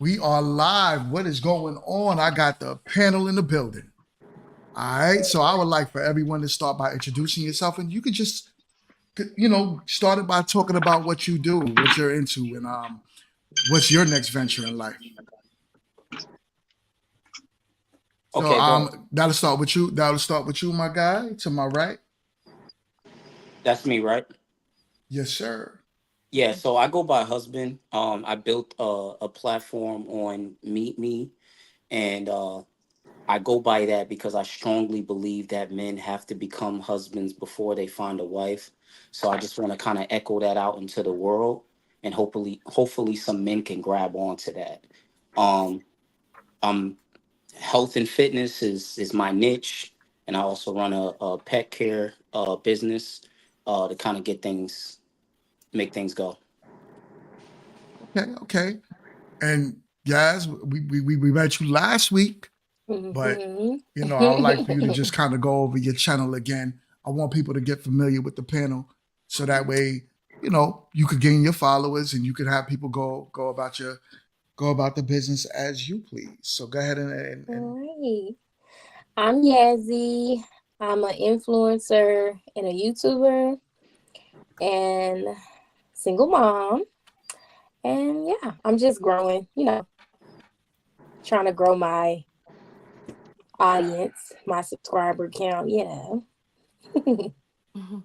We are live. What is going on? I got the panel in the building. All right. So I would like for everyone to start by introducing yourself, and you could just, start it by talking about what you do, what you're into, and what's your next venture in life. So Okay, well, that'll start with you. That'll start with you, my guy, to my right. that's me, right? Yes, sir. Yeah, so I go by husband. I built a platform on Meet Me, and I go by that because I strongly believe that men have to become husbands before they find a wife. So I just want to kind of echo that out into the world, and hopefully, some men can grab onto that. Um, um, Health and fitness is my niche, and I also run a pet care business to kind of make things go. Okay, okay. And guys, we met you last week, but Mhm. I would like for you to just kind of go over your channel again. I want people to get familiar with the panel, so that way, you could gain your followers and you could have people go about the business as you please. So go ahead and Right. I'm Yazzie. I'm an influencer and a YouTuber and single mom. And yeah, I'm just growing, trying to grow my audience, my subscriber count.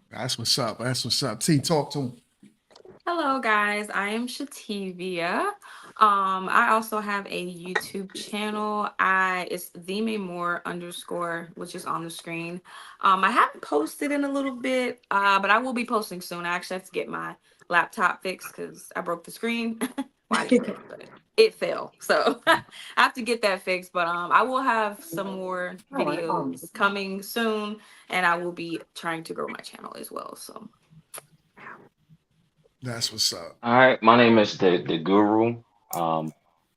that's what's up. That's what's up. T, talk to him. Hello, guys. I am Shativia. I also have a YouTube channel. It's _, which is on the screen. I haven't posted in a little bit, but I will be posting soon. I actually have to get my laptop fixed because I broke the screen. Well, I didn't break it, but it fell, so I have to get that fixed. But I will have some more videos coming soon, and I will be trying to grow my channel as well. So. That's what's up. All right, my name is the Guru. Um,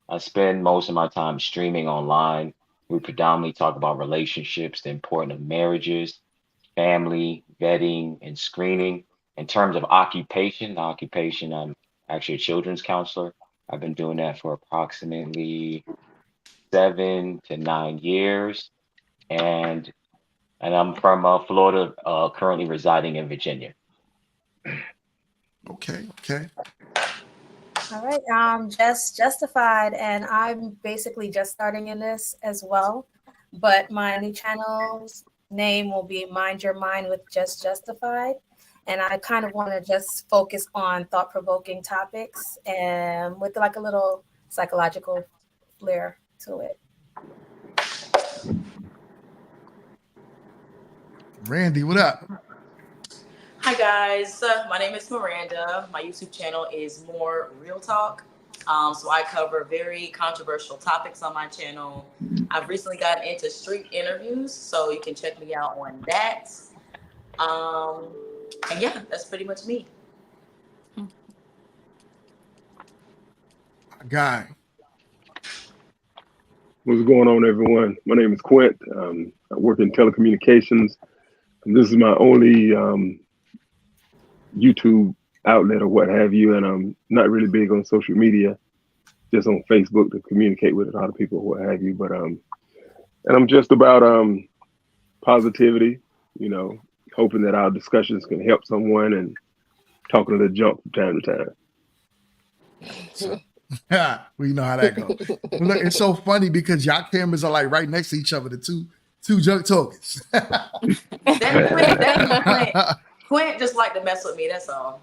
I spend most of my time streaming online. We predominantly talk about relationships, the importance of marriages, family, vetting, and screening. In terms of occupation, I'm actually a children's counselor. I've been doing that for approximately 7 to 9 years, and I'm from Florida, currently residing in Virginia. Okay, okay. All right, just Justified, and I'm basically just starting in this as well. But my new channel's name will be Mind Your Mind with Just Justified. And I kind of want to just focus on thought-provoking topics and with like a little psychological flair to it. Randy, what up? Hi guys, my name is Miranda. My YouTube channel is More Real Talk. So I cover very controversial topics on my channel. I've recently gotten into street interviews, so you can check me out on that. And yeah, that's pretty much me. Guy. What's going on, everyone? My name is Quint. I work in telecommunications. And this is my only YouTube outlet or what have you, and I'm not really big on social media, just on Facebook to communicate with a lot of people, what have you. But and I'm just about positivity, hoping that our discussions can help someone and talking to the junk from time to time. So, we know how that goes. Look, it's so funny because y'all cameras are like right next to each other, the two junk talkers. Quint just like to mess with me, that's all.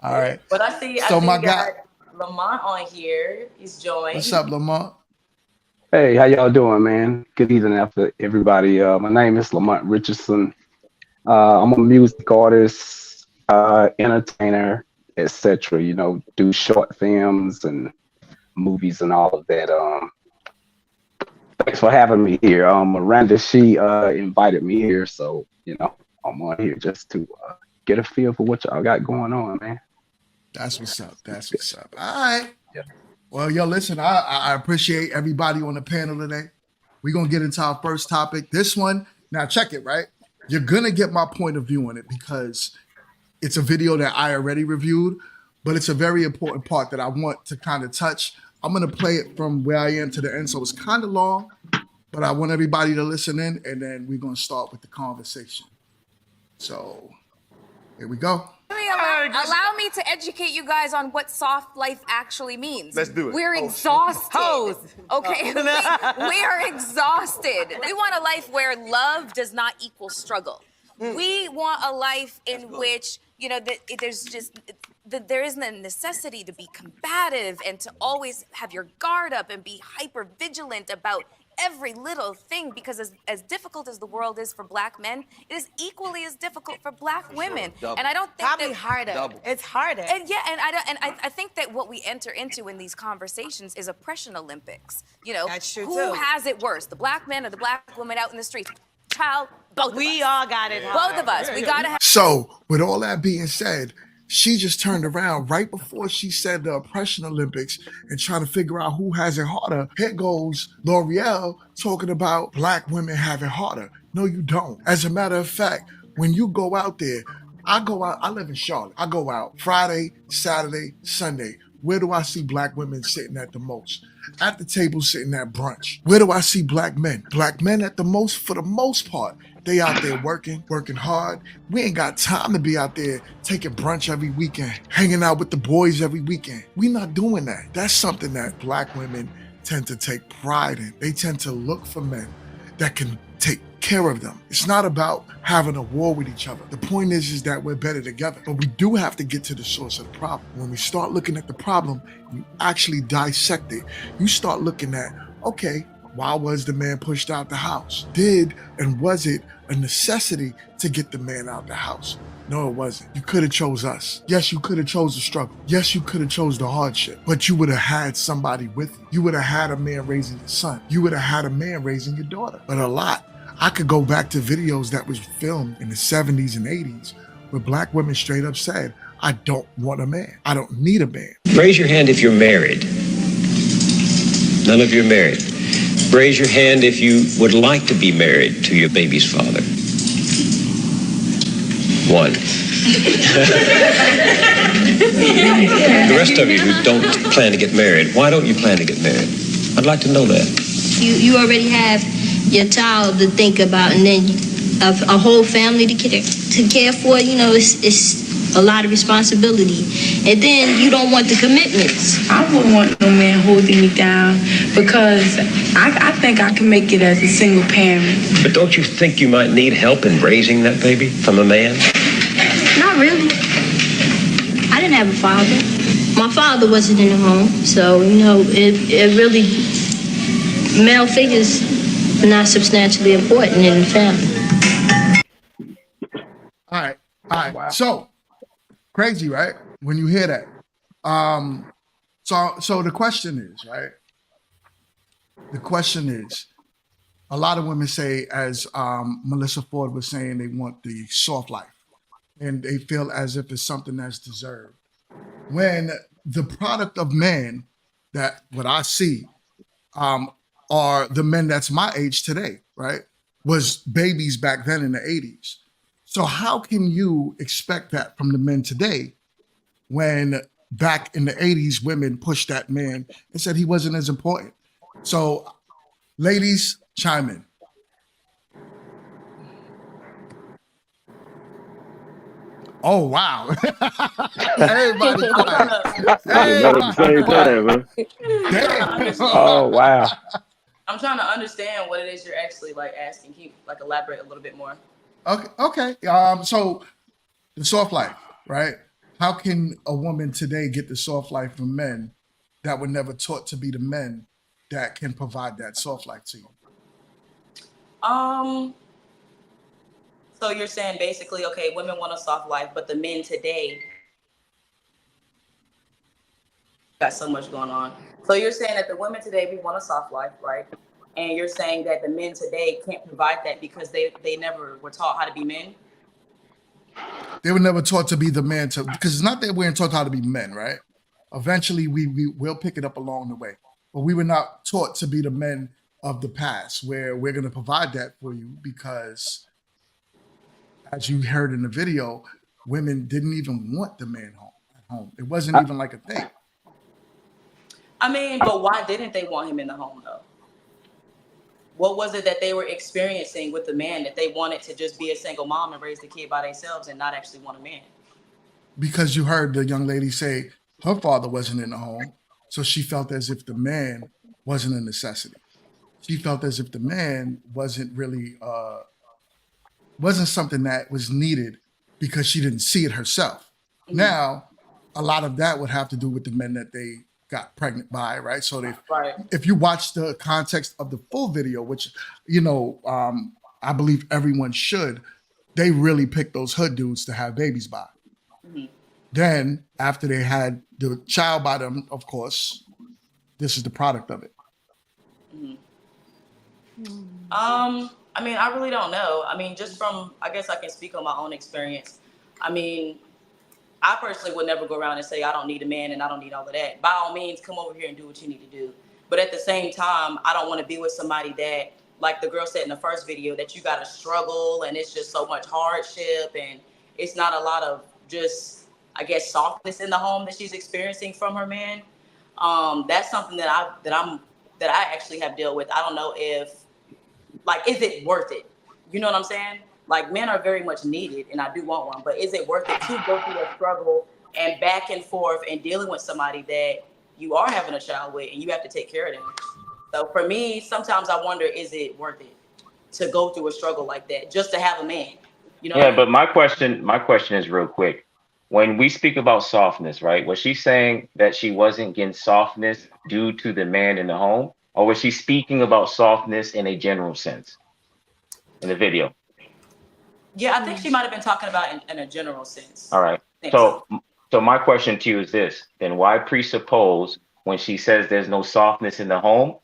All right. But I see my you got Lamont on here. He's joined. What's up, Lamont? Hey, how y'all doing, man? Good evening after everybody. My name is Lamont Richardson. I'm a music artist, entertainer, etc. Do short films and movies and all of that. Thanks for having me here. Miranda, she invited me here, so I'm on here just to get a feel for what y'all got going on, man. That's what's up. That's what's up. All right. Yeah. Well, yo, listen, I appreciate everybody on the panel today. We're gonna get into our first topic. This one, now check it, right? You're gonna get my point of view on it because it's a video that I already reviewed, but it's a very important part that I want to kind of touch. I'm going to play it from where I am to the end, so it's kind of long, but I want everybody to listen in, and then we're going to start with the conversation. So here we go. Allow me to educate you guys on what soft life actually means. Let's do it. We're exhausted. Okay, we are exhausted. We want a life where love does not equal struggle. We want a life in which, you know, there isn't a necessity to be combative and to always have your guard up and be hyper vigilant about every little thing, because as difficult as the world is for Black men, it is equally as difficult for Black women. Double. And I don't think Probably that harder. Double. It's harder. and yeah, and I think that what we enter into in these conversations is oppression Olympics. You know, That's true, who too. has it worse, the Black men or the Black women out in the streets? Child, both of We us. all got it hard. Both of us. We gotta have. So, with all that being said, she just turned around right before she said the oppression Olympics and trying to figure out who has it harder. Here goes L'Oreal talking about Black women have it harder. No, you don't. As a matter of fact, when you go out there, I live in Charlotte. I go out Friday, Saturday, Sunday. Where do I see Black women sitting at the most? At the table sitting at brunch. Where do I see Black men? Black men at the most, for the most part, they out there working hard. We ain't got time to be out there taking brunch every weekend, hanging out with the boys every weekend. We not doing that. That's something that Black women tend to take pride in. They tend to look for men that can take care of them. It's not about having a war with each other. The point is that we're better together. But we do have to get to the source of the problem. When we start looking at the problem, you actually dissect it. You start looking at, okay, why was the man pushed out the house? Was it a necessity to get the man out the house? No, it wasn't. You could have chose us. Yes, you could have chose the struggle. Yes, you could have chose the hardship, but you would have had somebody with you. You would have had a man raising your son. You would have had a man raising your daughter. But a lot. I could go back to videos that was filmed in the 70s and 80s where Black women straight up said, I don't want a man. I don't need a man. Raise your hand if you're married. None of you are married. Raise your hand if you would like to be married to your baby's father. One. The rest of you who don't plan to get married, why don't you plan to get married? I'd like to know that. You already have your child to think about, and then a whole family to care for. You know, it's a lot of responsibility, and then you don't want the commitments. I wouldn't want no man holding me down, because I think I can make it as a single parent. But don't you think you might need help in raising that baby from a man? Not really. I didn't have a father. My father wasn't in the home, so you know it really, male figures are not substantially important in the family. All right. Wow. So crazy, right? When you hear that. So the question is, right? The question is, a lot of women say, as Melissa Ford was saying, they want the soft life, and they feel as if it's something that's deserved. When the product of man, that what I see, are the men that's my age today, right? Was babies back then in the 80s. So how can you expect that from the men today when back in the 80s, women pushed that man and said he wasn't as important? So ladies, chime in. Oh, wow. Everybody quiet. Not at the same time, huh? Damn. Oh, wow. I'm trying to understand what it is you're actually like asking. Can you like elaborate a little bit more? Okay. So the soft life, right? How can a woman today get the soft life from men that were never taught to be the men that can provide that soft life to you? So you're saying basically, okay, women want a soft life, but the men today got so much going on. So you're saying that the women today, we want a soft life, right? And you're saying that the men today can't provide that because they never were taught how to be men? They were never taught to be the man because it's not that we weren't taught how to be men, right? Eventually we will pick it up along the way. But we were not taught to be the men of the past where we're going to provide that for you because, as you heard in the video, women didn't even want the man home at home. It wasn't even like a thing. I mean, but why didn't they want him in the home though? What was it that they were experiencing with the man that they wanted to just be a single mom and raise the kid by themselves and not actually want a man? Because you heard the young lady say her father wasn't in the home, so she felt as if the man wasn't a necessity. She felt as if the man wasn't really wasn't something that was needed because she didn't see it herself. Mm-hmm. Now, a lot of that would have to do with the men that they got pregnant by, right? So Right. if you watch the context of the full video, which I believe everyone should, they really picked those hood dudes to have babies by. Mm-hmm. Then after they had the child by them, of course, this is the product of it. Mm-hmm. I mean, I really don't know. I mean, just from, I guess I can speak on my own experience. I mean, I personally would never go around and say, I don't need a man and I don't need all of that. By all means, come over here and do what you need to do. But at the same time, I don't want to be with somebody that, like the girl said in the first video, that you got to struggle and it's just so much hardship and it's not a lot of just, I guess, softness in the home that she's experiencing from her man. That's something that I actually have dealt with. I don't know if, like, is it worth it? You know what I'm saying? Like, men are very much needed, and I do want one, but is it worth it to go through a struggle and back and forth and dealing with somebody that you are having a child with and you have to take care of them? So for me, sometimes I wonder, is it worth it to go through a struggle like that just to have a man? You know? Yeah, but my question is real quick. When we speak about softness, right? Was she saying that she wasn't getting softness due to the man in the home? Or was she speaking about softness in a general sense in the video? Yeah, I think she might have been talking about in a general sense. All right. So my question to you is this: then why presuppose when she says there's no softness in the home,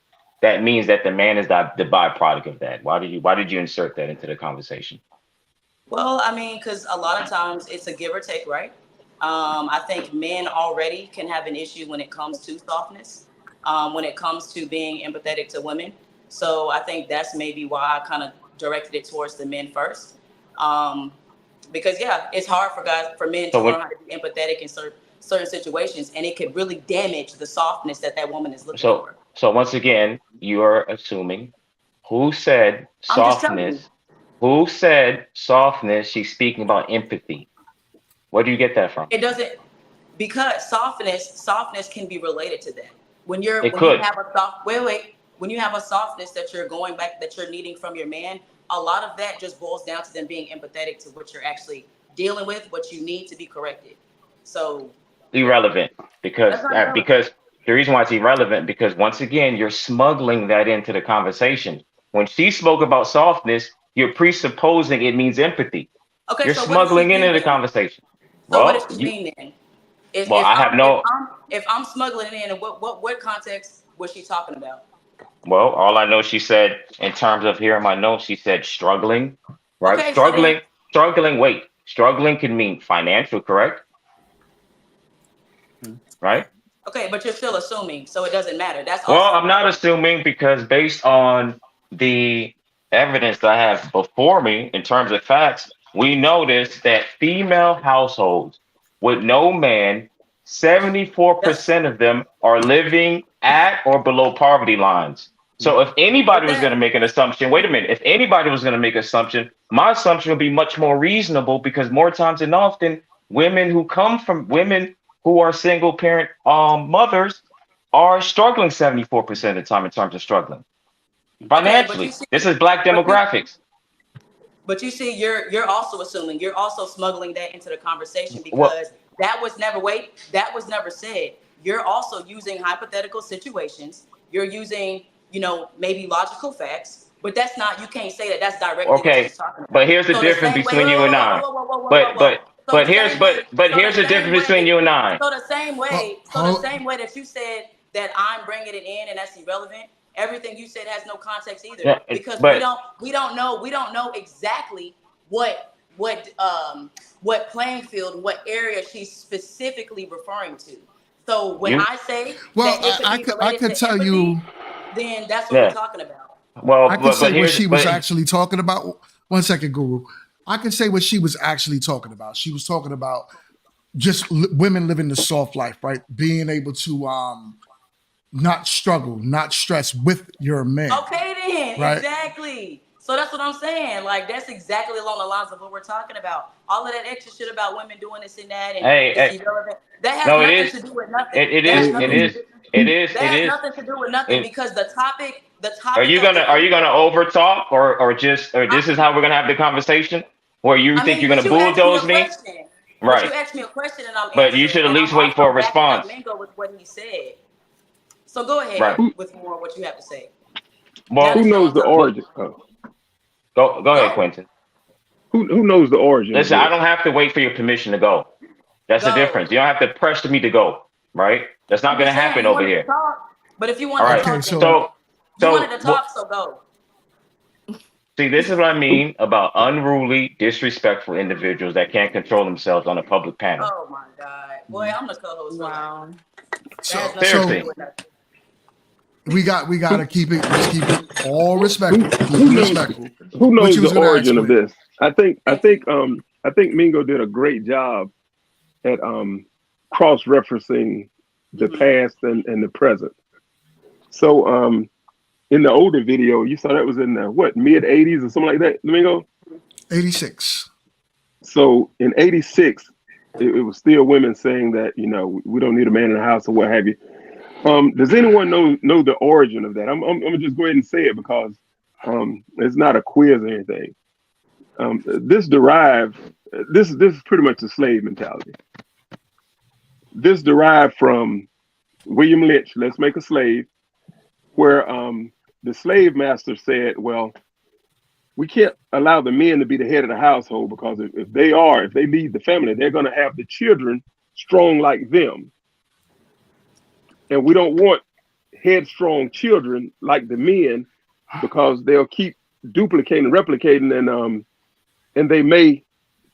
that means that the man is the byproduct of that? Why did you insert that into the conversation? Well, I mean, because a lot of times it's a give or take, right? I think men already can have an issue when it comes to softness, when it comes to being empathetic to women. So I think that's maybe why I kind of directed it towards the men first. Because yeah, it's hard for men to learn how to be empathetic in certain situations, and it could really damage the softness that woman is looking for. So once again, you're assuming who said softness? Who said softness? She's speaking about empathy. Where do you get that from? It doesn't, because softness can be related to that. When you have a softness that you're going back, that you're needing from your man, a lot of that just boils down to them being empathetic to what you're actually dealing with, what you need to be corrected. So irrelevant, because the reason why it's irrelevant, because once again, you're smuggling that into the conversation. When she spoke about softness, you're presupposing it means empathy. Okay, you're so smuggling into the conversation. So what does she mean then? If I'm smuggling it in, what context was she talking about? Well, all I know, she said, in terms of here in my notes, she said struggling, right? Okay, Struggling can mean financial, correct? Right? Okay, but you're still assuming, so it doesn't matter. I'm not assuming, because based on the evidence that I have before me in terms of facts, we notice that female households with no man, 74% of them are living at or below poverty lines. So if anybody was going to make an assumption, if anybody was going to make an assumption, my assumption would be much more reasonable, because more times than often, women who are single parent mothers are struggling 74% of the time in terms of struggling financially. This is Black demographics. But you see, you're also assuming, you're also smuggling that into the conversation, because that was never said. You're also using hypothetical situations. You're using, maybe logical facts, but that's not, you can't say that that's directly what she's talking about. But here's the difference between you and I. But here's the difference between you and I. So the same way that you said that I'm bringing it in and that's irrelevant, everything you said has no context either. Yeah, because we don't know exactly what playing field, what area she's specifically referring to. So when I say I could tell empathy, you, then that's what we're talking about. Well, I can say what she was actually talking about. 1 second, Guru. I can say what she was actually talking about. She was talking about just women living the soft life, right? Being able to not struggle, not stress with your man. Okay, then right? exactly. So that's what I'm saying. Like that's exactly along the lines of what we're talking about. All of that extra shit about women doing this and that, and it's irrelevant. That has No, it nothing is. to do with nothing. It That has is. nothing It to is. do. It is. That It has is. nothing to do with nothing It, because the topic are you of the gonna video. over talk or this is how we're gonna have the conversation where you I think mean, you're but gonna you asked me a bulldoze me? question. But Right. you asked me a question and I'm But you should answering, at and least I'm wait for a also backing up response. Mango with what he said. So go Right. ahead with more what you have to say. Now Well, that Who you're knows on the topic. origin? go ahead, Go. Quentin. Who knows the origin of Listen, I this? don't have to wait for your permission to go. That's the Go. difference. You don't have to pressure me to go. Right. That's not I'm gonna just saying happen you over wanted to here. talk, but if you All wanted to right. Okay, talk, then so go. So You wanted to what? talk, so go. See, this is what I mean about unruly, disrespectful individuals that can't control themselves on a public panel. Oh my God. Boy, I'm the co-host. Wow. That has so nothing to so do with nothing. we gotta keep it. Let's keep it all Who respectful. Keep who it knows respectful. who What knows you the was gonna ask, origin of Quinn? this? I think Thank you. I think Mingo did a great job at cross referencing the past and the present. So in the older video, you saw that was in the what mid '80s or something like that, Mingo. 86. So in '86, it was still women saying that we don't need a man in the house or what have you. Does anyone know the origin of that? I'm gonna just go ahead and say it because it's not a quiz or anything. This derived. This is pretty much the slave mentality. This derived from William Lynch. Let's make a slave, where the slave master said, "Well, we can't allow the men to be the head of the household because if they lead the family, they're going to have the children strong like them, and we don't want headstrong children like the men because they'll keep duplicating, replicating, and they may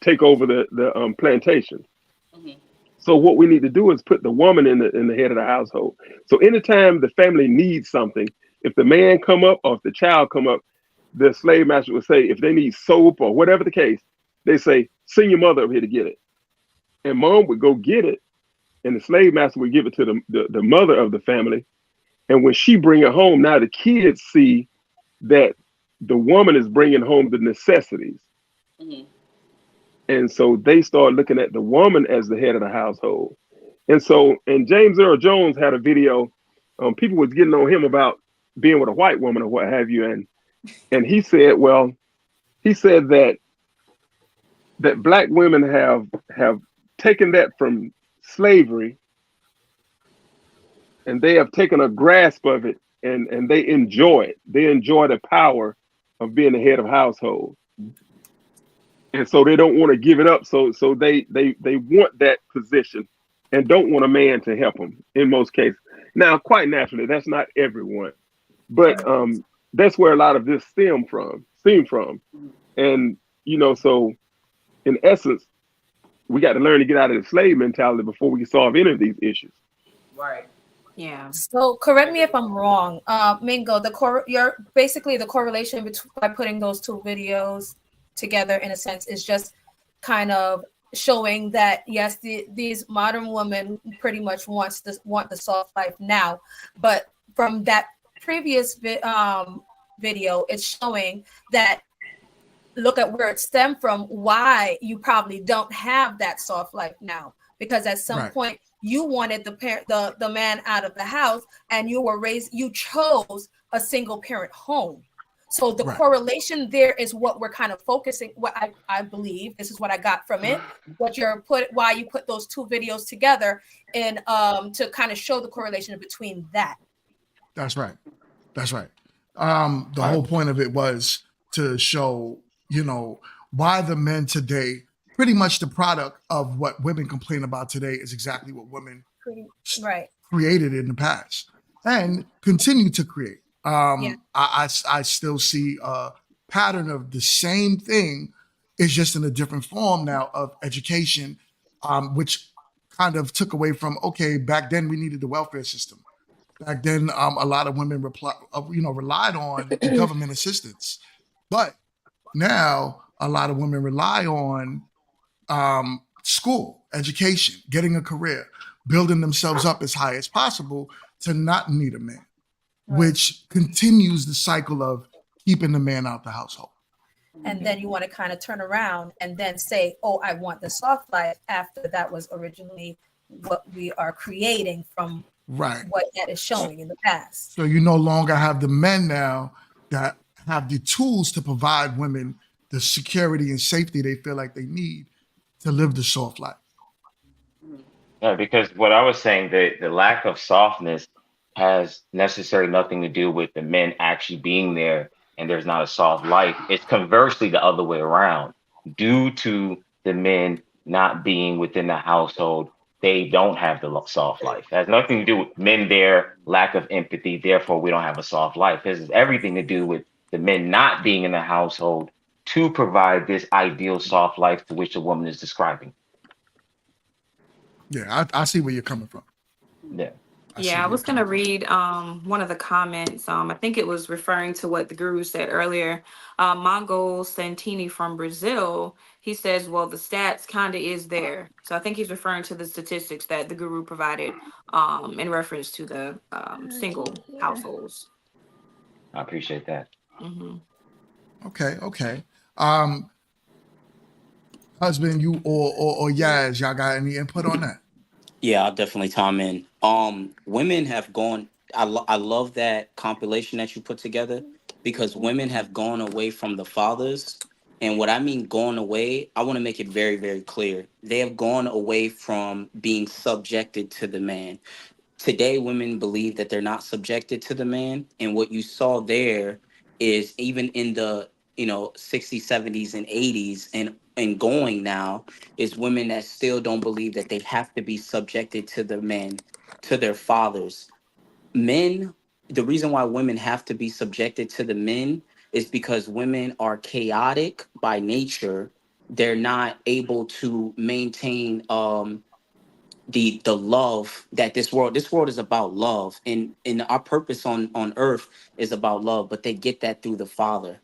take over the plantation. So what we need to do is put the woman in the head of the household. So anytime the family needs something, if the man come up or if the child come up, the slave master would say, if they need soap or whatever the case, they say, send your mother over here to get it. And mom would go get it, and the slave master would give it to the mother of the family. And when she bring it home, now the kids see that the woman is bringing home the necessities. And so they start looking at the woman as the head of the household. And James Earl Jones had a video. People was getting on him about being with a white woman or what have you. And he said, that black women have taken that from slavery, and they have taken a grasp of it, and they enjoy it. They enjoy the power of being the head of household. And so they don't want to give it up. So they want that position and don't want a man to help them in most cases. Now, quite naturally, that's not everyone, but that's where a lot of this stem from. And so in essence, we got to learn to get out of the slave mentality before we can solve any of these issues. Right. Yeah. So correct me if I'm wrong, Mingo. Basically the correlation between by putting those two videos together in a sense is just kind of showing that yes, these modern women pretty much want the soft life now, but from that previous video, it's showing that look at where it stemmed from, why you probably don't have that soft life now, because at some point you wanted the man out of the house, and you chose a single parent home. So the correlation there is what we're kind of focusing. What I believe, this is what I got from it. Why you put those two videos together, and to kind of show the correlation between that. That's right. The whole point of it was to show, why the men today, pretty much the product of what women complain about today is exactly what women created in the past and continue to create. I still see a pattern of the same thing. It's just in a different form now of education, which kind of took away from, okay, back then we needed the welfare system. Back then, a lot of women relied on government assistance. But now a lot of women rely on school, education, getting a career, building themselves up as high as possible to not need a man, which continues the cycle of keeping the man out the household. And then you want to kind of turn around and then say, oh, I want the soft life after that was originally what we are creating from what that is showing in the past. So you no longer have the men now that have the tools to provide women the security and safety they feel like they need to live the soft life. Yeah, because what I was saying, the lack of softness has necessarily nothing to do with the men actually being there and there's not a soft life. It's conversely the other way around. Due to the men not being within the household, they don't have the soft life. It has nothing to do with men there, lack of empathy, therefore we don't have a soft life. It has everything to do with the men not being in the household to provide this ideal soft life to which a woman is describing. Yeah, I see where you're coming from. Yeah. I was going to read one of the comments. I think it was referring to what the guru said earlier. Mongol Santini from Brazil, he says, well, the stats kind of is there. So I think he's referring to the statistics that the guru provided in reference to the single households. I appreciate that. Mm-hmm. Okay. Husband, you or Yaz, y'all got any input on that? Yeah, I'll definitely chime in. Women have gone. I love that compilation that you put together because women have gone away from the fathers, and what I mean gone away, I want to make it very, very clear. They have gone away from being subjected to the man. Today, women believe that they're not subjected to the man, and what you saw there is even in the 60s, 70s, and 80s, and going now is women that still don't believe that they have to be subjected to the men, to their fathers. Men, the reason why women have to be subjected to the men is because women are chaotic by nature. They're not able to maintain the love that this world is about love, and our purpose on earth is about love, but they get that through the father,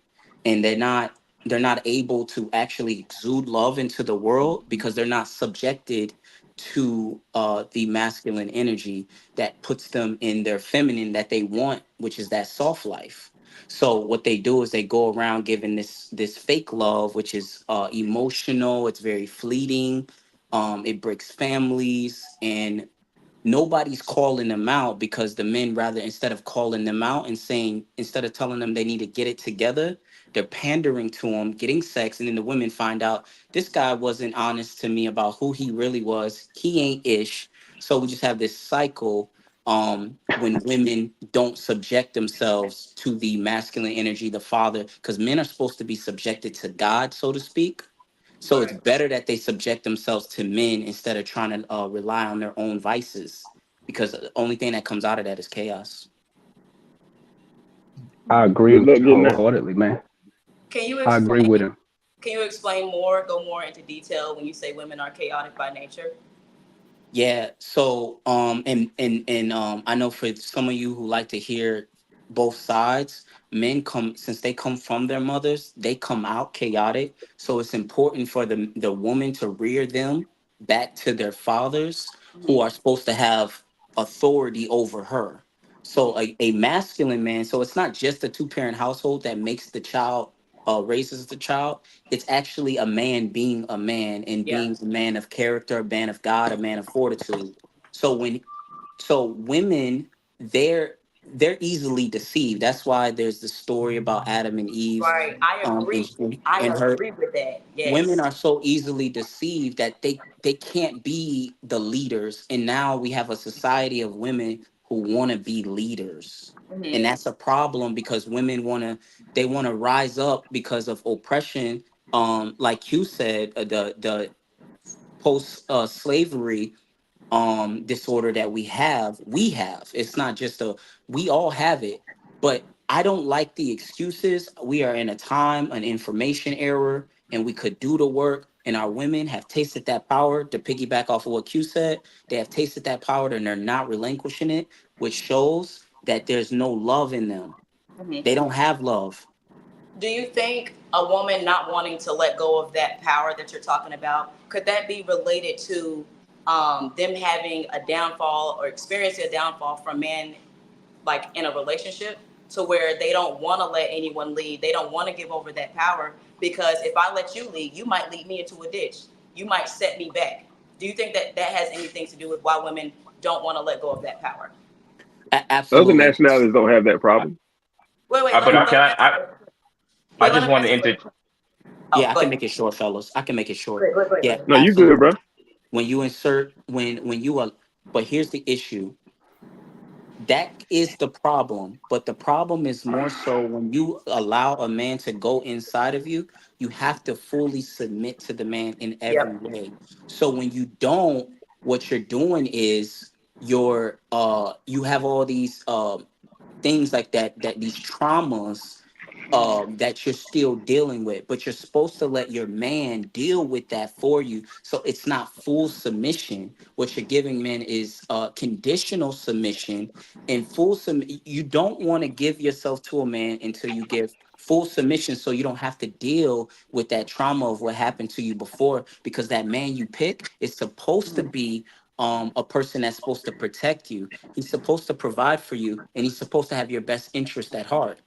and they're not able to actually exude love into the world because they're not subjected to the masculine energy that puts them in their feminine that they want, which is that soft life. So what they do is they go around giving this fake love, which is emotional, it's very fleeting, it breaks families, and nobody's calling them out because the men, rather, instead of calling them out and saying, instead of telling them they need to get it together, they're pandering to them, getting sex, and then the women find out this guy wasn't honest to me about who he really was. He ain't ish. So we just have this cycle when women don't subject themselves to the masculine energy, the father, because men are supposed to be subjected to God, so to speak. So it's better that they subject themselves to men instead of trying to rely on their own vices, because the only thing that comes out of that is chaos. I agree Good with luck you getting that. wholeheartedly, man. Can you I agree explain? with him. Can you explain more? Go more into detail when you say women are chaotic by nature. Yeah. So and I know for some of you who like to hear both sides, men come, since they come from their mothers, they come out chaotic. So it's important for the woman to rear them back to their fathers, who are supposed to have authority over her. So a masculine man, so it's not just a two-parent household that makes the child raises the child. It's actually a man being a man and Yeah. being a man of character, a man of God, a man of fortitude. So women, they're easily deceived. That's why there's the story about Adam and Eve, Right. I agree. I and her. agree with that. Women Yes. are so easily deceived that they can't be the leaders, and now we have a society of women who want to be leaders, and Mhm. that's a problem because women want to rise up because of oppression, like you said, the post slavery disorder that we have. It's not just we all have it, but I don't like the excuses. We are in a time, an information era, and we could do the work, and our women have tasted that power. To piggyback off of what Q said, they have tasted that power and they're not relinquishing it, which shows that there's no love in them. Mhm. They don't have love. Do you think a woman not wanting to let go of that power that you're talking about, could that be related to them having a downfall or experiencing a downfall from men, like in a relationship, to where they don't want to let anyone lead, they don't want to give over that power, because if I let you lead, you might lead me into a ditch, you might set me back. Do you think that that has anything to do with why women don't want to let go of that power? Other Absolutely. nationalities don't have that problem. Wait, But I let can me I let just me want to answer. Yeah, Oh, I go can ahead. make it short, fellas. I can make it short. Go Yeah, ahead. No, you good, bro. absolutely. When you insert when you are, but here's the issue. That is the problem, but the problem is more so when you allow a man to go inside of you, you have to fully submit to the man in every Yep. way. So when you don't, what you're doing is you have all these things like that these traumas that you're still dealing with, but you're supposed to let your man deal with that for you. So it's not full submission. What you're giving men is conditional submission. And you don't want to give yourself to a man until you give full submission, so you don't have to deal with that trauma of what happened to you before, because that man you pick is supposed to be a person that's supposed to protect you. He's supposed to provide for you, and he's supposed to have your best interest at heart.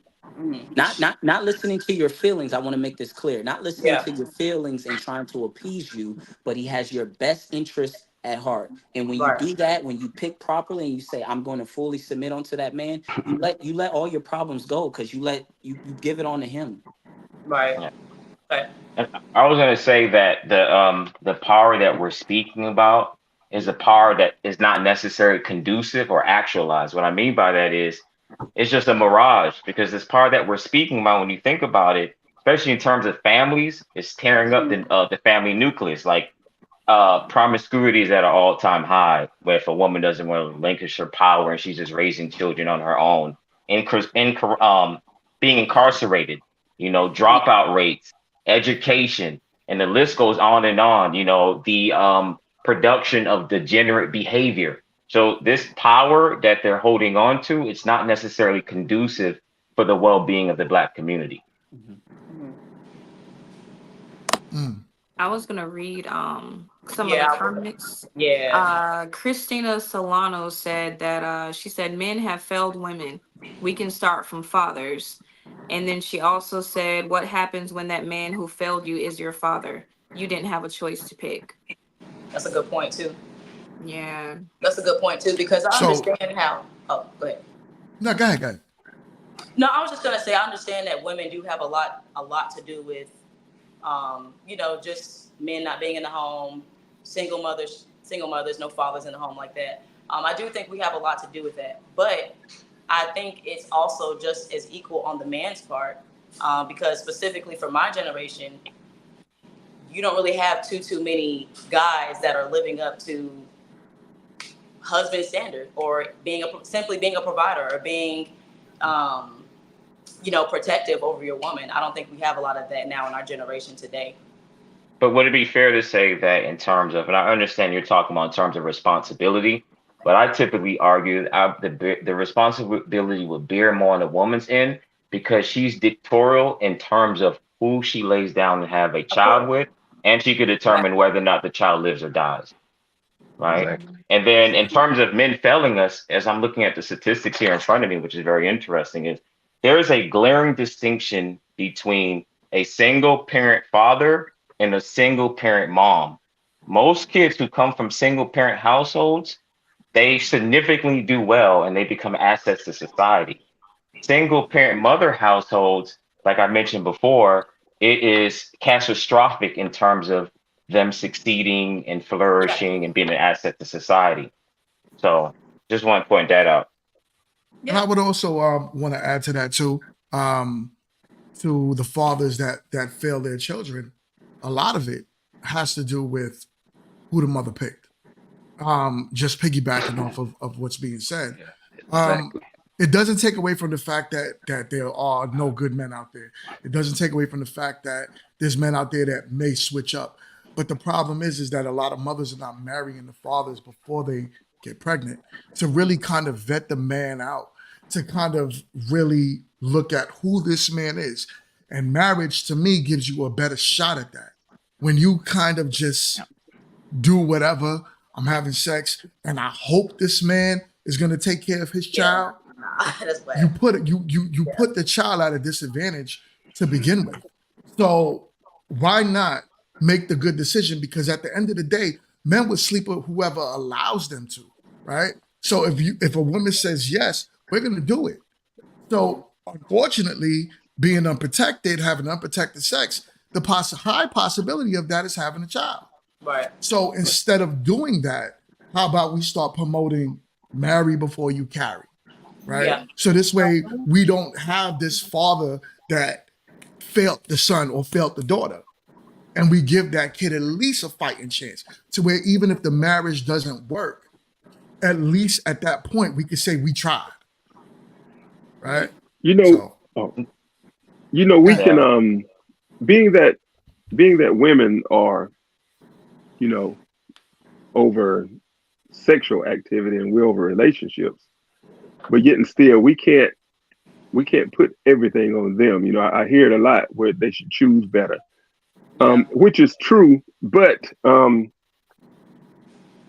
Not listening to your feelings. I want to make this clear. Not listening Yeah. to your feelings and trying to appease you, but he has your best interest at heart. And when you Right. do that, when you pick properly and you say, I'm going to fully submit onto that man, you let all your problems go, because you give it on to him. Right. yeah. Okay. And I was gonna say that the power that we're speaking about is a power that is not necessarily conducive or actualized. What I mean by that is it's just a mirage, because this power that we're speaking about, when you think about it, especially in terms of families, it's tearing up the family nucleus. Like promiscuity is at an all-time high, where if a woman doesn't want to relinquish her power and she's just raising children on her own, being incarcerated, dropout rates, education, and the list goes on and on. The production of degenerate behavior. So this power that they're holding on to, it's not necessarily conducive for the well-being of the Black community. Mhm. Mm. I was gonna read some of the Yeah. comments. Yeah. Christina Solano said that she said men have failed women. We can start from fathers. And then she also said, what happens when that man who failed you is your father? You didn't have a choice to pick. That's a good point too. Yeah. That's a good point too, because I So understand how. Oh, go ahead. no, go ahead, go ahead. No, I was just gonna say I understand that women do have a lot to do with, just men not being in the home, single mothers, no fathers in the home like that. I do think we have a lot to do with that, but I think it's also just as equal on the man's part, because specifically for my generation, you don't really have too many guys that are living up to husband standard, or simply being a provider, or being um, protective over your woman. I don't think we have a lot of that now in our generation today. But would it be fair to say that in terms of, and I understand you're talking about in terms of responsibility, but I typically argue that the responsibility would bear more on the woman's end, because she's dictatorial in terms of who she lays down and have a Of course. child with, and she could determine whether or not the child lives or dies, right? Exactly. And then in terms of men failing us, as I'm looking at the statistics here in front of me, which is very interesting, is there is a glaring distinction between a single parent father and a single parent mom. Most kids who come from single parent households, they significantly do well and they become assets to society. Single parent mother households, like I mentioned before, it is catastrophic in terms of them succeeding and Yeah. flourishing and being an asset to society. So just want to point that out. And I Yeah. would also want to add to that too, um, to the fathers that fail their children. A lot of it has to do with who the mother picked. Just piggybacking off of what's being said. Yeah, Um, exactly. it doesn't take away from the fact that there are no good men out there. It doesn't take away from the fact that there's men out there that may switch up. But the problem is that a lot of mothers are not marrying the fathers before they get pregnant to really kind of vet the man out, to kind of really look at who this man is. And marriage to me gives you a better shot at that. When you kind of just do whatever, I'm having sex, and I hope this man is going to take care of his child. That's bad. You put it, you put the child at a disadvantage to begin with. So why not make the good decision? Because at the end of the day, men would sleep with whoever allows them to, right? So if a woman says yes, we're going to do it. So unfortunately, being unprotected, having unprotected sex, the high possibility of that is having a child. Right. So instead of doing that, how about we start promoting marry before you carry, right? Yeah. So this way we don't have this father that failed the son or failed the daughter. And we give that kid at least a fighting chance to where even if the marriage doesn't work, at least at that point we could say we tried, right? You know, we can being that women are, over sexual activity and we're over relationships, but yet and still we can't put everything on them. I hear it a lot where they should choose better, which is true, but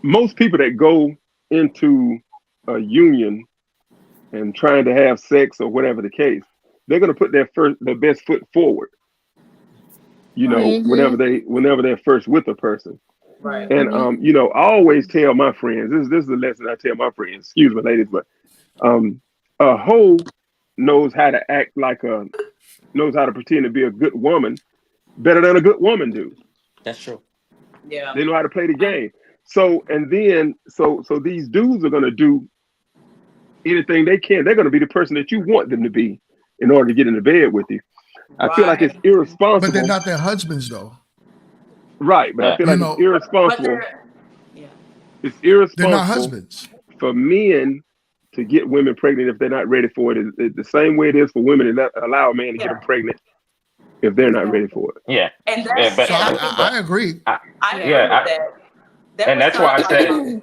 most people that go into a union and trying to have sex or whatever the case, they're going to put their best foot forward, whenever they're first with a person. Right. And I always tell my friends, this is a lesson I tell my friends, excuse me ladies, but a hoe knows how to act knows how to pretend to be a good woman better than a good woman do. That's true. Yeah. They know how to play the game. So these dudes are gonna do anything they can. They're gonna be the person that you want them to be in order to get into bed with you. I feel like it's irresponsible. But they're not their husbands though. Right, but I feel like it's irresponsible. It's irresponsible. They're not husbands. For men to get women pregnant if they're not ready for it. It's the same way it is for women to allow a man to get them pregnant if they're not ready for it. Yeah. And that's, So I agree. I agree with that. And that's why I said,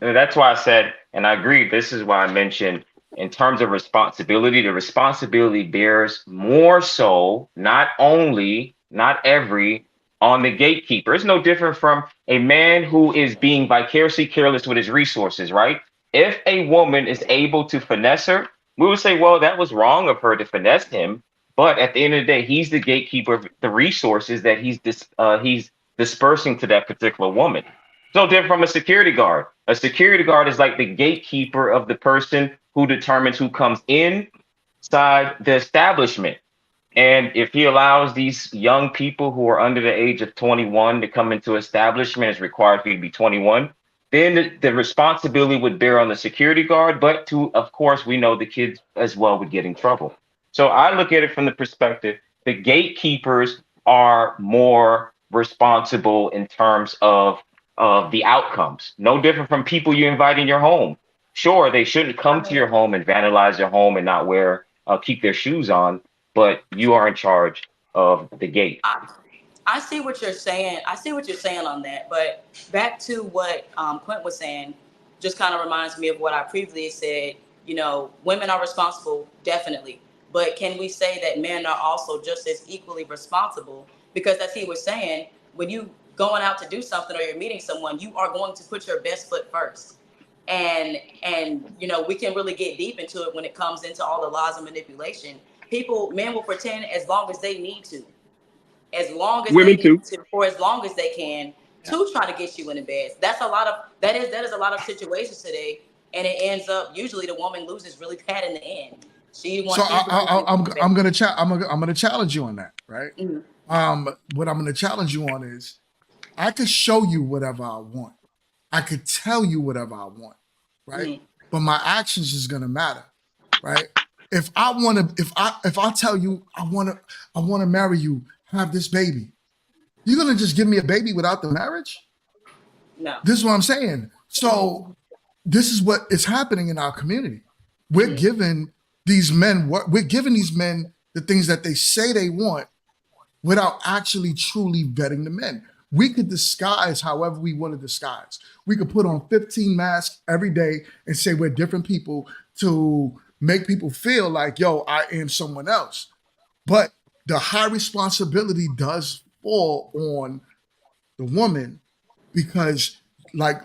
and that's why I said, and I agree, this is why I mentioned in terms of responsibility, the responsibility bears more so, not only, not every, on the gatekeeper. It's no different from a man who is being vicariously careless with his resources, right? If a woman is able to finesse her, we would say, well, that was wrong of her to finesse him. But at the end of the day, he's the gatekeeper of the resources that he's dispersing to that particular woman. So different from a security guard. A security guard is like the gatekeeper of the person who determines who comes inside the establishment. And if he allows these young people who are under the age of 21 to come into establishment, it's required for you to be 21, then the responsibility would bear on the security guard, but of course, we know the kids as well would get in trouble. So I look at it from the perspective, the gatekeepers are more responsible in terms of the outcomes. No different from people you invite in your home. Sure, they shouldn't come to your home and vandalize your home and not keep their shoes on, but you are in charge of the gate. I see what you're saying. I see what you're saying on that. But back to what Quint was saying, just kind of reminds me of what I previously said. Women are responsible, definitely. But can we say that men are also just as equally responsible? Because as he was saying, when you going out to do something or you're meeting someone, you are going to put your best foot first. And we can really get deep into it when it comes into all the lies and manipulation. Men will pretend as long as they need to. As long as women they need to, or as long as they can, to try to get you in the bed. That is a lot of situations today, and it ends up usually the woman loses really bad in the end. I'm gonna challenge you on that, right? Mm-hmm. What I'm gonna challenge you on is, I could show you whatever I want, I could tell you whatever I want, right? Mm-hmm. But my actions is gonna matter, right? If I tell you I wanna marry you, have this baby, you're gonna just give me a baby without the marriage? No. This is what I'm saying. So this is what is happening in our community. We're giving these men the things that they say they want without actually truly vetting the men. We could disguise however we want to disguise. We could put on 15 masks every day and say we're different people to make people feel like, yo, I am someone else. But the high responsibility does fall on the woman because like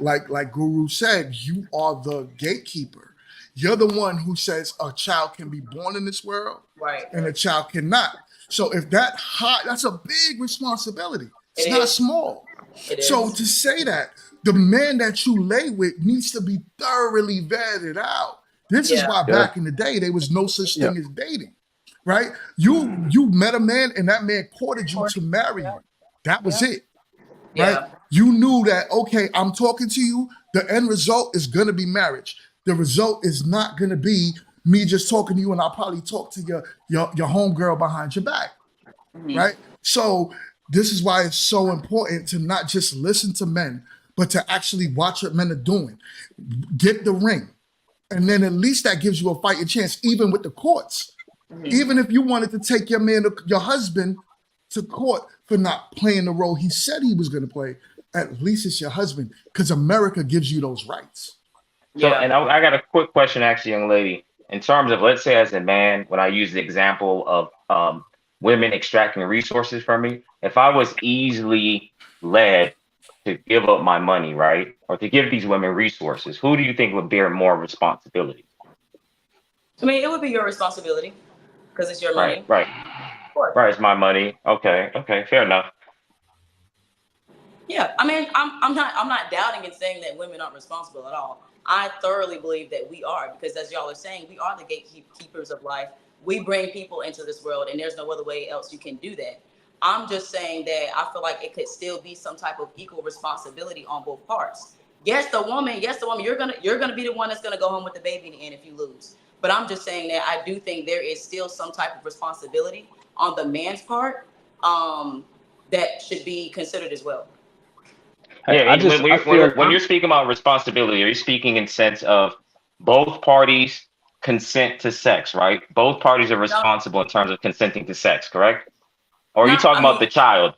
Guru said, you are the gatekeeper. You're the one who says a child can be born in this world Right. and a child cannot. So if that's a big responsibility. It's It not is. small. It So is. to say that the man that you lay with needs to be thoroughly vetted out. This is Yeah. why Yeah. back in the day there was no such Yeah. thing as dating, right? You met a man and that man courted you to marry you. That was it, right? Yeah. You knew that, okay, I'm talking to you. The end result is going to be marriage. The result is not going to be me just talking to you and I'll probably talk to your homegirl behind your back, right? So this is why it's so important to not just listen to men, but to actually watch what men are doing. Get the ring. And then at least that gives you a fighting chance, even with the courts. Even if you wanted to take your husband to court for not playing the role he said he was going to play, at least it's your husband, because America gives you those rights. So, Yeah. and I got a quick question, actually, young lady. In terms of, let's say, as a man, when I use the example of women extracting resources from me, if I was easily led to give up my money, right, or to give these women resources, who do you think would bear more responsibility? I mean, it would be your responsibility because it's your money. Right, Of course. right. It's my money. Okay, fair enough. Yeah, I mean, I'm not doubting and saying that women aren't responsible at all. I thoroughly believe that we are, because as y'all are saying, we are the gatekeepers of life. We bring people into this world, and there's no other way else you can do that. I'm just saying that I feel like it could still be some type of equal responsibility on both parts. Yes, the woman, you're gonna be the one that's gonna go home with the baby in the end if you lose. But I'm just saying that I do think there is still some type of responsibility on the man's part that should be considered as well. Yeah, I just I feel when you're speaking about responsibility, are you speaking in sense of both parties consent to sex, right? Both parties are responsible in terms of consenting to sex, correct? Or are you talking about the child?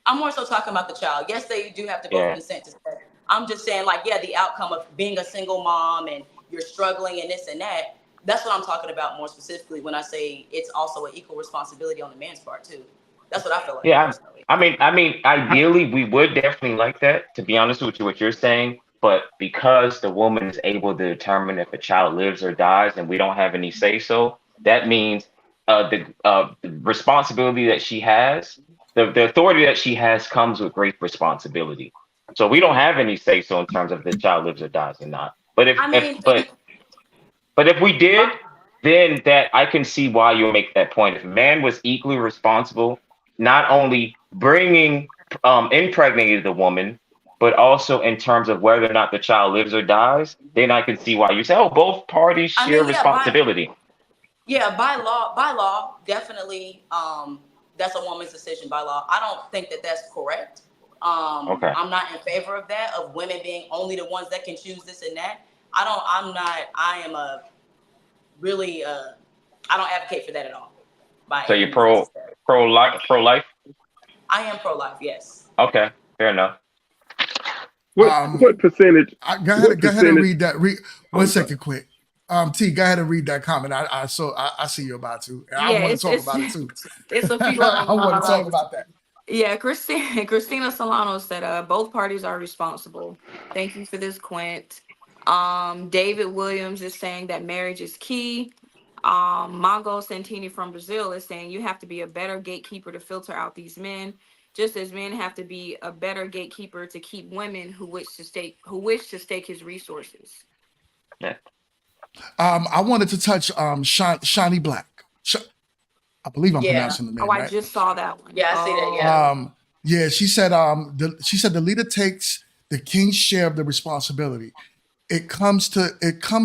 I'm more so talking about the child. Yes, they do have to both Yeah. consent to sex. I'm just saying, like, yeah, the outcome of being a single mom and you're struggling and this and that. That's what I'm talking about more specifically when I say it's also an equal responsibility on the man's part too. That's what I feel like. Yeah, personally. I mean, ideally, we would definitely like that, to be honest with you, what you're saying. But because the woman is able to determine if a child lives or dies, and we don't have any say so, that means the responsibility that she has, the authority that she has, comes with great responsibility. So we don't have any say so in terms of if the child lives or dies or not. But if we did, then that I can see why you make that point. If a man was equally responsible, not only bringing impregnated the woman, but also in terms of whether or not the child lives or dies, then I can see why you say, oh, both parties share responsibility. By law, definitely, that's a woman's decision by law. I don't think that that's correct. Okay. I'm not in favor of that, of women being only the ones that can choose this and that. I don't advocate for that at all. So you're pro-life? I am pro-life, yes. Okay, fair enough. What percentage? Go ahead and read that. One second, quick. T, go ahead and read that comment. I see you about to. I want to talk about it too. It's a few. I want to talk about that. Yeah, Christina Solano said both parties are responsible. Thank you for this, Quint. David Williams is saying that marriage is key. Mongo Santini from Brazil is saying you have to be a better gatekeeper to filter out these men, just as men have to be a better gatekeeper to keep women who wish to stake his resources. Yeah. I wanted to touch Shani Black. I believe I'm pronouncing the name right. I just saw that one. Yeah, I see that. Yeah. She said the leader takes the king's share of the responsibility. It comes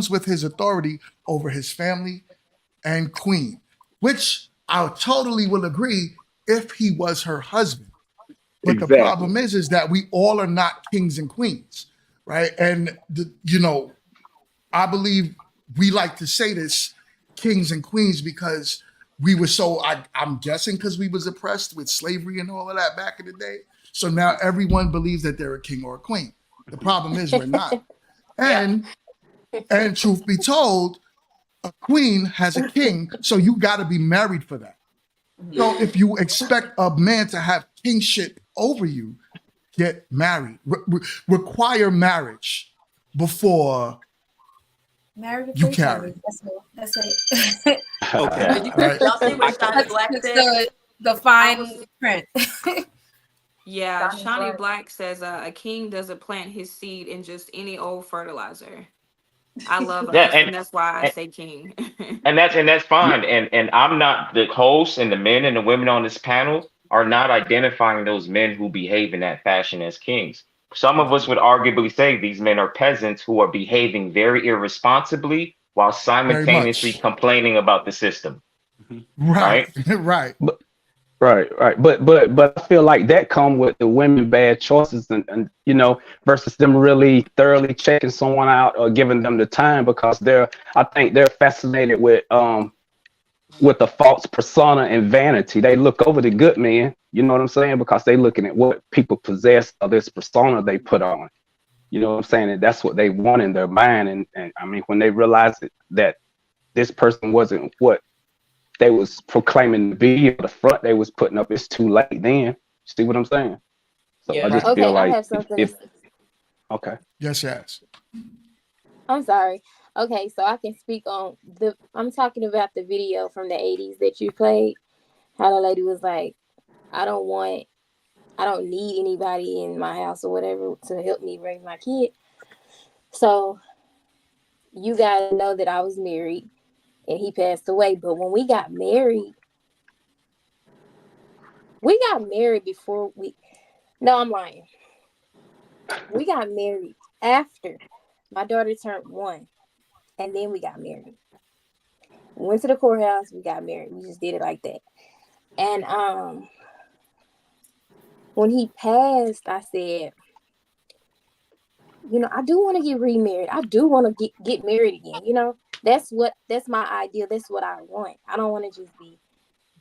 with his authority over his family and queen, which I totally will agree if he was her husband. But the problem is that we all are not kings and queens, right? And I believe we like to say this, kings and queens, because we were I'm guessing because we was oppressed with slavery and all of that back in the day. So now everyone believes that they're a king or a queen. The problem is we're not. And truth be told, a queen has a king, so you got to be married for that. So if you expect a man to have kingship over you, get married. Require marriage before Married you before you carry. carry. That's it. Okay. Right? Y'all see what Shawnee Black It's said? the fine print. Yeah, Shawnee Shawnee Black. Black says a king doesn't plant his seed in just any old fertilizer. I love Yeah, us, and that's why I say king. and that's fine. And I'm not the host, and the men and the women on this panel are not identifying those men who behave in that fashion as kings. Some of us would arguably say these men are peasants who are behaving very irresponsibly while Very simultaneously much. complaining about the system. Right. Right? Right. Right. But I feel like that come with the women bad choices and versus them really thoroughly checking someone out or giving them the time because I think they're fascinated with the false persona and vanity. They look over the good men, you know what I'm saying? Because they looking at what people possess or this persona they put on. You know what I'm saying? And that's what they want in their mind. And I mean, when they realize that this person wasn't what they was proclaiming to be or the front they was putting up, it's too late then. See what I'm saying? So I Yeah. just Okay, feel I like have something. okay. Yes. I'm sorry. Okay, so I can speak on I'm talking about the video from the 80s that you played. How the lady was like, I don't need anybody in my house or whatever to help me raise my kid. So you guys know that I was married and he passed away. But when we got married before no, I'm lying. We got married after my daughter turned 1, and then we got married. We went to the courthouse, we got married. We just did it like that. And when he passed, I said, I do want to get remarried. I do want to get married again. That's my ideal. That's what I want. I don't want to just be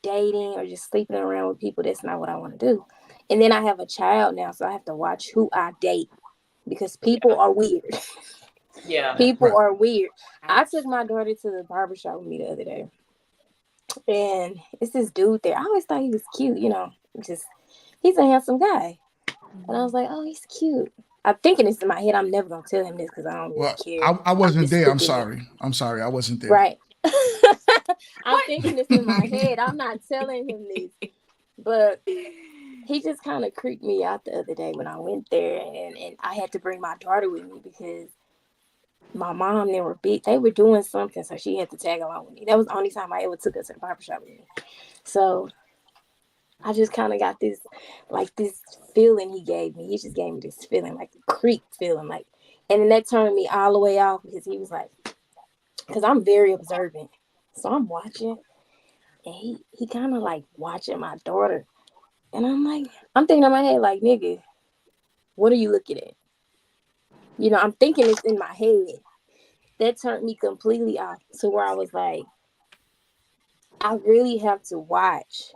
dating or just sleeping around with people. That's not what I want to do. And then I have a child now, so I have to watch who I date because people are weird. Yeah. People are weird. I took my daughter to the barbershop with me the other day, and it's this dude there. I always thought he was cute, just he's a handsome guy. And I was like, oh, he's cute. I'm thinking this in my head. I'm never gonna tell him this because I don't really Well, care. I wasn't just there. I'm thinking it. sorry. I wasn't there. Right. I'm thinking this in my head. I'm not telling him this. But he just kind of creeped me out the other day when I went there, and I had to bring my daughter with me because my mom and they were doing something, so she had to tag along with me. That was the only time I ever took her to the barbershop with me. So I just kind of got this feeling he gave me. He just gave me this feeling, like a creep feeling, like, and then that turned me all the way off because he was like, because I'm very observant, so I'm watching, and he kind of like watching my daughter, and I'm thinking in my head like, nigga, what are you looking at? I'm thinking it's in my head. That turned me completely off to where I was like, I really have to watch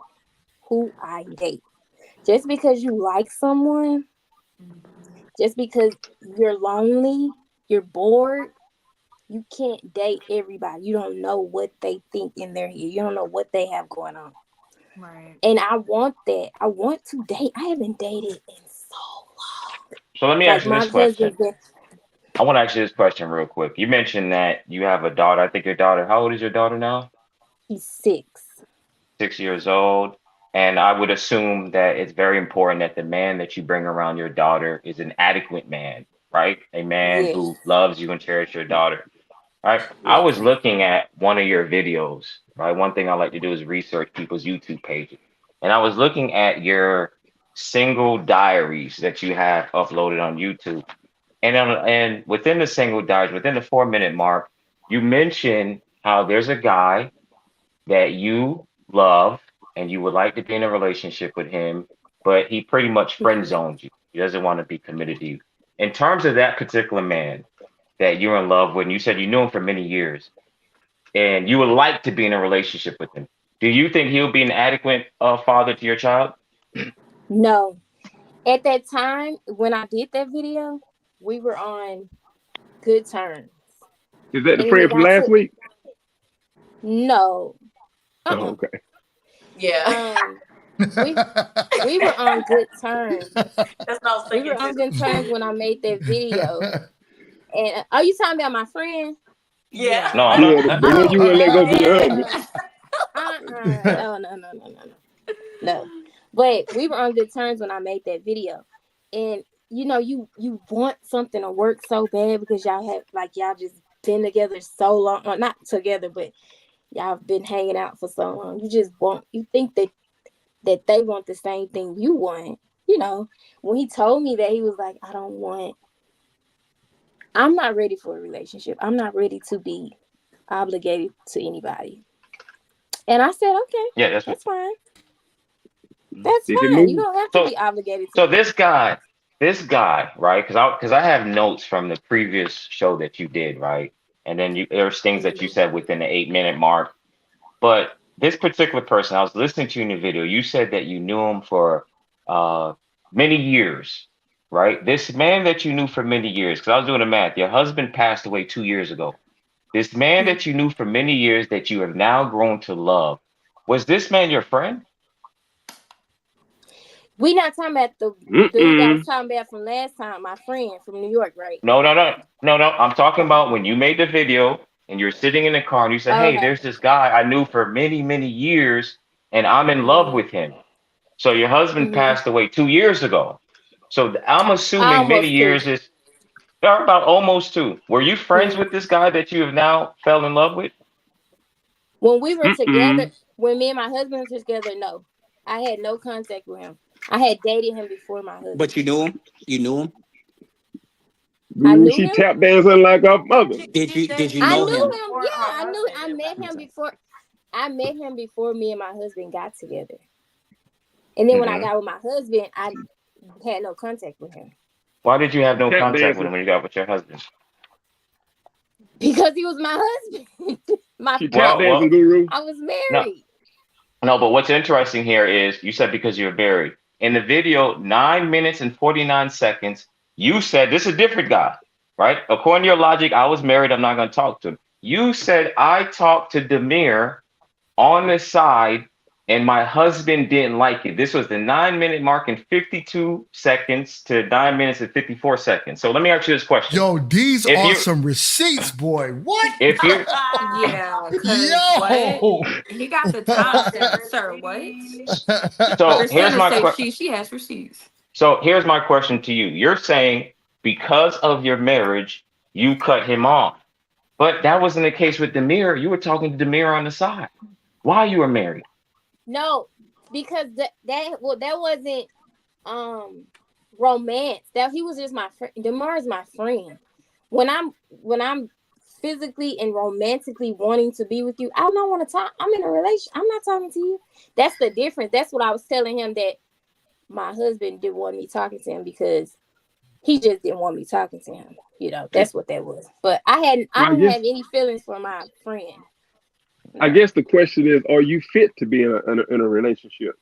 who I date. Just because you like someone, just because you're lonely, you're bored, you can't date everybody. You don't know what they think in their head. You don't know what they have going on. Right. And I want that. I want to date. I haven't dated in so long. So let me Like ask you my this question. husband's been I want to ask you this question real quick. You mentioned that you have a daughter. I think your daughter, how old is your daughter now? he's 6. 6 years old. And I would assume that it's very important that the man that you bring around your daughter is an adequate man, right? A man Yes. who loves you and cherishes your daughter. Right. I Yes. was looking at one of your videos, right? One thing I like to do is research people's YouTube pages. And I was looking at your single diaries that you have uploaded on YouTube. And within the single diaries, within the 4 minute mark, you mention how there's a guy that you love and you would like to be in a relationship with him, but he pretty much friend zones you. He doesn't want to be committed to you. In terms of that particular man that you're in love with, and you said you knew him for many years, and you would like to be in a relationship with him, do you think he'll be an adequate father to your child? No. At that time, when I did that video, we were on good terms. Is that the And when it friend from got last to week? no. Oh, okay. Yeah. We were on good terms. That's what I was We thinking were on too. good terms when I made that video. And are you talking about my friend? Yeah. No, I'm Yeah, not. the one you wouldn't let go for your husband. No. But we were on good terms when I made that video. And you know, you want something to work so bad because y'all just been together so long. Well, not together, but y'all been hanging out for so long. You think that they want the same thing you want. You know, when he told me that, he was like, I'm not ready for a relationship. I'm not ready to be obligated to anybody. And I said, okay, Yeah, that's what. that's fine. That's Stick and fine. You move. don't have to So, be obligated to so me. this guy, right? Because I have notes from the previous show that you did, right? And then there's things that you said within the 8 minute mark. But this particular person, I was listening to you in the video. You said that you knew him for uh, many years, right? This man that you knew for many years, because I was doing the math. Your husband passed away 2 years ago. This man that you knew for many years that you have now grown to love, was this man your friend? We not talking about the dude I was talking about from last time, my friend from New York, right? No. I'm talking about when you made the video and you're sitting in the car and you said, "Hey, Okay. there's this guy I knew for many, many years, and I'm in love with him." So your husband passed away 2 years ago. So I'm assuming many Almost two. years is about almost two. Were you friends with this guy that you have now fell in love with? When we were together, when me and my husband were together, no. I had no contact with him. I had dated him before my husband. But you knew him? You knew him? I Ooh, knew she him. tap dancing like a mother. Did you I know knew him? him. Yeah, I met him before. I met him before me and my husband got together. And then when I got with my husband, I had no contact with him. Why did you have no Tap contact with dancing. him when you got with your husband? Because he was my husband. She tap dancing guru. I was No, married. no, but what's interesting here is you said because you're married. In the video, 9 minutes and 49 seconds, you said this is a different guy, right? According to your logic, I was married, I'm not going to talk to him. You said I talked to Demir on the side and my husband didn't like it. This was the 9 minute mark and 52 seconds to 9 minutes and 54 seconds. So let me ask you this question. Yo, these If are you some receipts, boy. What? if you Yeah, because Yo. what? He got the time, sir. What? so here's Christina my say question. she has receipts. So here's my question to you. You're saying because of your marriage, you cut him off. But that wasn't the case with Demir. You were talking to Demir on the side while you were married. No, because that wasn't romance. That he was just my friend. DeMar is my friend. When I'm physically and romantically wanting to be with you, I don't want to talk. I'm in a relationship. I'm not talking to you. That's the difference. That's what I was telling him, that my husband didn't want me talking to him because he just didn't want me talking to him. You know, that's what that was. But I didn't have any feelings for my friend. No. I guess the question is, are you fit to be in a relationship?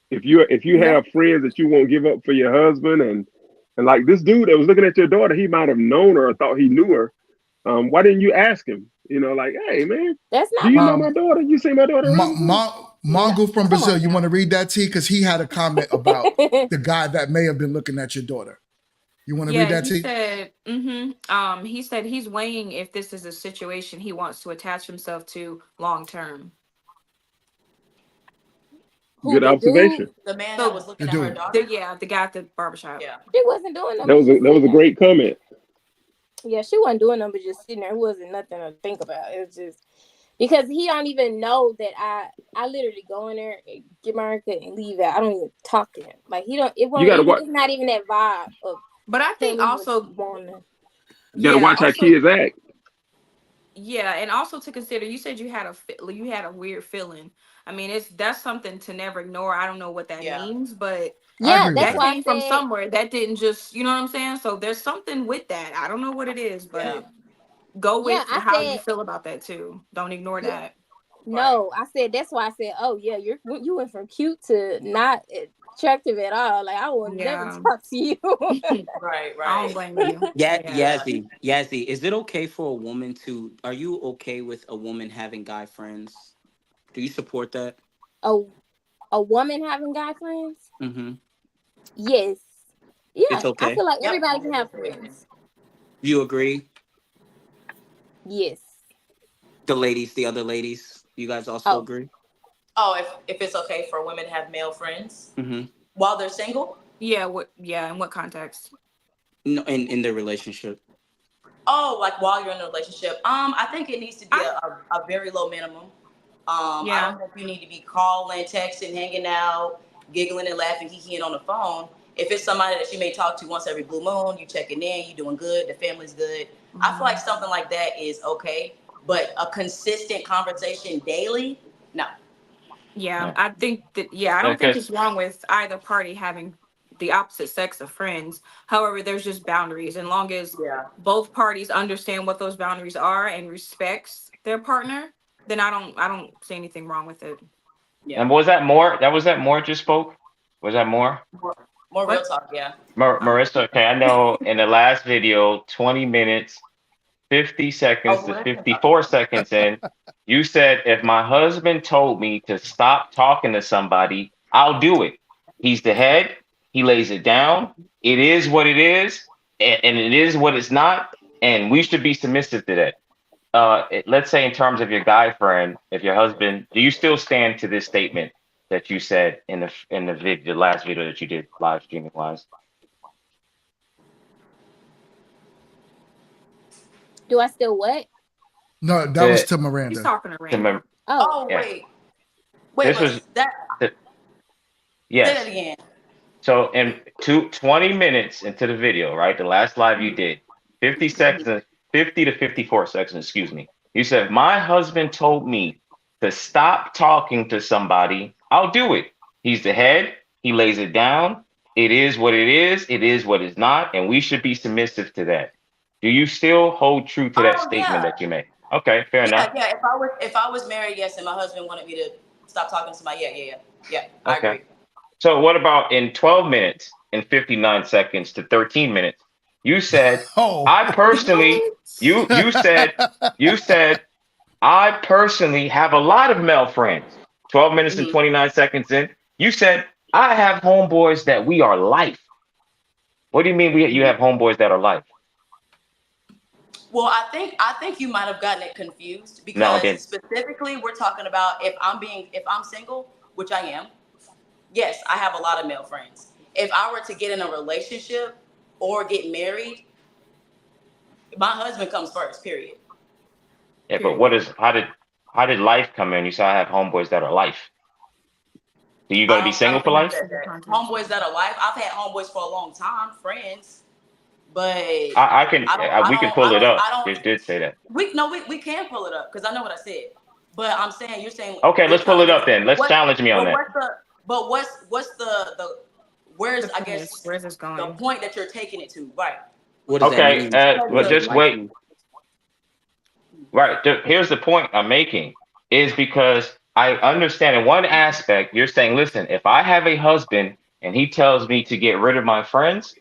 If you have friends that you won't give up for your husband, and like this dude that was looking at your daughter, he might have known her or thought he knew her. Why didn't you ask him? You know, like, hey man, that's not. Do you know my daughter? You see my daughter? Mongo from Brazil. You want to read that, T? Because he had a comment about the guy that may have been looking at your daughter. You want to read that, T? He said he's weighing if this is a situation he wants to attach himself to long term. Good observation. The man that was looking at her daughter. The guy at the barbershop. Yeah, she wasn't doing that was a great comment. Yeah, she wasn't doing nothing but just sitting there. It wasn't nothing to think about. It was just because he don't even know that I literally go in there, get my haircut, and leave out. I don't even talk to him. Like he don't. It won't. It's not even that vibe of. But I think also You gotta watch how kids act. Yeah, and also to consider, you said you had a weird feeling. I mean, that's something to never ignore. I don't know what that means, but that's that came from somewhere. That didn't just, you know what I'm saying? So there's something with that. I don't know what it is, but go with how you feel about that too. Don't ignore that. No, I said that's why I said, oh yeah, you went from cute to not attractive at all. Like I will never talk to you. right. I don't blame you. Yazzie, is it okay for a woman to? Are you okay with a woman having guy friends? Do you support that? a woman having guy friends? Mm-hmm. Yes. It's Yeah, I okay. feel like Yep. everybody can have friends. You agree? Yes. The other ladies, you guys also Oh, agree? Oh, if it's okay for women to have male friends Mm-hmm. while they're single? Yeah, what in what context? No, in their relationship. Oh, like while you're in a relationship. I think it needs to be I a very low minimum. I yeah. don't think you need to be calling, texting, hanging out, giggling and laughing, kikiing on the phone. If it's somebody that you may talk to once every blue moon, you checking in, you doing good, the family's good. I feel like Mhm. something like that is okay, but a consistent conversation daily, no. Yeah, Yeah. I think that I don't think Because it's wrong with either party having the opposite sex of friends. However, there's just boundaries, and long as Yeah, both parties understand what those boundaries are and respects their partner, then I don't see anything wrong with it. yeah. and was that more? Was that more just spoke? Was that more? More real What? talk, yeah. Marissa, okay, I know in the last video, 20 minutes, 50 Oh, seconds to who that? 54 seconds in, you said, if my husband told me to stop talking to somebody, I'll do it. He's the head, he lays it down. It is what it is, and it is what it's not, and we should be submissive to that. Let's say in terms of your guy friend, if your husband, do you still stand to this statement that you said in the last video that you did live streaming wise? do I still what? No, that was The, to He's Miranda. talking to the Randall. Oh, Oh, yeah, wait, this but was that, the, say that yes. again. So in 20 minutes into the video, right, the last live you did, 50 seconds, 50 to 54 seconds, excuse me. You said, my husband told me to stop talking to somebody. I'll do it. He's the head. He lays it down. It is what it is. It is what it's not. And we should be submissive to that. Do you still hold true to that Oh statement yeah, that you made? Okay, fair enough. yeah. If I was married, yes, and my husband wanted me to stop talking to somebody, yeah. I Okay. agree. So what about in 12 minutes and 59 seconds to 13 minutes? You said, Oh. I personally, What? you said, I personally have a lot of male friends. 12 minutes and Mhm. 29 seconds in, you said, I have homeboys that we are life. What do you mean you have homeboys that are life? Well, I think you might have gotten it confused No, because then, specifically we're talking about if I'm single, which I am. Yes, I have a lot of male friends. If I were to get in a relationship or get married, my husband comes first. Period. yeah, but Period. how did life come in? You said I have homeboys that are life. Do you got to be I single don't for think you life? said The that. context. Homeboys that are life. I've had homeboys for a long time, friends, but I can, I don't, I we can don't, pull I it don't, up. I don't. It did say that. We can pull it up because I know what I said. But I'm saying you're saying Okay, you're let's pull telling it me up then. Let's what? challenge me on But that. what's the where's The I premise. guess Where's this the going? point that you're taking it to, right? What does that Okay, mean? Because What but does the just life wait. mean? Right. Here's the point I'm making is because I understand in one aspect, you're saying, listen, if I have a husband and he tells me to get rid of my friends,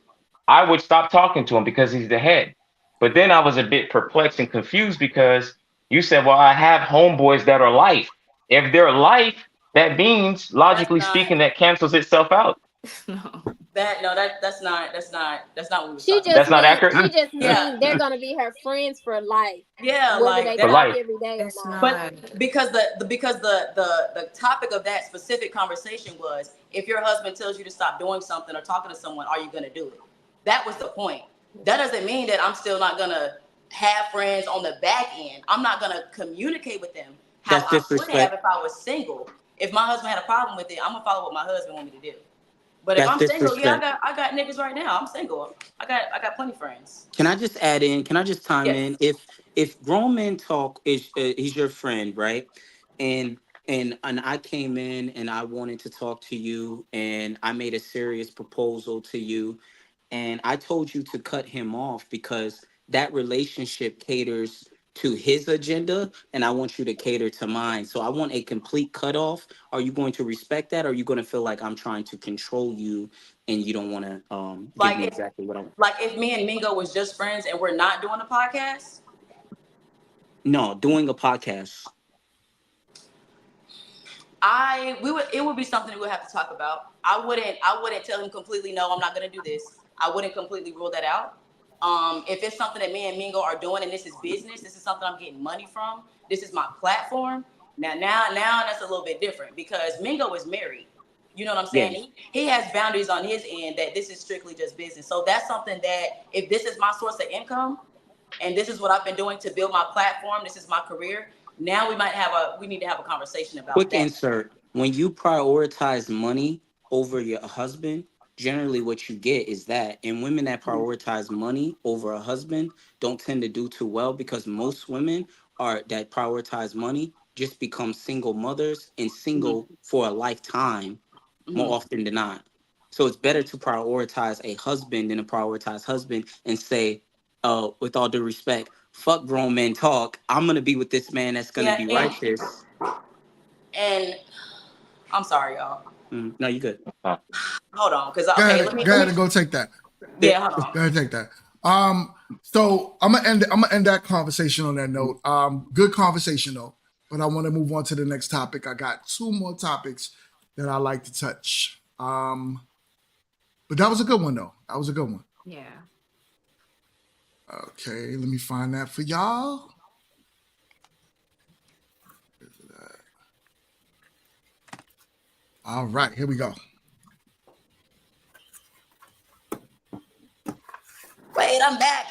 I would stop talking to him because he's the head. But then I was a bit perplexed and confused because you said, well, I have homeboys that are life. If they're life, that means, that's logically not speaking, that cancels itself out. No. that no that that's not what we was she talking just That's about. not mean accurate she just Yeah, mean they're gonna be her friends for life, yeah, whether like they for that. talk life. every day or It's not. not. But because the topic of that specific conversation was if your husband tells you to stop doing something or talking to someone, are you gonna do it? That was the point. That doesn't mean that I'm still not gonna have friends on the back end. I'm not gonna communicate with them how That's I would have disrespect. if I was single. If my husband had a problem with it, I'm gonna follow what my husband want me to do. But if That's I'm single, yeah, disrespect. I got niggas right now. I'm single. I got plenty of friends. Can I just add in? Can I just chime Yes. in? If grown men talk, is he's your friend, right? And and I came in and I wanted to talk to you, and I made a serious proposal to you, and I told you to cut him off because that relationship caters to his agenda, and I want you to cater to mine. So I want a complete cutoff. Are you going to respect that? Or are you going to feel like I'm trying to control you and you don't want to give Like me if exactly what I want? like if me and Mingo was just friends and we're not doing a podcast, No, doing a podcast. it would be something we would have to talk about. I wouldn't tell him completely, no, I'm not gonna do this. I wouldn't completely rule that out. If it's something that me and Mingo are doing and this is business, this is something I'm getting money from, this is my platform. Now that's a little bit different because Mingo is married. You know what I'm saying? Yes. He has boundaries on his end that this is strictly just business. So that's something that if this is my source of income and this is what I've been doing to build my platform, this is my career. Now we need to have a conversation about Quick that. insert. When you prioritize money over your husband, generally what you get is that. And women that prioritize money over a husband don't tend to do too well because most women are that prioritize money just become single mothers and single for a lifetime more often than not. So it's better to prioritize a husband than a prioritized husband and say, with all due respect, fuck grown men talk. I'm gonna be with this man that's gonna be righteous. And I'm sorry, y'all. No, you good. Hold on, because Go okay, ahead, go ahead and go take that. Yeah, hold on. Go ahead, take that. So I'm gonna end that conversation on that note. Good conversation though, but I want to move on to the next topic. I got 2 more topics that I like to touch. But that was a good one though. That was a good one. Yeah. Okay, let me find that for y'all. All right, here we go. Wait, I'm back.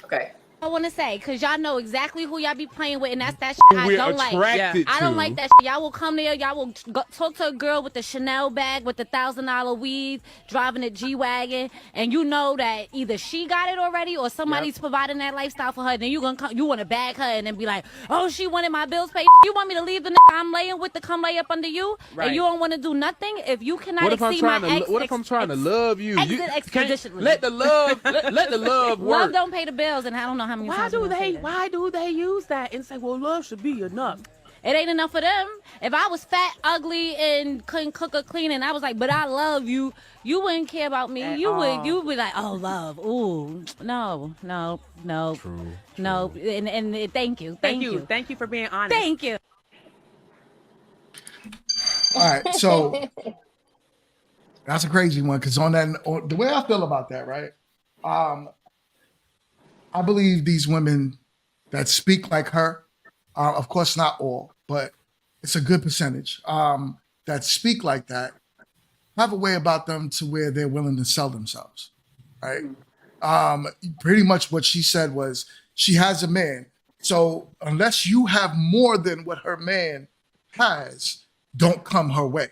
Okay. I want to say, because y'all know exactly who y'all be playing with, and that's that shit I don't like. I don't like that shit. Y'all will come there, y'all will go, talk to a girl with the Chanel bag, with the $1,000 weave, driving a G-Wagon, and you know that either she got it already or somebody's providing that lifestyle for her. Then you want to bag her and then be like, oh, she wanted my bills paid. You want me to leave the nigga I'm laying with to come lay up under you? Right. And you don't want to do nothing? If you cannot exceed my ex, what if I'm trying to love you? Exit expeditiously. Let the love let the love work. Love don't pay the bills, and I don't know how many times Why do they use that and say, well, love should be enough? It ain't enough for them. If I was fat, ugly, and couldn't cook or clean, and I was like, but I love you, you wouldn't care about me. You would be like, oh, love. Ooh, no. True. No. And thank you. Thank you for being honest. Thank you. All right, so that's a crazy one because the way I feel about that, right? I believe these women that speak like her, of course not all, but it's a good percentage that speak like that, have a way about them to where they're willing to sell themselves, right? Pretty much what she said was she has a man, so unless you have more than what her man has, don't come her way.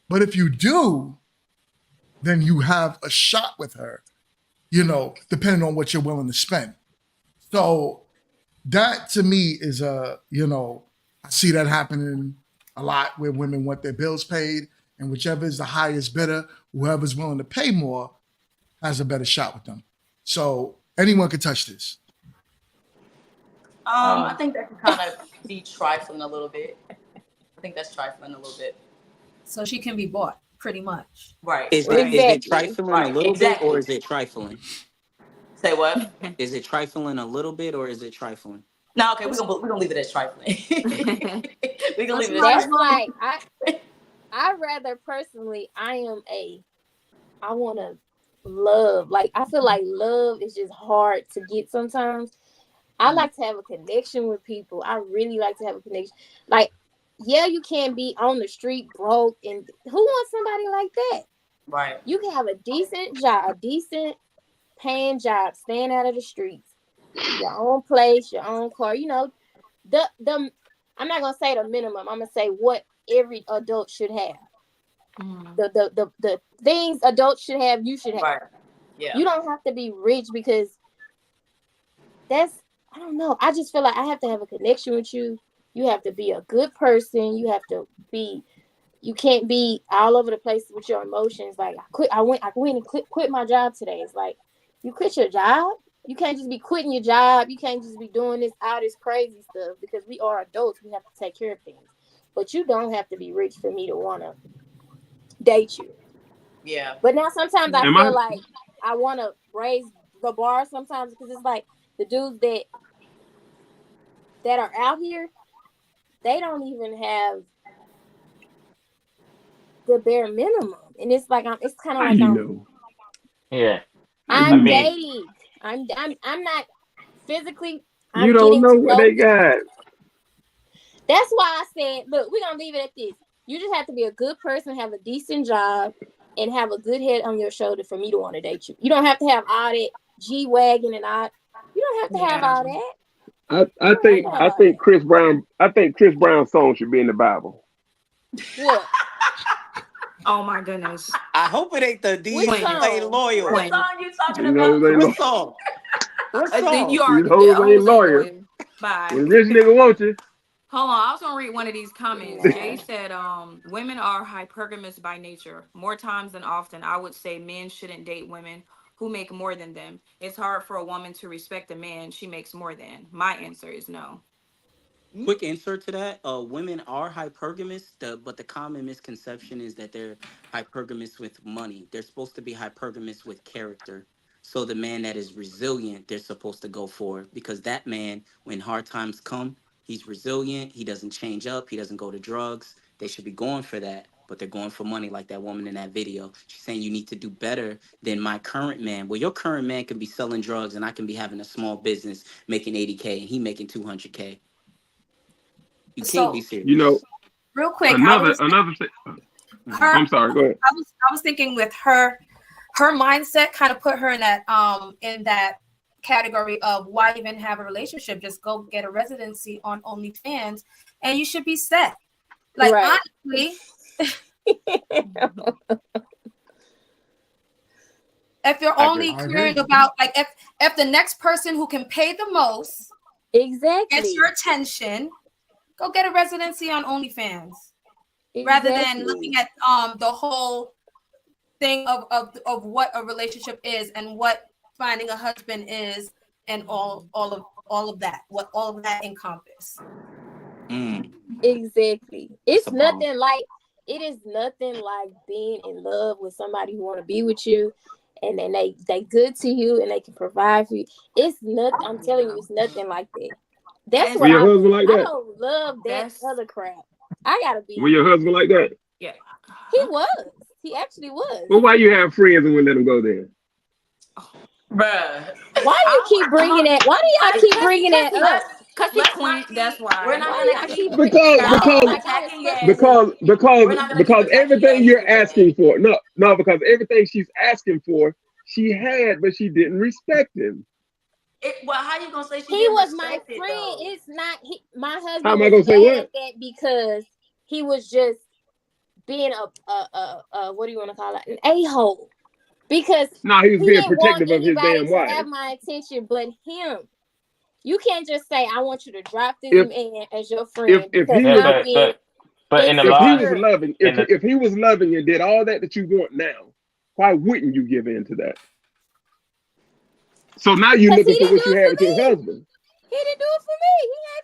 But if you do, then you have a shot with her, depending on what you're willing to spend. So that to me is I see that happening a lot where women want their bills paid, and whichever is the highest bidder, whoever's willing to pay more has a better shot with them. So anyone can touch this. I think that can kind of be trifling a little bit. I think that's trifling a little bit. So she can be bought, pretty much. Right. Is it trifling a little bit or is it trifling? Say what? Is it trifling a little bit or is it trifling? No, okay, we're gonna leave it as trifling. We're gonna leave it as That's trifling. like I rather personally I want to love. Like I feel like love is just hard to get sometimes. I like to have a connection with people. I really like to have a connection. Like, yeah, you can't be on the street broke, and who wants somebody like that? Right. You can have a decent job, a decent paying job, staying out of the streets, your own place, your own car. The I'm not gonna say the minimum. I'm gonna say what every adult should have. The things adults should have, you should have. Right. Yeah. You don't have to be rich because I don't know. I just feel like I have to have a connection with you. You have to be a good person. You can't be all over the place with your emotions. Like I went and quit my job today. It's like you quit your job. You can't just be quitting your job. You can't just be doing all this crazy stuff because we are adults. We have to take care of things. But you don't have to be rich for me to want to date you. Yeah. But now sometimes I feel like I want to raise the bar sometimes because it's like the dudes that are out here, they don't even have the bare minimum, and it's like it's kind of How like you know? Yeah. I'm mean- dating. I'm not physically. You I'm don't getting know to what know they you. got. That's why I said, look, we're gonna leave it at this. You just have to be a good person, have a decent job, and have a good head on your shoulder for me to want to date you. You don't have to have all that G-Wagon and all. You don't have to have all that. I think Chris Brown's song should be in the Bible. What? Oh my goodness. I hope it ain't the Which DJ Play song? Loyal. What song you talking These about? hoes ain't What loyal. song? What Then song? you are These hoes ain't loyal. Bye. When rich nigga want you. Hold on, I was gonna read one of these comments. Jay said, women are hypergamous by nature. More times than often, I would say men shouldn't date women who make more than them. It's hard for a woman to respect a man she makes more than. My answer is no. Quick answer to that: women are hypergamous, but the common misconception is that they're hypergamous with money. They're supposed to be hypergamous with character. So the man that is resilient, they're supposed to go for, because that man, when hard times come, he's resilient. He doesn't change up. He doesn't go to drugs. They should be going for that, but they're going for money, like that woman in that video. She's saying you need to do better than my current man. Well, your current man can be selling drugs, and I can be having a small business making 80K, and he making 200K. You can't be serious. You know, real quick, another thing. I'm sorry. Go ahead. I was thinking with her mindset kind of put her in that category of why even have a relationship? Just go get a residency on OnlyFans, and you should be set. Like honestly, if you're only caring about like if the next person who can pay the most gets your attention, go get a residency on OnlyFans rather than looking at the whole thing of what a relationship is and what finding a husband is and all of that, what all of that encompass. Exactly. It's nothing like it is nothing like being in love with somebody who want to be with you, and then they good to you and they can provide for you. It's nothing. I'm telling you, it's nothing like that. That's what your husband like that? I don't love that other crap. I gotta be. Were your husband like that? Yeah. He was. He actually was. Well, why you have friends and wouldn't let them go there? Bruh. Why do you keep bringing that? Why do y'all keep bringing that up? Because he quaint, that's why. We're not gonna keep because everything you're asking for, because everything she's asking for, she had, but she didn't respect him. Well, how you gonna say he was my friend? It's not my husband. How am I gonna say what? At that because he was just being a what do you want to call it? An a-hole. Because he was being didn't protective want of his damn to wife. have my attention, but him. You can't just say I want you to drop this man as your friend. If he was, but in the if law, he was loving, if he was loving and did all that you want now, why wouldn't you give in to that? So now you're looking for what you had with your husband. He didn't do it for me. He had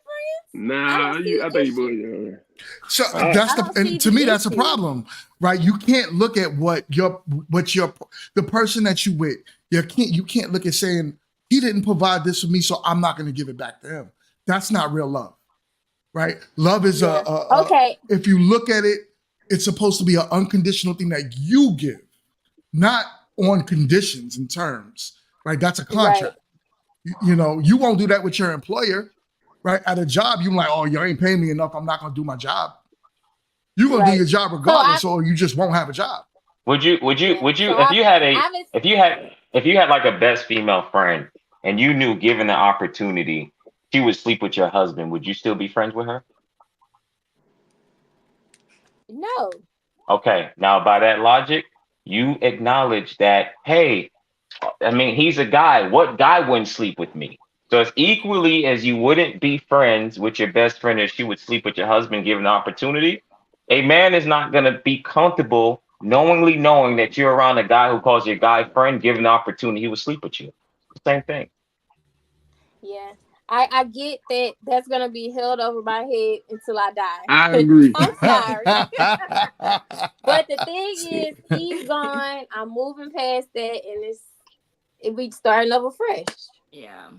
friends. I think you would. So that's and to me that's a problem, right? You can't look at what the person that you with. You can't look at saying he didn't provide this for me, so I'm not going to give it back to him. That's not real love, right? Love is okay. If you look at it, it's supposed to be an unconditional thing that you give, not on conditions and terms, right? That's a contract. Right. You won't do that with your employer, right? At a job, you're like, oh, you ain't paying me enough. I'm not going to do my job. You're going to do your job regardless, or you just won't have a job. Would you if you had like a best female friend and you knew given the opportunity she would sleep with your husband, would you still be friends with her? No. Okay, now by that logic, you acknowledge that, hey, I mean, he's a guy. What guy wouldn't sleep with me? So it's equally as you wouldn't be friends with your best friend if she would sleep with your husband given the opportunity. A man is not going to be comfortable knowingly knowing that you're around a guy who calls your guy friend, given the opportunity, he would sleep with you. Same thing. Yeah, I get that. That's gonna be held over my head until I die. I agree. I'm sorry, but the thing is, he's gone. I'm moving past that, and we starting over fresh. Yeah.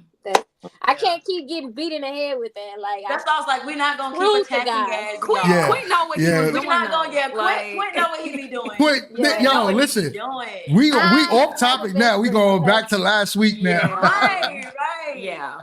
I can't keep getting beat in the head with that. Like that's why I was like, we're not gonna keep Truth to attacking God. Gaz. Quint, Yeah, Quint know what he yeah. was We're doing. not gonna Though. Quint know what he be doing. Quick, Yeah. Know yo, what he be listen. doing. We I off have a topic best now. We friend, going okay? back to last week now. Yeah. Right. Yeah.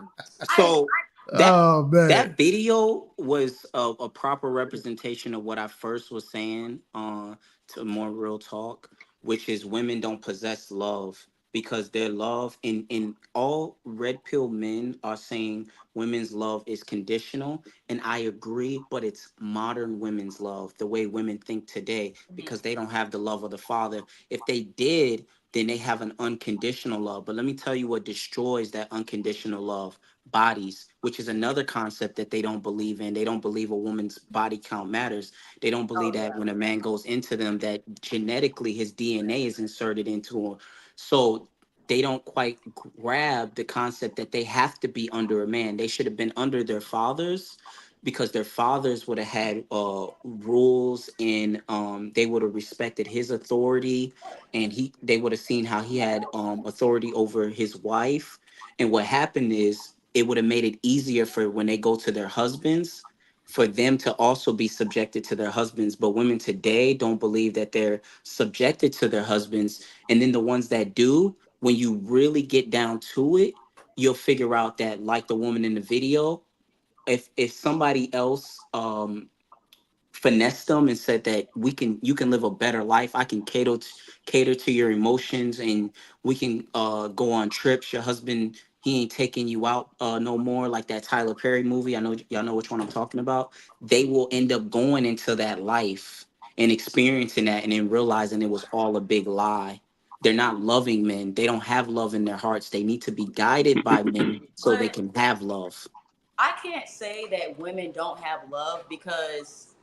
So that Oh man. that video was a proper representation of what I first was saying to more real talk, which is women don't possess love because their love in all red pill men are saying women's love is conditional, and I agree, but it's modern women's love, the way women think today, because they don't have the love of the father. If they did, then they have an unconditional love. But let me tell you what destroys that unconditional love: bodies, which is another concept that they don't believe in. They don't believe a woman's body count matters. They don't believe that when a man goes into them, that genetically his DNA is inserted into him. So they don't quite grab the concept that they have to be under a man. They should have been under their fathers, because their fathers would have had rules, and they would have respected his authority, and they would have seen how he had authority over his wife. And what happened is it would have made it easier for when they go to their husbands, for them to also be subjected to their husbands. But women today don't believe that they're subjected to their husbands. And then the ones that do, when you really get down to it, you'll figure out that, like the woman in the video, if somebody else finessed them and said that you can live a better life, I can cater to your emotions, and we can go on trips, your husband, he ain't taking you out no more, like that Tyler Perry movie. I know y'all know which one I'm talking about. They will end up going into that life and experiencing that, and then realizing it was all a big lie. They're not loving men. They don't have love in their hearts. They need to be guided by men so they But can have love. I can't say that women don't have love, because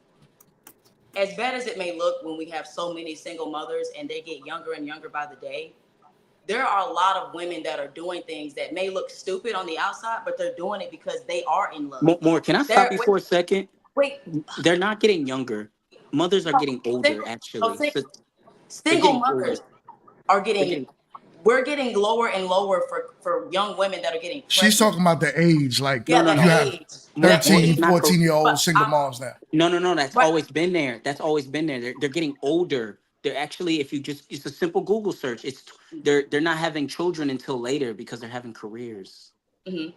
as bad as it may look when we have so many single mothers and they get younger and younger by the day, there are a lot of women that are doing things that may look stupid on the outside, but they're doing it because they are in love. More, can I stop you for a second? Wait. They're not getting younger. Mothers are getting older, actually. So they're Single getting older. mothers are They're getting, getting we're getting lower and lower for young women that are getting She's pregnant. talking about the age, like Yeah, no, the no. you have age. More, 13, it's not 14-year-old But single moms now. no. That's Right. always been there. That's always been there. They're getting older. They're actually, if you just, it's a simple Google search. They're not having children until later because they're having careers. Mhm.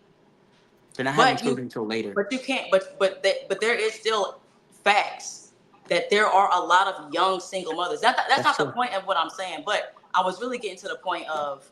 They're not having But children until later. you can't. But there is still facts that there are a lot of young single mothers. That's That's not the true. point of what I'm saying. But I was really getting to the point of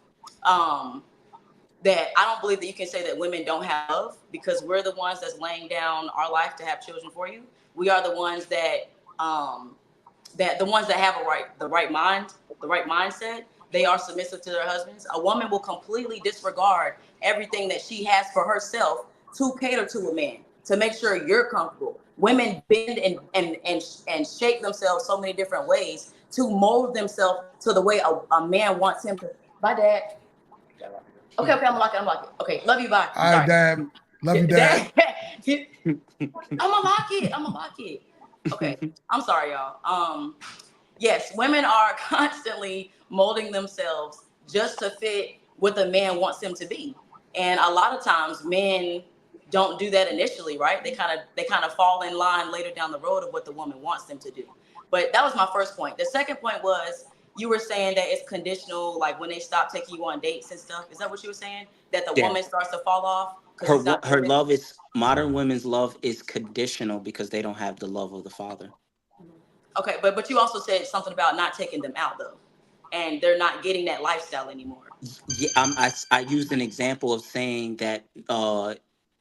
that I don't believe that you can say that women don't have love, because we're the ones that's laying down our life to have children for you. We are the ones that the ones that have the right mindset. They are submissive to their husbands. A woman will completely disregard everything that she has for herself to cater to a man, to make sure you're comfortable. Women bend and shape themselves so many different ways to mold themselves to the way a man wants him to. Bye, Dad. Okay, I'm lock it. Okay, love you, bye. All right, Dad. Love you, Dad. I'm gonna lock it. Okay, I'm sorry, y'all. Yes, women are constantly molding themselves just to fit what the man wants them to be, and a lot of times men don't do that initially, right? They kind of fall in line later down the road of what the woman wants them to do. But that was my first point. The second point was, you were saying that it's conditional, like when they stop taking you on dates and stuff. Is that what you were saying? That the Yeah. woman starts to fall off because he's not Her doing it? love is, modern women's love is conditional because they don't have the love of the father. Okay, but you also said something about not taking them out though, and they're not getting that lifestyle anymore. Yeah, I used an example of saying that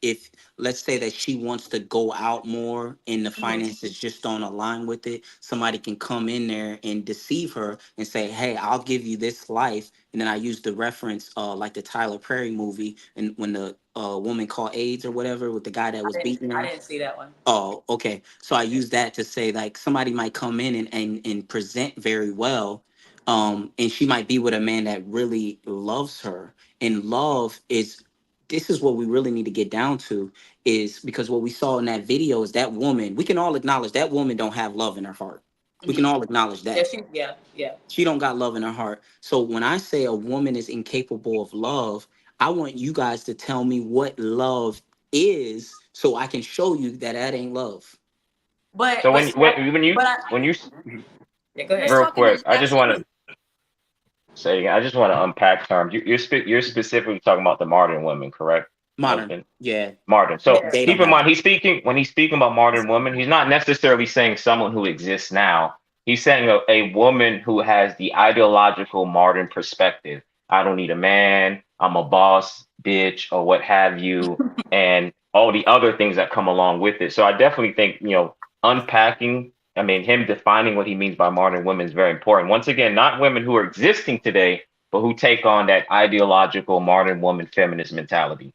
if, let's say that she wants to go out more and the finances just don't align with it, somebody can come in there and deceive her and say, hey, I'll give you this life. And then I used the reference like the Tyler Perry movie, and when the woman called AIDS or whatever, with the guy that was beating I her. didn't see that one. Oh, okay. So I use that to say, like, somebody might come in and present very well. And she might be with a man that really loves her. And love is, this is what we really need to get down to, is because what we saw in that video is that woman, we can all acknowledge that woman don't have love in her heart. We can all acknowledge that. Yeah. She don't got love in her heart. So when I say a woman is incapable of love, I want you guys to tell me what love is, so I can show you that ain't love. But So but when see, when you yeah, go ahead. real quick, I just want to say again, I just want to unpack terms. You're specifically talking about the modern women, correct? Modern, Husband, yeah. modern. So They keep don't in have mind, that. when he's speaking about modern women, he's not necessarily saying someone who exists now. He's saying a woman who has the ideological modern perspective. I don't need a man. I'm a boss, bitch, or what have you, and all the other things that come along with it. So I definitely think, unpacking, I mean, him defining what he means by modern women is very important. Once again, not women who are existing today, but who take on that ideological modern woman feminist mentality.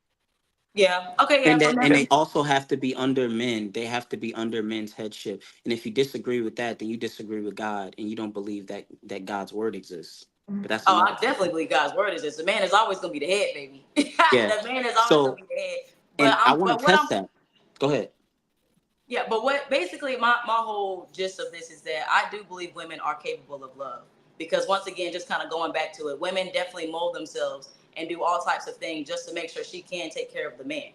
Yeah. Okay. Yeah. And they also have to be under men. They have to be under men's headship. And if you disagree with that, then you disagree with God, and you don't believe that God's word exists. But that's Oh, I another. definitely believe God's word is this. The man is always going to be the head, baby. Yeah. The man is always going So, to be the head. and I want But to what test I'm that. Go ahead. Yeah, but what basically my whole gist of this is that I do believe women are capable of love. Because once again, just kind of going back to it, women definitely mold themselves and do all types of things just to make sure she can take care of the man.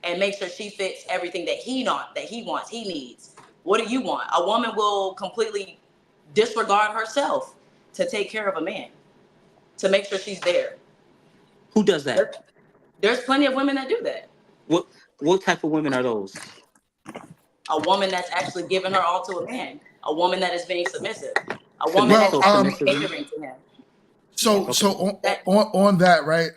And make sure she fits everything that he wants, he needs. What do you want? A woman will completely disregard herself to take care of a man, to make sure she's there. Who does that? There's plenty of women that do that. What type of women are those? A woman that's actually giving her all to a man. A woman that is being submissive. A woman Well, that's actually submissive. catering to him. So on that, right?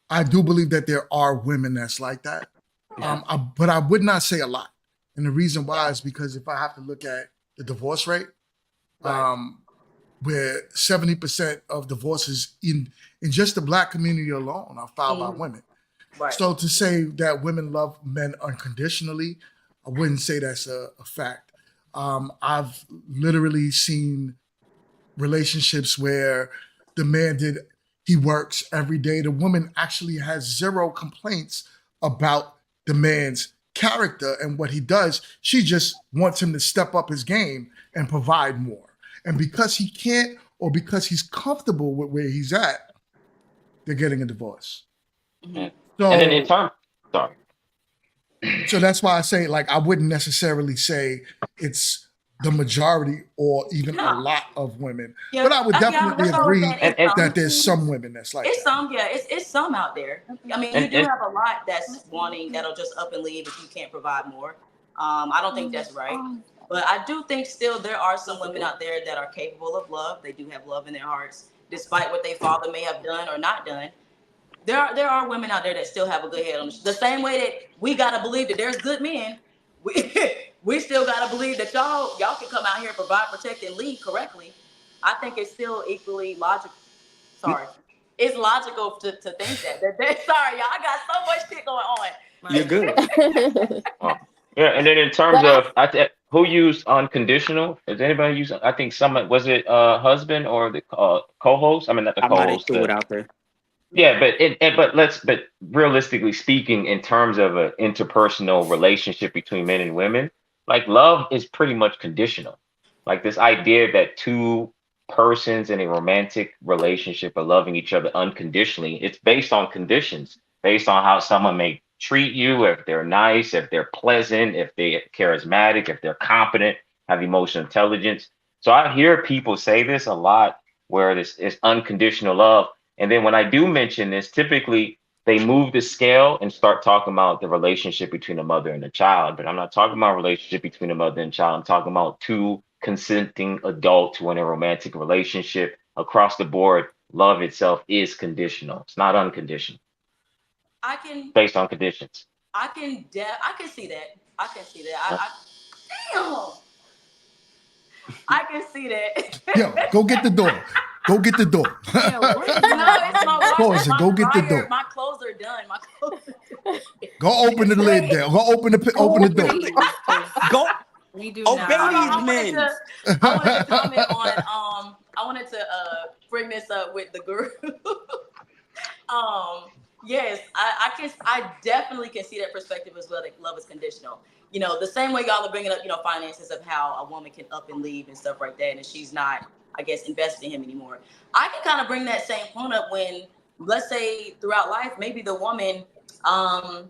I do believe that there are women that's like that. But I would not say a lot. And the reason why is because if I have to look at the divorce rate, where 70% of divorces in just the Black community alone are filed by women. Right. So to say that women love men unconditionally, I wouldn't say that's a fact. I've literally seen relationships where the man he works every day. The woman actually has zero complaints about the man's character and what he does. She just wants him to step up his game and provide more. And because he can't, or because he's comfortable with where he's at, they're getting a divorce. Mm-hmm. So, and then in turn, sorry. So that's why I say, like, I wouldn't necessarily say it's the majority or even a lot of women, but I would definitely agree that there's some women that's like it's that. some, yeah, it's some out there. I mean, you do have a lot that's wanting that'll just up and leave if you can't provide more. I don't think that's right, but I do think still there are some women out there that are capable of love. They do have love in their hearts, despite what their father may have done or not done. There are women out there that still have a good head on the same way that we gotta believe that there's good men. We still gotta believe that y'all can come out here and provide, protect, and lead correctly. I think it's still equally logical. Sorry, it's logical to think that. Sorry, y'all, I got so much shit going on. You're good. Yeah, and then in terms of who used unconditional, does anybody use? I think someone was it husband or the co-host? I mean, not the co-host. Threw it out there. Yeah, but realistically speaking, in terms of an interpersonal relationship between men and women, like love is pretty much conditional. Like this idea that two persons in a romantic relationship are loving each other unconditionally, it's based on conditions, based on how someone may treat you, if they're nice, if they're pleasant, if they're charismatic, if they're competent, have emotional intelligence. So I hear people say this a lot, where this is unconditional love. And then when I do mention this, typically they move the scale and start talking about the relationship between a mother and a child. But I'm not talking about a relationship between a mother and child. I'm talking about two consenting adults who are in a romantic relationship. Across the board, love itself is conditional. It's not unconditional. Based on conditions. I can see that. I can see that. Damn. I can see that. Yo, go get the door. Go get the door. No, it's my Pause it. Go get the door. My clothes are done. My clothes are done. Go open the lid there. Go open the door. Go. We do obey not. these men. I wanted to comment on. I wanted to bring this up with the guru. Yes, I definitely can see that perspective as well. That love is conditional. You know, the same way y'all are bringing up, finances of how a woman can up and leave and stuff like that, and she's not, I guess, investing in him anymore. I can kind of bring that same point up when let's say throughout life, maybe the woman, I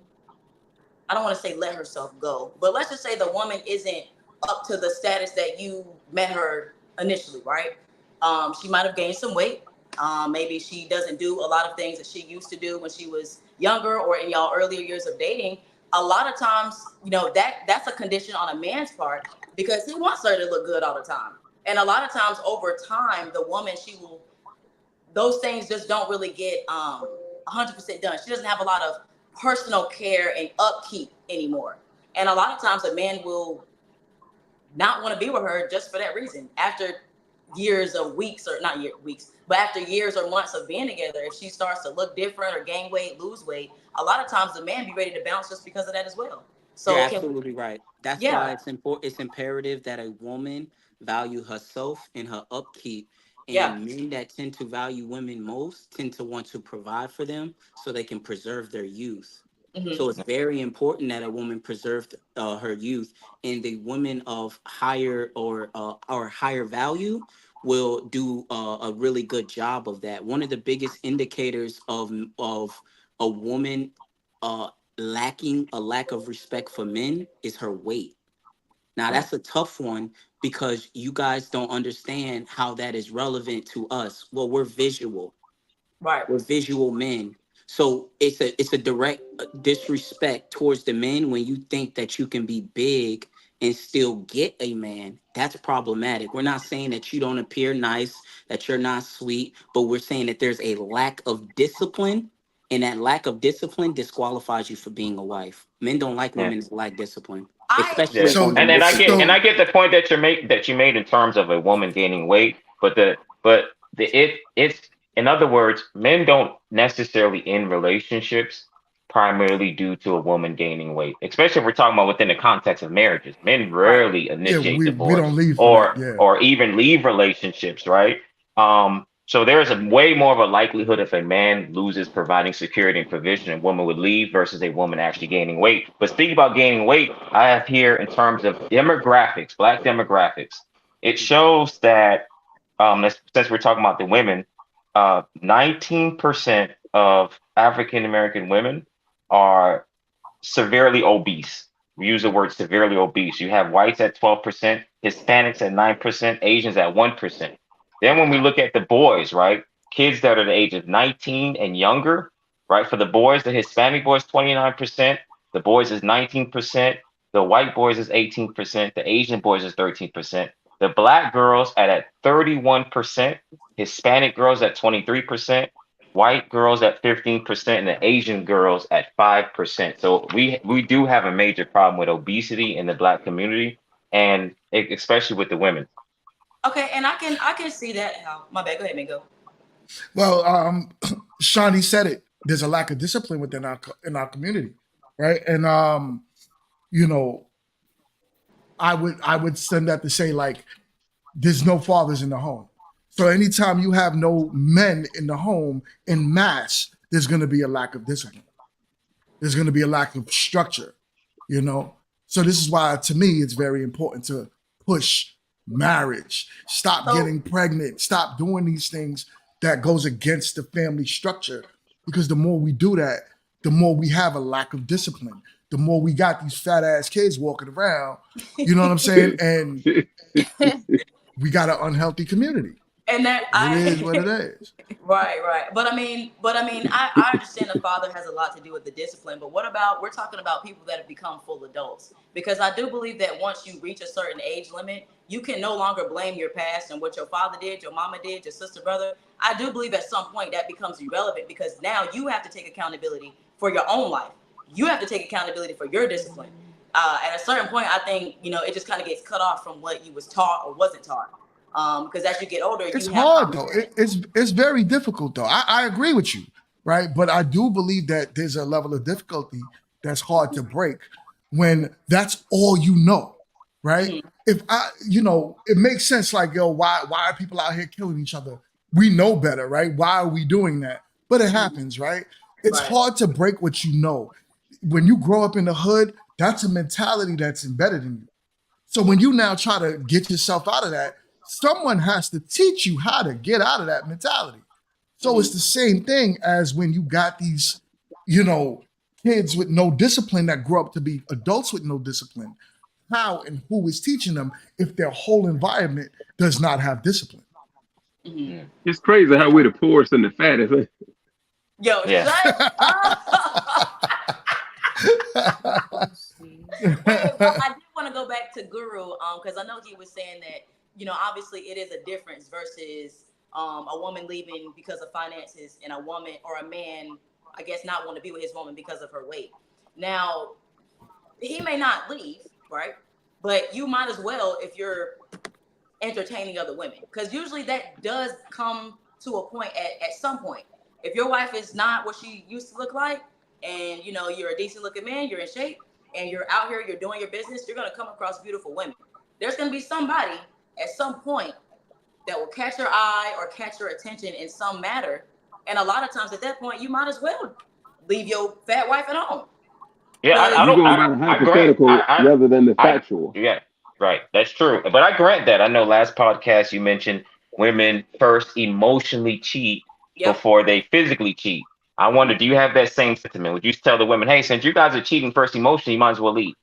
don't want to say let herself go, but let's just say the woman isn't up to the status that you met her initially, right? She might have gained some weight. Maybe she doesn't do a lot of things that she used to do when she was younger or in y'all earlier years of dating. A lot of times, you know, that's a condition on a man's part because he wants her to look good all the time. And a lot of times over time, the woman, those things just don't really get 100% done. She doesn't have a lot of personal care and upkeep anymore. And a lot of times a man will not want to be with her just for that reason. After years or weeks, or not weeks, but after years or months of being together, if she starts to look different or gain weight, lose weight, a lot of times the man be ready to bounce just because of that as well. You're So absolutely right. That's why it's important. It's imperative that a woman value herself and her upkeep. Yeah. And men that tend to value women most tend to want to provide for them so they can preserve their youth. So it's very important that a woman preserve her youth, and the women of higher or higher value will do a really good job of that. One of the biggest indicators of a woman uh, lacking a lack of respect for men is her weight. Now that's a tough one because you guys don't understand how that is relevant to us. Well, we're visual. Right. We're visual men. So it's a direct disrespect towards the men when you think that you can be big and still get a man. That's problematic. We're not saying that you don't appear nice, that you're not sweet, but we're saying that there's a lack of discipline, and that lack of discipline disqualifies you for being a wife. Men don't like women that lack discipline, Yeah, especially on the and I material. get the point that you made in terms of a woman gaining weight, but it's in other words, men don't necessarily end relationships primarily due to a woman gaining weight, especially if we're talking about within the context of marriages. Men rarely Yeah, initiate we don't divorce leave for that. Yeah. or even leave relationships, right? So there is a way more of a likelihood if a man loses providing security and provision, a woman would leave versus a woman actually gaining weight. But speaking about gaining weight, I have here in terms of demographics, black demographics, it shows that since we're talking about the women, 19% of African American women are severely obese. We use the word severely obese. You have whites at 12%, Hispanics at 9%, Asians at 1%. Then when we look at the boys, right? Kids that are the age of 19 and younger, right? For the boys, the Hispanic boys, 29%. The boys is 19%. The white boys is 18%. The Asian boys is 13%. The black girls at 31%. Hispanic girls at 23%. White girls at 15%, and the Asian girls at 5%. So we do have a major problem with obesity in the black community, and especially with the women. Okay, and I can see that. How my bad. Go ahead, Mingo. Well, Shawnee said it. There's a lack of discipline within our community, right? And you know, I would send that to say like, there's no fathers in the home. So anytime you have no men in the home in mass, there's going to be a lack of discipline. There's going to be a lack of structure, you know? So this is why, to me, it's very important to push marriage, stop getting pregnant, stop doing these things that goes against the family structure. Because the more we do that, the more we have a lack of discipline. The more we got these fat ass kids walking around, you know what I'm saying? And we got an unhealthy community. And that it is what it is. Right. But I mean, I understand the father has a lot to do with the discipline, but what about, we're talking about people that have become full adults, because I do believe that once you reach a certain age limit, you can no longer blame your past and what your father did, your mama did, your sister, brother. I do believe at some point that becomes irrelevant because now you have to take accountability for your own life. You have to take accountability for your discipline. At a certain point, I think, it just kind of gets cut off from what you was taught or wasn't taught. Because as you get older, it's hard though. It's very difficult though. I agree with you, right? But I do believe that there's a level of difficulty that's hard to break when that's all you know, right? Mm-hmm. If it makes sense. Like, yo, why are people out here killing each other? We know better, right? Why are we doing that? But it happens, right? It's hard to break what you know. When you grow up in the hood, that's a mentality that's embedded in you. So when you now try to get yourself out of that, someone has to teach you how to get out of that mentality. So it's the same thing as when you got these, kids with no discipline that grow up to be adults with no discipline. How and who is teaching them if their whole environment does not have discipline? It's crazy how we're the poorest and the fattest. Yo, shut up. I did want to go back to Guru, because I know he was saying that, obviously it is a difference versus a woman leaving because of finances and a woman or a man, I guess, not want to be with his woman because of her weight. Now, he may not leave, right? But you might as well if you're entertaining other women, because usually that does come to a point at some point. If your wife is not what she used to look like, and you're a decent looking man, you're in shape, and you're out here, you're doing your business, you're going to come across beautiful women. There's going to be somebody at some point that will catch your eye or catch your attention in some matter. And a lot of times at that point, you might as well leave your fat wife at home. Yeah, I You're going by the hypothetical rather than the factual. Yeah, right. That's true. But I grant that. I know last podcast you mentioned women first emotionally cheat before they physically cheat. I wonder, do you have that same sentiment? Would you tell the women, hey, since you guys are cheating first emotionally, you might as well leave?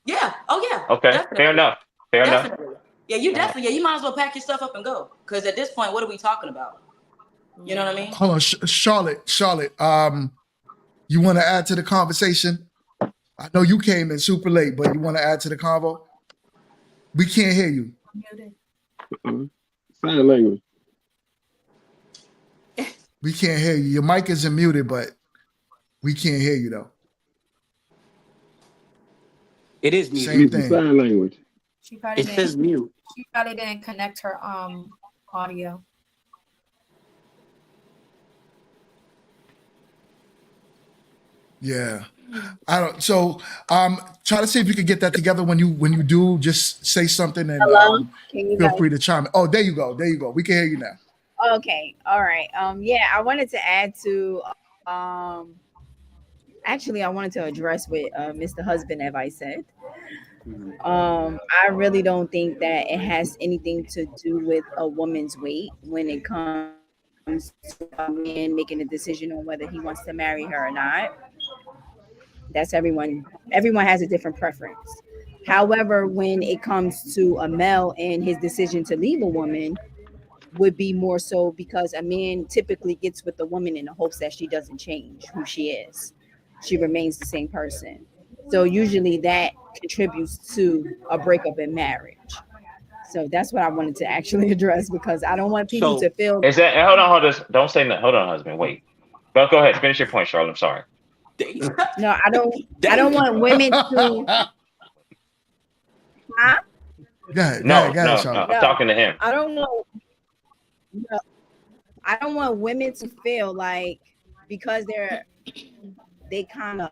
Yeah. Oh, yeah. Okay. Definitely. Fair enough. Fair enough. Yeah, you definitely. Yeah, you might as well pack your stuff up and go. Because at this point, what are we talking about? You know what I mean? Hold on, Charlotte. You want to add to the conversation? I know you came in super late, but you want to add to the convo? We can't hear you. Sign language. We can't hear you. Your mic isn't muted, but we can't hear you though. It is muted. Same thing. Sign language. It says mute. She probably didn't connect her audio. Yeah. I don't. So, try to see if you can get that together. When you do, just say something and Can you feel guys- free to chime in. Oh, there you go. We can hear you now. Okay. All right. Yeah, I wanted to add to actually I wanted to address what Mr. Husband advice said. I really don't think that it has anything to do with a woman's weight when it comes to a man making a decision on whether he wants to marry her or not. That's everyone has a different preference. However, when it comes to a male and his decision to leave a woman, would be more so because a man typically gets with the woman in the hopes that she doesn't change who she is. She remains the same person. So usually that contributes to a breakup in marriage. So that's what I wanted to actually address, because I don't want people to feel. Is that, hold on, don't say that. Hold on, husband, wait. Go ahead, finish your point, Charlotte. I'm sorry. No, I don't want women to. Huh? Go ahead, no, Charlotte. I'm talking to him. I don't want women to feel like because they kind of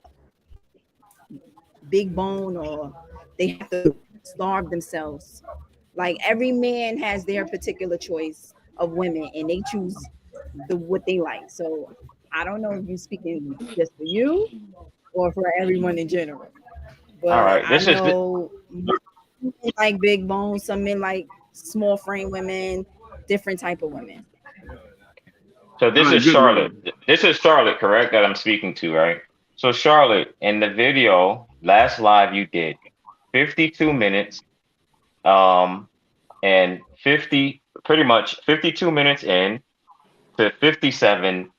big bone or they have to starve themselves. Like every man has their particular choice of women and they choose what they like. So I don't know if you're speaking just for you or for everyone in general. But all right, I know some men like big bones, some men like small frame women, different type of women. So this is Charlotte. This is Charlotte, correct? That I'm speaking to, right? So Charlotte, in the video, last live you did 52 minutes, and 52 minutes in to 57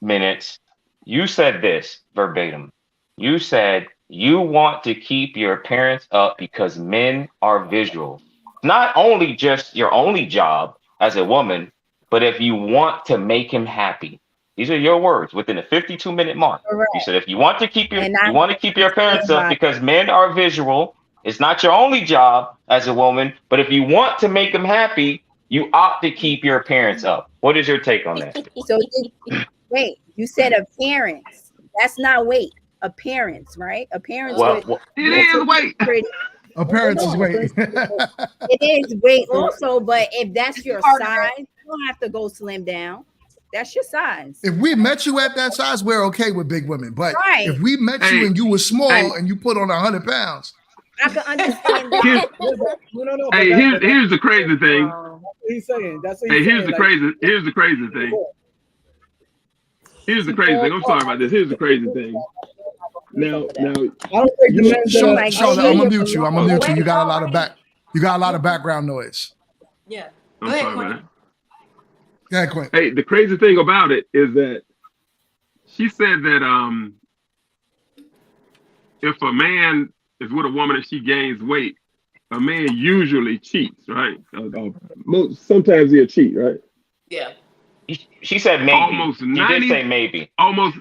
minutes, you said this verbatim. You said you want to keep your parents up because men are visual. Not only just your only job as a woman, but if you want to make him happy. These are your words within a 52-minute mark. Correct. You said if you want to keep your parents up because men are visual, it's not your only job as a woman, but if you want to make them happy, you opt to keep your parents up. What is your take on that? So wait, you said appearance. That's not weight. Appearance, right? Appearance. It is weight. Appearance is weight. It is weight also, but if that's your size, you don't have to go slim down. That's your size. If we met you at that size, we're okay with big women. But if we met you and you were small and you put on 100 pounds, I can understand that. Here's the crazy thing. He's saying that's what here's the crazy thing. Here's the crazy thing. I'm sorry about this. Here's the crazy thing. Now, I don't think the men's gonna like Shoulder, I'm gonna mute you. I'm gonna mute you. Wait, You got a lot of already. background noise. Yeah. Go I'm ahead, sorry, Quentin. man. Go ahead, Quinn. Hey, the crazy thing about it is that she said that if a man is with a woman and she gains weight, a man usually cheats, right? Sometimes he'll cheat, right? Yeah. She said maybe. Almost She did say maybe. Almost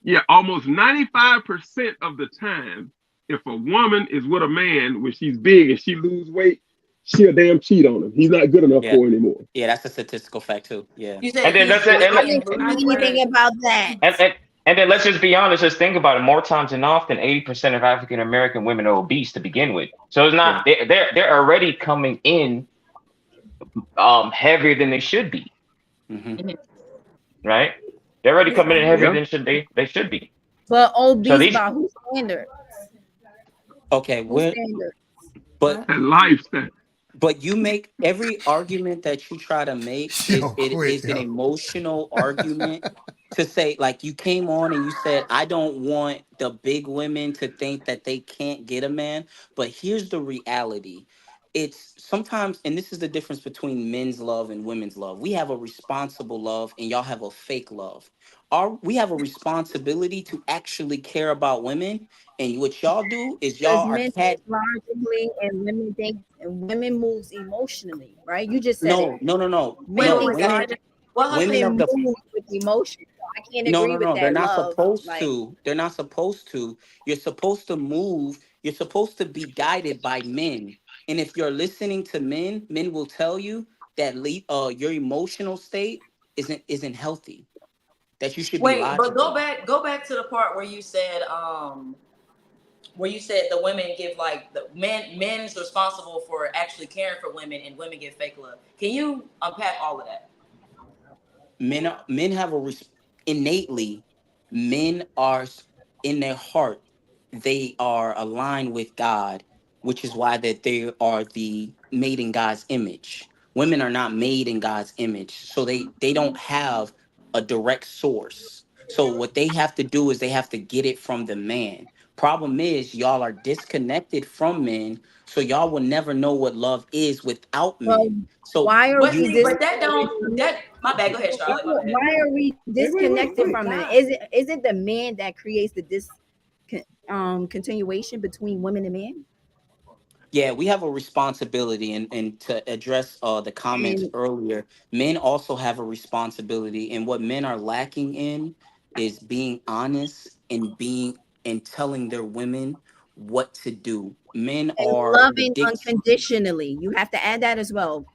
95% of the time, if a woman is with a man when she's big and she lose weight, she'll damn cheat on him. He's not good enough for her anymore. Yeah, that's a statistical fact too. Yeah. You said And then let's and, I didn't see anything about that. and then let's just be honest. Just think about it. More times than often, 80% of African American women are obese to begin with. So it's not they're already coming in heavier than they should be. Mm-hmm. Right? They're already coming in heavier than they should be. But obese So these, by whose standard? Okay, Whose standard? but lifestyle. But you make every argument that you try to make is an emotional argument to say, like, you came on and you said, I don't want the big women to think that they can't get a man. But here's the reality. It's sometimes, and this is the difference between men's love and women's love. We have a responsible love and y'all have a fake love. We have a responsibility to actually care about women. And what y'all do is Because y'all are men think logically and women think and women moves emotionally, right? You just said it. No. Men think Women of the move with emotion. I can't No, agree with that. they're not love. supposed Like, to. They're not supposed to. You're supposed to move. You're supposed to be guided by men. And if you're listening to men, men will tell you that your emotional state isn't healthy. That you should be Wait, but logical. go back to the part where you said the women give like the men's responsible for actually caring for women and women get fake love. Can you unpack all of that? Men have innately, men are in their heart, they are aligned with God, which is why that they are made in God's image. Women are not made in God's image, so they don't have a direct source. So what they have to do is they have to get it from the man. Problem is, y'all are disconnected from men, so y'all will never know what love is without men. So why are But we see, but that don't that my bad. Go ahead, Charlotte. My bad. Why are we disconnected from it? Is it the man that creates the continuation between women and men? Yeah, we have a responsibility, and to address the comments earlier, men also have a responsibility, and what men are lacking in is being honest and telling their women what to do. Men And are loving unconditionally. You have to add that as well.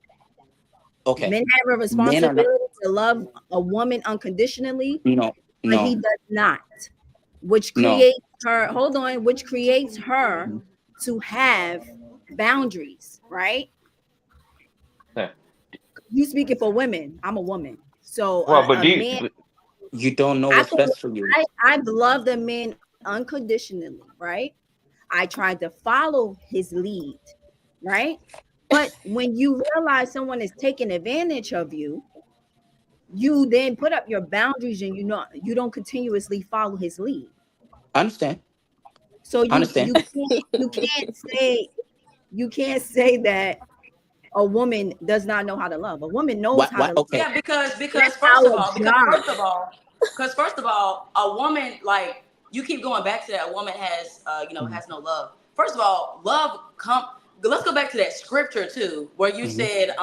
okay. Men have a Men are not. responsibility to love a woman unconditionally, No, but he does not, which creates her. Hold on, which creates her to have boundaries, right? Yeah. You speaking for women. I'm a woman, so man. You don't know what's best for you. I've loved a man unconditionally, right? I tried to follow his lead, right? But when you realize someone is taking advantage of you, you then put up your boundaries and you don't continuously follow his lead. I understand. So you can't say that a woman does not know how to love. A woman knows how to love. Yeah, because first of all, a woman, like, you keep going back to that, a woman has has no love. First of all, let's go back to that scripture too, where you said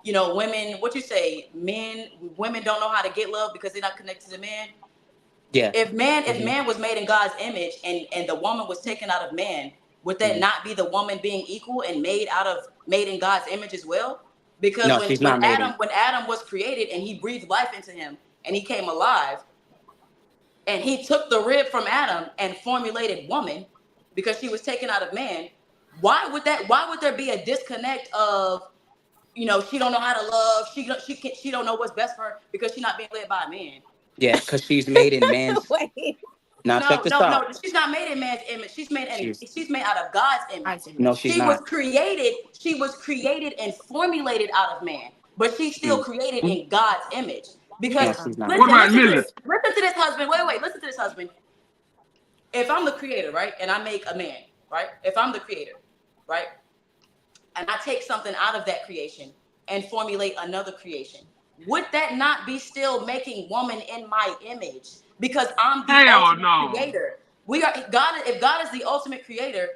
women, what you say, women don't know how to get love because they're not connected to men. Yeah. If man was made in God's image and the woman was taken out of man, would that not be the woman being equal and made in God's image as well? Because when Adam was created and he breathed life into him and he came alive, and he took the rib from Adam and formulated woman because she was taken out of man, why would there be a disconnect of, she don't know how to love, she don't know what's best for her because she's not being led by a man? Yeah, because she's made in man's. Now check this out. No, she's not made in man's image. She's made out of God's image. No, she's not. She was created and formulated out of man, but she's still created in God's image. Because No, she's not. What about listen to Lilith? this. Listen to this, husband. Wait. Listen to this, husband. If I'm the creator, right, and I make a man, right? If I'm the creator, right, and I take something out of that creation and formulate another creation, would that not be still making woman in my image? Because I'm the Hell ultimate no. creator. We are God. If God is the ultimate creator,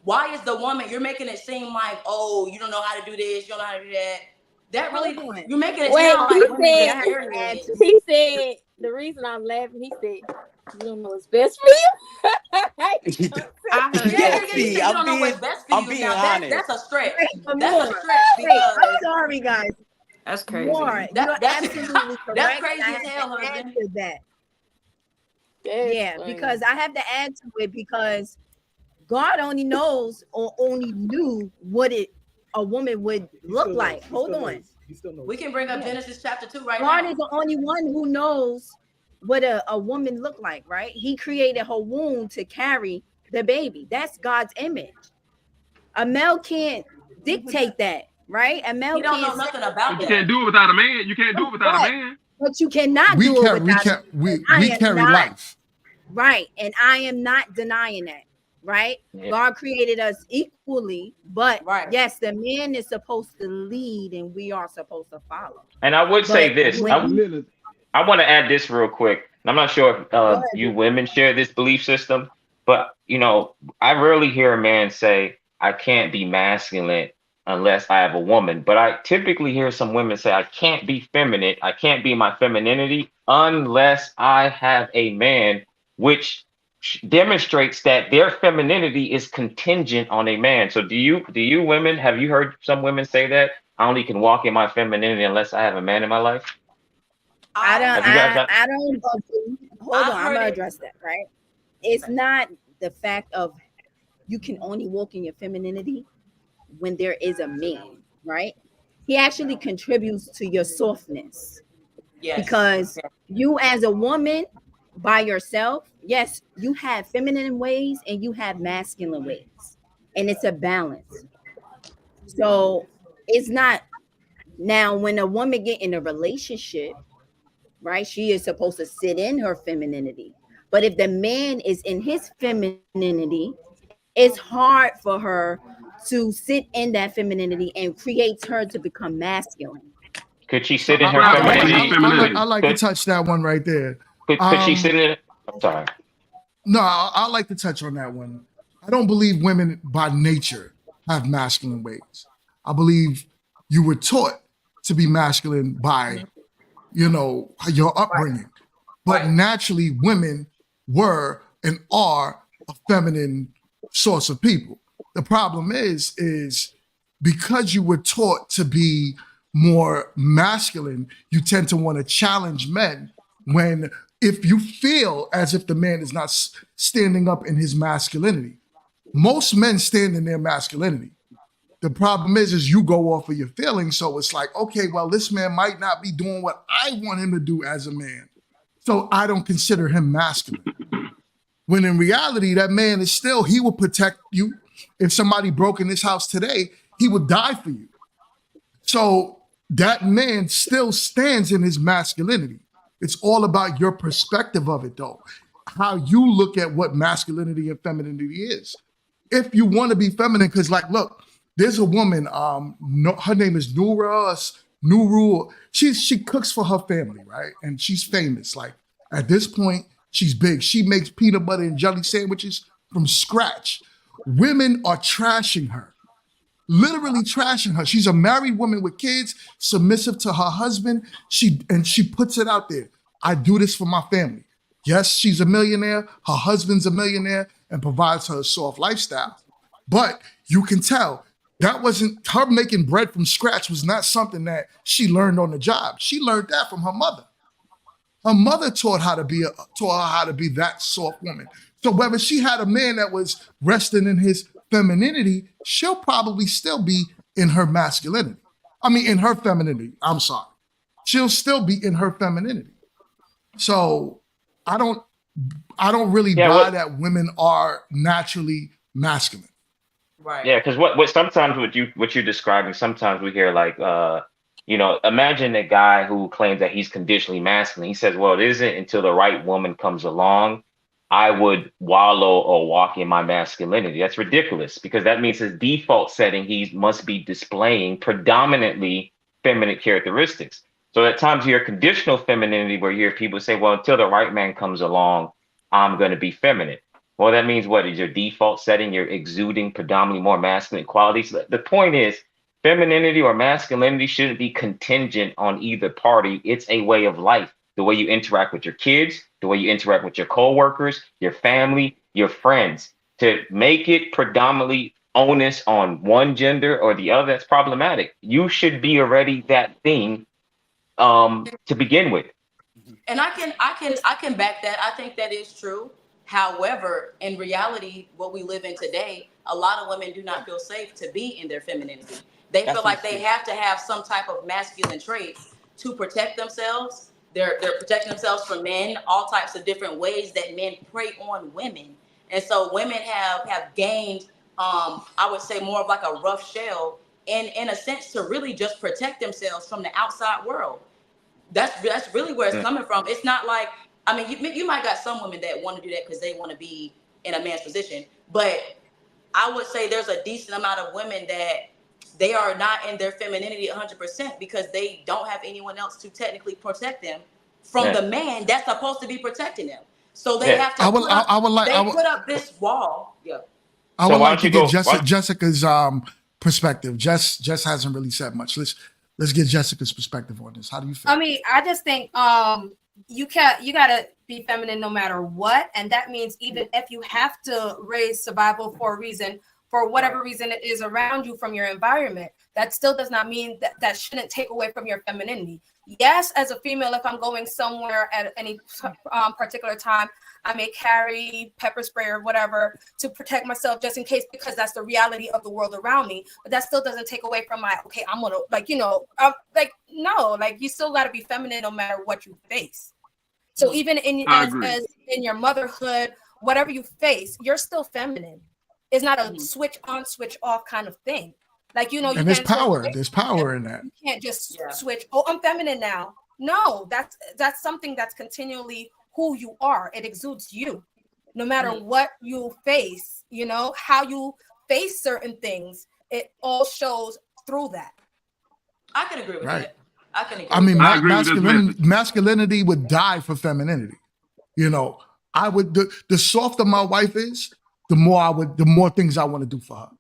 why is the woman? You're making it seem like, oh, you don't know how to do this, you don't know how to do that. That really, you're making it Wait, sound he like women said, just variants. he said, the reason I'm laughing, he said, you don't know what's best for you? I heard Yeah, that you too. said you don't know what's best for you. Now that's a stretch. That's a stretch Wait, I'm because sorry, guys. That's crazy. More. You're absolutely correct. that's crazy I as have hell, to add husband. to that. That's Yeah, funny. because I have to add to it because God only knows or only knew what a woman would look like. Hold on. We can bring up Genesis chapter 2 right God now. is the only one who knows what a woman look like, right? He created her womb to carry the baby. That's God's image. A male can't dictate that, right? A male He don't know can't nothing say, about But you that. can't do it without a man. You can't do it without a But- man. but you cannot We do it carry, we without carry, it. we I am carry not- life. Right. And I am not denying that. Right. Yeah. God created us equally, but Right. yes, the man is supposed to lead and we are supposed to follow. And I would say But this. when I want to add this real quick. And I'm not sure if ahead. you women share this belief system, but I rarely hear a man say, "I can't be masculine unless I have a woman." But I typically hear some women say, "I can't be feminine. I can't be my femininity unless I have a man," which demonstrates that their femininity is contingent on a man. So do you women, have you heard some women say that? I only can walk in my femininity unless I have a man in my life? I don't Have you guys I don't agree. Hold on, I'm gonna address that, right? It's not the fact of you can only walk in your femininity when there is a man, right? He actually contributes to your softness. Yes. Because you as a woman by yourself, yes, you have feminine ways and you have masculine ways. And it's a balance. So it's not now when a woman get in a relationship, right? She is supposed to sit in her femininity. But if the man is in his femininity, it's hard for her to sit in that femininity and creates her to become masculine. Could she So sit in her femininity? I like to touch that one right there. Could she sit in? I'm sorry. No, I like to touch on that one. I don't believe women by nature have masculine ways. I believe you were taught to be masculine by, your upbringing. But naturally, women were and are a feminine source of people. The problem is because you were taught to be more masculine, you tend to want to challenge men when if you feel as if the man is not standing up in his masculinity. Most men stand in their masculinity. The problem is you go off of your feelings. So it's like, okay, well, this man might not be doing what I want him to do as a man. So I don't consider him masculine. When in reality, that man is still, he will protect you. If somebody broke in this house today, he would die for you. So that man still stands in his masculinity. It's all about your perspective of it, though. How you look at what masculinity and femininity is. If you want to be feminine, because look, there's a woman, her name is Nuru. She cooks for her family, right? And she's famous. At this point, she's big. She makes peanut butter and jelly sandwiches from scratch. Women are trashing her. Literally trashing her. She's a married woman with kids, submissive to her husband. She puts it out there. I do this for my family. Yes, she's a millionaire. Her husband's a millionaire and provides her a soft lifestyle. But you can tell that wasn't her making bread from scratch was not something that she learned on the job. She learned that from her mother. Her mother taught her how to be that soft woman. So whether she had a man that was resting in his femininity, she'll probably still be in her masculinity. I mean, in her femininity. I'm sorry. She'll still be in her femininity. So I don't really buy that women are naturally masculine. Right. Yeah, because what sometimes what you're describing, sometimes we hear Imagine a guy who claims that he's conditionally masculine. He says, well, it isn't until the right woman comes along I would wallow or walk in my masculinity. That's ridiculous because that means his default setting, he must be displaying predominantly feminine characteristics. So at times you hear conditional femininity where you hear people say, well, until the right man comes along, I'm going to be feminine. Well, that means what is your default setting? You're exuding predominantly more masculine qualities. The point is, femininity or masculinity shouldn't be contingent on either party. It's a way of life. The way you interact with your kids, the way you interact with your coworkers, your family, your friends. To make it predominantly onus on one gender or the other, that's problematic. You should be already that thing to begin with. And I can back that. I think that is true. However, in reality, what we live in today, a lot of women do not feel safe to be in their femininity. They feel like they have to have some type of masculine traits to protect themselves. They're protecting themselves from men, all types of different ways that men prey on women. And so women have gained, I would say, more of like a rough shell in a sense to really just protect themselves from the outside world. That's really where it's coming from. It's not like, I mean, you might got some women that want to do that because they want to be in a man's position, but I would say there's a decent amount of women that they are not in their femininity 100% because they don't have anyone else to technically protect them from the man that's supposed to be protecting them. So they have to put up this wall. Yeah. I would like to get Jessica's perspective. Jess hasn't really said much. Let's get Jessica's perspective on this. How do you feel? I mean, I just think you gotta be feminine no matter what, and that means even if you have to raise survival for a reason, for whatever reason it is around you from your environment, that still does not mean that shouldn't take away from your femininity. Yes, as a female, if I'm going somewhere at any particular time, I may carry pepper spray or whatever to protect myself just in case, because that's the reality of the world around me. But that still doesn't take away from I'm gonna you still got to be feminine no matter what you face. So even as in your motherhood, whatever you face, you're still feminine. It's not a switch on, switch off kind of thing. And there's power. There's power in that. You can't just switch. Oh, I'm feminine now. No, that's something that's continually who you are. It exudes you, no matter what you face. How you face certain things. It all shows through that. I can agree with that. I can agree. I mean, masculinity would die for femininity. I would. The softer my wife is, the more things I want to do for her.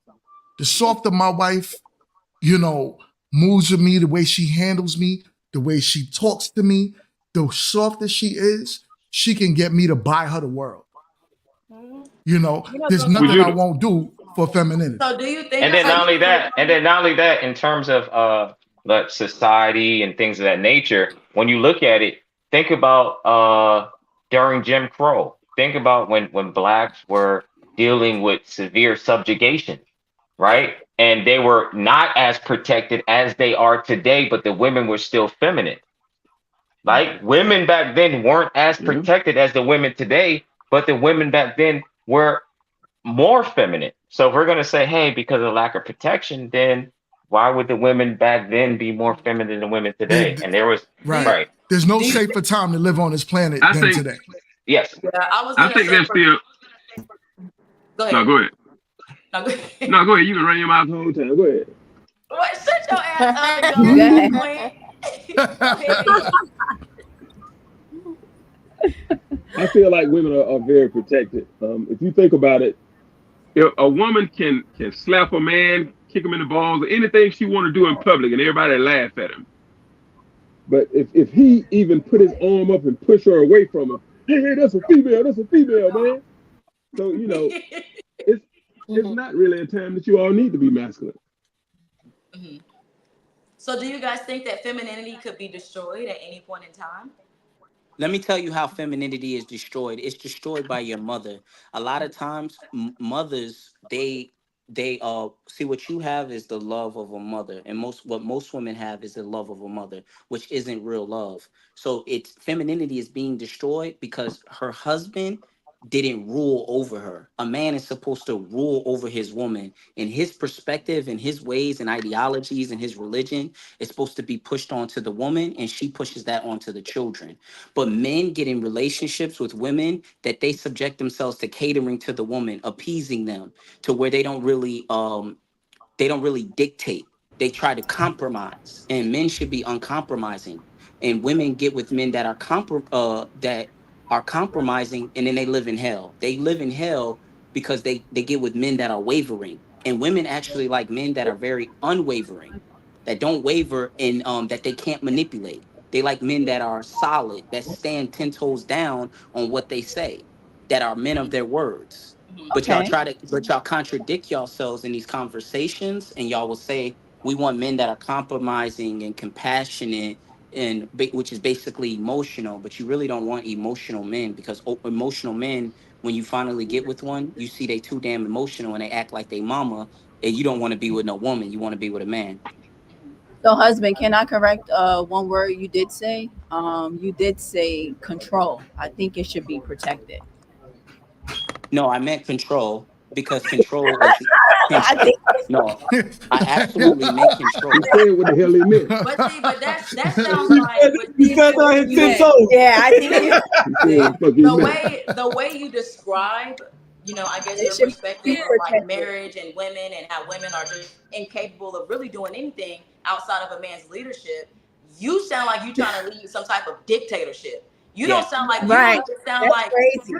The softer my wife, moves with me, the way she handles me, the way she talks to me, the softer she is, she can get me to buy her the world. There's nothing I won't do for femininity. So do you think? And then not only that, in terms of society and things of that nature, when you look at it, think about during Jim Crow. Think about when blacks were dealing with severe subjugation, right? And they were not as protected as they are today, but the women were still feminine. Like women back then weren't as protected as the women today, but the women back then were more feminine. So if we're going to say, hey, because of lack of protection, then why would the women back then be more feminine than the women today? And there was right. There's no safer time to live on this planet than today. Yes. Yeah, I think that's still. Go ahead. No, go ahead. No, go ahead. No, go ahead. You can run your mouth the whole time. Go ahead. What? Shut your ass up. Go ahead. I feel like women are very protected. If you think about it, if a woman can slap a man, kick him in the balls, or anything she want to do in public, and everybody laugh at him. But if he even put his arm up and push her away from her, hey, that's a female, man. So it's not really a time that you all need to be masculine. Mm-hmm. So do you guys think that femininity could be destroyed at any point in time? Let me tell you how femininity is destroyed. It's destroyed by your mother. A lot of times, mothers, they see what you have is the love of a mother, and what most women have is the love of a mother, which isn't real love. So femininity is being destroyed because her husband didn't rule over her. A man is supposed to rule over his woman, and his perspective and his ways and ideologies and his religion is supposed to be pushed onto the woman, and she pushes that onto the children. But men get in relationships with women that they subject themselves to catering to the woman, appeasing them to where they don't really dictate. They try to compromise, and men should be uncompromising. And women get with men that are that are compromising, and then they live in hell. They live in hell because they get with men that are wavering. And women actually like men that are very unwavering, that don't waver, and that they can't manipulate. They like men that are solid, that stand 10 toes down on what they say, that are men of their words. Okay. But y'all contradict yourselves in these conversations, and y'all will say we want men that are compromising and compassionate, and which is basically emotional. But you really don't want emotional men, because emotional men, when you finally get with one, you see they too damn emotional and they act like they mama, and you don't want to be with no woman. You want to be with a man. So, husband, can I correct one word you did say? You did say control. I think it should be protected. No, I meant control, because control is I think. no. I absolutely meant He control. said what the hell he meant. But see, but that sounds like, but He see, said the way that you, 10 toes. Yeah, I think He said what the fuck he meant. the way you describe, I guess it your should perspective be of like protected. marriage and women, and how women are just incapable of really doing anything outside of a man's leadership. You sound like you trying to lead some type of dictatorship. You don't Yeah. sound like you don't Right. even sound That's like crazy.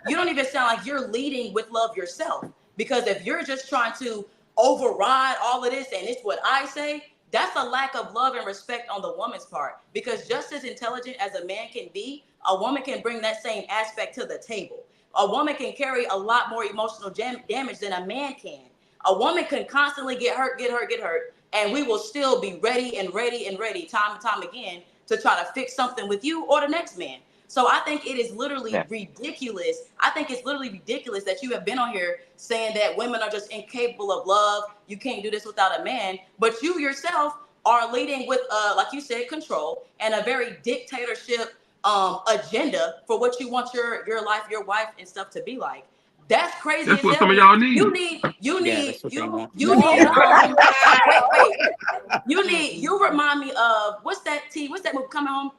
you don't even sound like you're leading with love yourself. Because if you're just trying to override all of this and it's what I say, that's a lack of love and respect on the woman's part. Because just as intelligent as a man can be, a woman can bring that same aspect to the table. A woman can carry a lot more emotional damage than a man can. A woman can constantly get hurt, and we will still be ready and ready and ready time and time again to try to fix something with you or the next man. So I think it is literally Yeah. ridiculous. I think it's literally ridiculous that you have been on here saying that women are just incapable of love. You can't do this without a man. But you yourself are leading with, like you said, control and a very dictatorship agenda for what you want your life, your wife, and stuff to be like. That's crazy That's as what hell some to of me. y'all need. Yeah, that's what they want. You need wait. You remind me of what's that movie,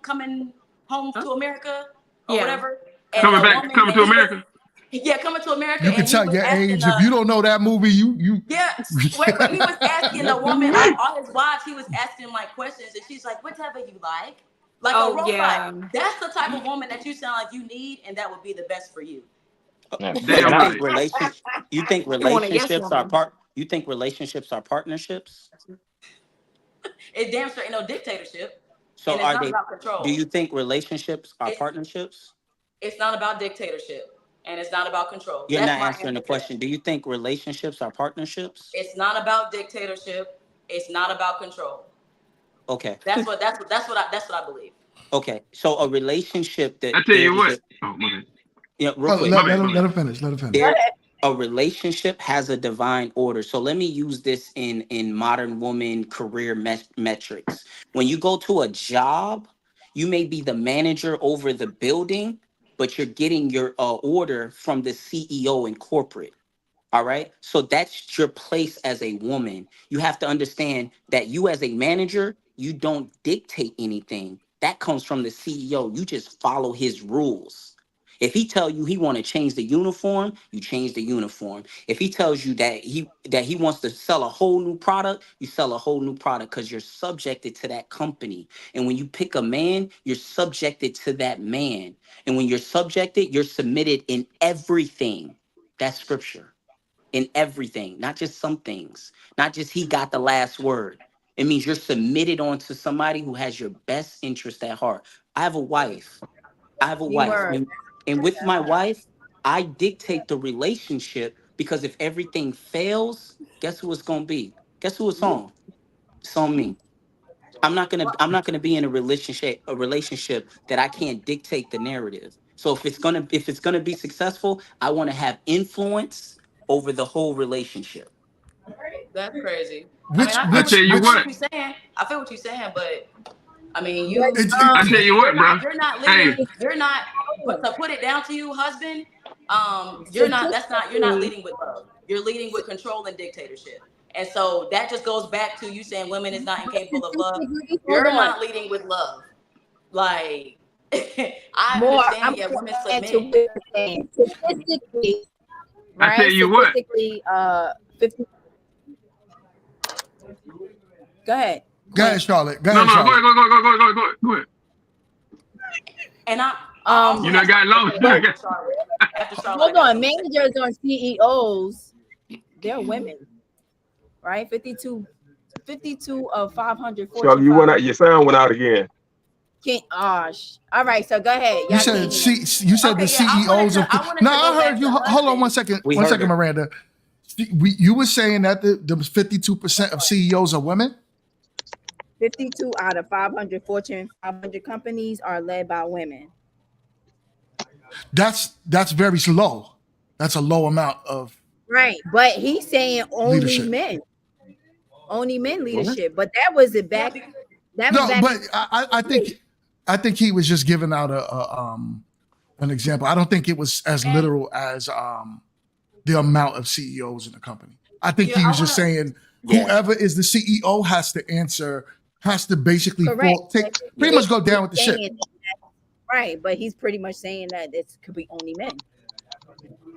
coming home to America or Yeah. whatever. And the woman, Coming to and he was, America. yeah, Coming to America, You can and he tell was your asking age if you don't know that movie. You yeah, wait, but he was asking the woman, all his wives, he was asking like questions, and she's like, whatever you like a Oh robot. yeah. That's the type of woman that you sound like you need, and that would be the best for you. Yeah. So Damn right. you think You want a yes relationships are woman. you think relationships are partnerships? It damn sure ain't no dictatorship, So and it's are not they, about do control. you think relationships are It's partnerships? it's not about dictatorship, and it's not about control. You're That's not my answering the answer to that. question. Do you think relationships are partnerships? It's not about dictatorship. It's not about control. Okay. That's what I believe. Okay. So a relationship I that tell there you is what. a Oh, my bad. real oh, quick. My let, let bad. him My let bad. him finish. Let him finish. There a relationship has a divine order. So let me use this in modern woman career metrics. When you go to a job, you may be the manager over the building, but you're getting your order from the CEO in corporate. All right. So that's your place as a woman. You have to understand that you as a manager, you don't dictate anything. That comes from the CEO. You just follow his rules. If he tell you he want to change the uniform, you change the uniform. If he tells you that he wants to sell a whole new product, you sell a whole new product, because you're subjected to that company. And when you pick a man, you're subjected to that man. And when you're subjected, you're submitted in everything. That's scripture. In everything, not just some things, not just he got the last word. It means you're submitted onto somebody who has your best interest at heart. I have a wife. I have a wife. Keyword. And with my wife, I dictate the relationship, because if everything fails, guess who it's gonna be? Guess who it's on? It's on me. I'm not gonna be in a relationship that I can't dictate the narrative. So if it's gonna be successful, I want to have influence over the whole relationship. That's crazy. I mean, Which I which tell you I feel which what. what you're saying. I feel what you're saying, but I mean, But it, I tell you what, bro. you're not Hey, leading. You're not. But to put it down to you, husband, you're not leading with love. You're leading with control and dictatorship. And so that just goes back to you saying women is not incapable of love. You're not leading with love. Like, I understand, yeah, women submit. Statistically, I tell you what. Statistically, 50. Go ahead. Go ahead, Charlotte. Go No, ahead, Charlotte. go ahead. And you know, got lost. Hold on, managers or CEOs, they're women, right? 52 of 500. Charlotte, you went out. Your sound went out again. All right, so go ahead. You said the CEOs of. No, I heard you. Hold on 1 second. One second, Miranda. You were saying that the 52% of CEOs are women? 52 out of 500 Fortune 500 companies are led by women. That's very low. That's a low amount of. Right, but he's saying only leadership. Men. Only men leadership, but that was it back. That was back. But I think he was just giving out an example. I don't think it was as literal as the amount of CEOs in the company. I think he was just saying whoever is the CEO has to basically pretty much go down with the ship. Right, but he's pretty much saying that it could be only men.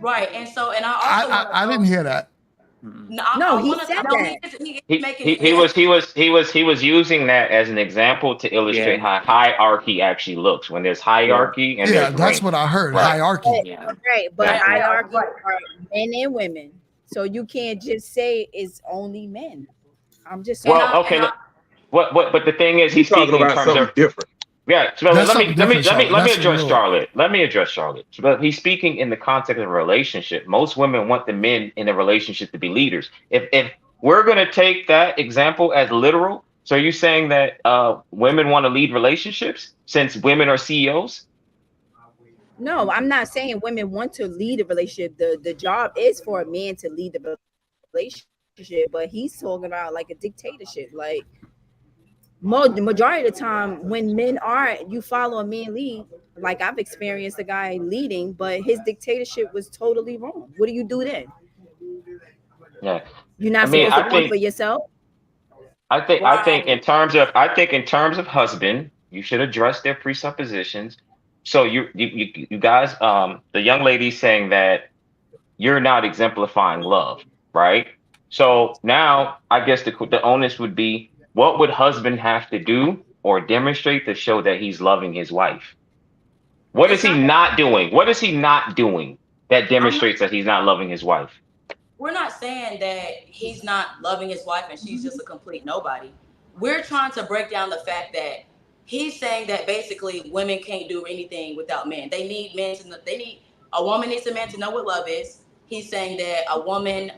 Right, and I also I didn't hear that. No, he said that. He was using that as an example to illustrate how hierarchy actually looks. When there's hierarchy and there's that's rank. what I heard. Right. Hierarchy. Right, but hierarchy are men and women, so you can't just say it's only men. I'm just saying. Well, okay. But the thing is, he's speaking about in terms something of different. Yeah, so let me address Charlotte. Let me address Charlotte. But he's speaking in the context of a relationship. Most women want the men in a relationship to be leaders. If we're going to take that example as literal, so are you saying that women want to lead relationships since women are CEOs? No, I'm not saying women want to lead a relationship. The job is for a man to lead the relationship, but he's talking about like a dictatorship, like. The majority of the time when men you follow a man lead, like I've experienced a guy leading, but his dictatorship was totally wrong. What do you do then? Yeah, you're not supposed to think for yourself. I think in terms of husband, you should address their presuppositions. So you guys, the young lady saying that you're not exemplifying love, right? So now I guess the onus would be, what would husband have to do or demonstrate to show that he's loving his wife? What is he not doing? What is he not doing that demonstrates that he's not loving his wife? We're not saying that he's not loving his wife and she's just a complete nobody. We're trying to break down the fact that he's saying that basically women can't do anything without men. They need men a woman needs a man to know what love is. He's saying that a woman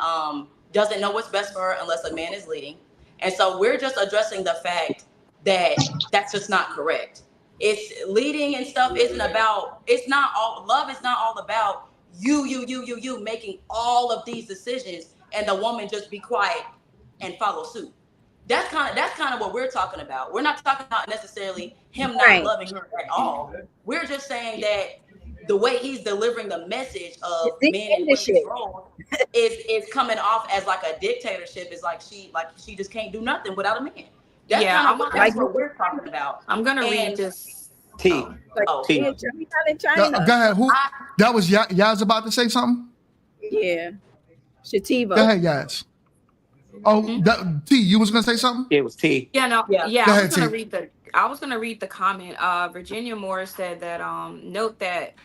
doesn't know what's best for her unless a man is leading. And so we're just addressing the fact that that's just not correct. It's leading and stuff love is not all about you making all of these decisions and the woman just be quiet and follow suit. That's kind of what we're talking about. We're not talking about necessarily him not loving her at all. We're just saying that the way he's delivering the message of men and women's role is coming off as like a dictatorship. It's like she just can't do nothing without a man. That's what we're talking about. I'm gonna read this. T. Go ahead. Who? That was Yaz about to say something? Yeah. Shativa. Go ahead, Yaz. Oh, T, you was gonna say something? It was T. Yeah, no, Go ahead, I was gonna read the comment. Virginia Moore said that note that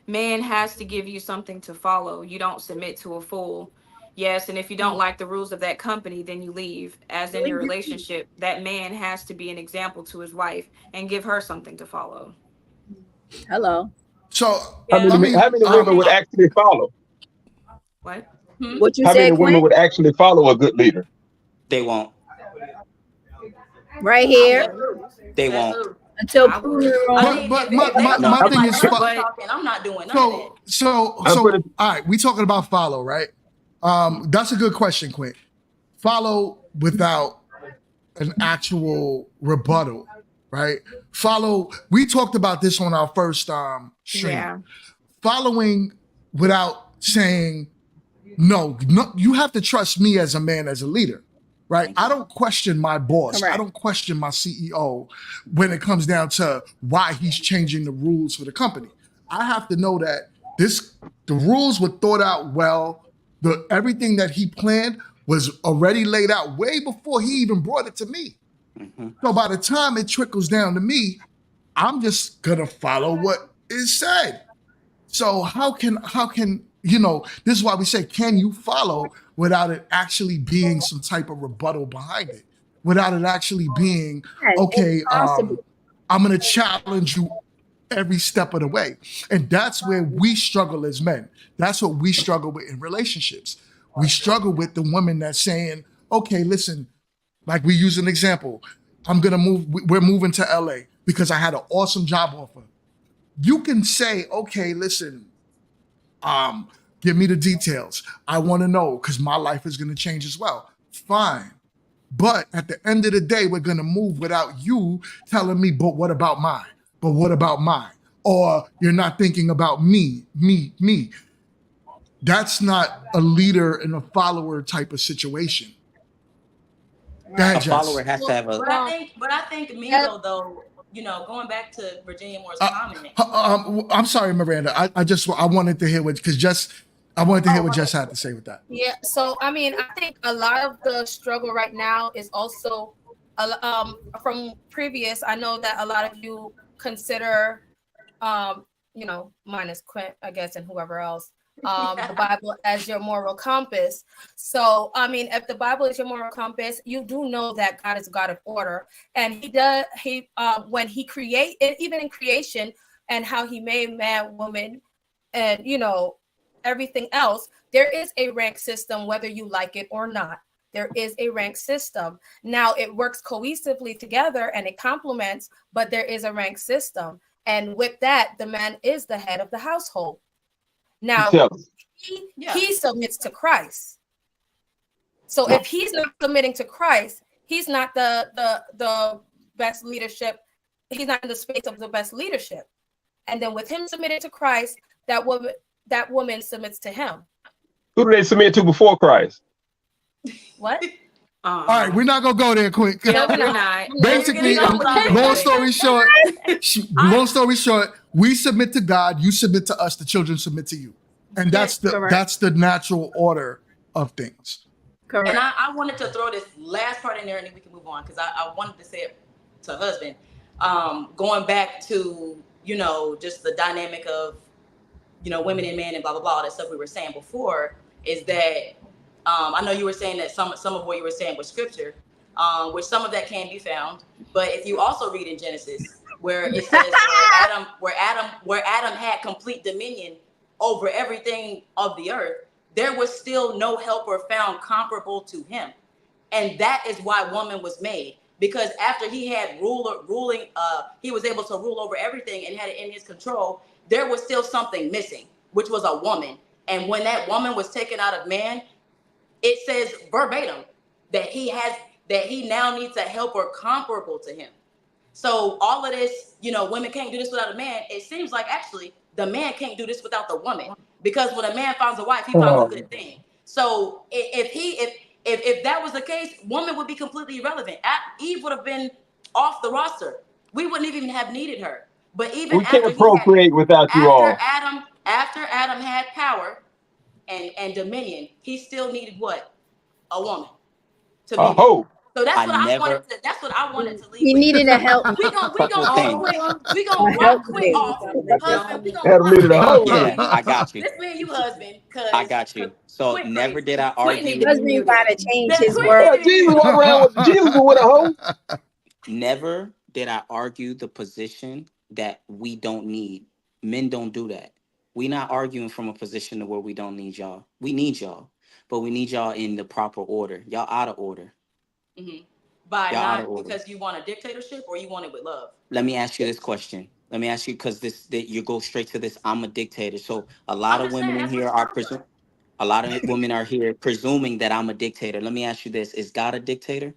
man has to give you something to follow. You don't submit to a fool. Yes, and if you don't like the rules of that company, then you leave. As in your relationship, that man has to be an example to his wife and give her something to follow. Hello. So how many women would actually follow? What? What you how said, many women would actually follow a good leader? They won't. Right here. They won't. Until but my thing is, I'm not doing nothing. So all right, we talking about follow, right? That's a good question, Quint. Follow without an actual rebuttal right? Follow. We talked about this on our first stream. Yeah. Following without saying no. You have to trust me as a man, as a leader, right? I don't question my boss. I Correct. don't question my CEO when it comes down to why he's changing the rules for the company. I have to know that the rules were thought out well. Everything that he planned was already laid out way before he even brought it to me. So by the time it trickles down to me, I'm just gonna follow what is said. So how can this is why we say, can you follow without it actually being some type of rebuttal behind it? Without it actually being, okay, I'm gonna challenge you every step of the way. And that's where we struggle as men. That's what we struggle with in relationships. We struggle with the woman that's saying, okay, listen, like we use an example. We're moving to LA because I had an awesome job offer. You can say, okay, listen, give me the details. I want to know because my life is going to change as well. Fine. But at the end of the day, we're going to move without you telling me, but what about mine? But what about mine? Or you're not thinking about me. That's not a leader and a follower type of situation. A follower has to have a. But I think Mingo though, going back to Virginia Moore's comment. I'm sorry, Miranda. I wanted to hear what Jess had to say with that. Yeah. So I mean, I think a lot of the struggle right now is also, from previous. I know that a lot of you consider, minus Quint, I guess, and whoever else, the Bible as your moral compass. So, I mean, if the Bible is your moral compass, you do know that God is a God of order, and when he even in creation and how he made man, woman, and everything else, there is a rank system, whether you like it or not. There is a rank system. Now it works cohesively together and it complements, but there is a rank system. And with that, the man is the head of the household. Now, he submits to Christ. So if he's not submitting to Christ, he's not the best leadership. He's not in the space of the best leadership. And then with him submitting to Christ, that woman submits to him. Who do they submit to before Christ? What? All right, we're not gonna go there quick. No, we're not. Basically, long story short, we submit to God, you submit to us, the children submit to you, and that's the natural order of things. Correct. And I wanted to throw this last part in there, and then we can move on because I wanted to say it to husband, going back to just the dynamic of women and men and blah blah blah, that stuff we were saying before, is that. I know you were saying that some of what you were saying was scripture, which some of that can be found. But if you also read in Genesis, where it says where Adam had complete dominion over everything of the earth, there was still no helper found comparable to him, and that is why woman was made. Because after he had he was able to rule over everything and had it in his control. There was still something missing, which was a woman. And when that woman was taken out of man, it says verbatim that he now needs a helper comparable to him. So all of this, women can't do this without a man. It seems like actually the man can't do this without the woman, because when a man finds a wife, he finds a good thing. So if that was the case, woman would be completely irrelevant. Eve would have been off the roster. We wouldn't even have needed her. But even we can't procreate without you all. After Adam had power and dominion, he still needed what? A woman to be. Hope. So that's what I wanted to leave. He needed a help. We gonna rock quick off. Husband, I got you. This man, you husband. I got you. So never did I argue. Husband gotta change his word. Jesus walk around with Jesus with a hoe. Never did I argue the position that we don't need. Men don't do that. We not arguing from a position to where we don't need y'all. We need y'all, but we need y'all in the proper order. Y'all out of order. Mm-hmm. By not because you want a dictatorship or you want it with love. Let me ask you this question. Let me ask you, because you go straight to this. I'm a dictator. So a lot of women in here are women are here presuming that I'm a dictator. Let me ask you this: is God a dictator?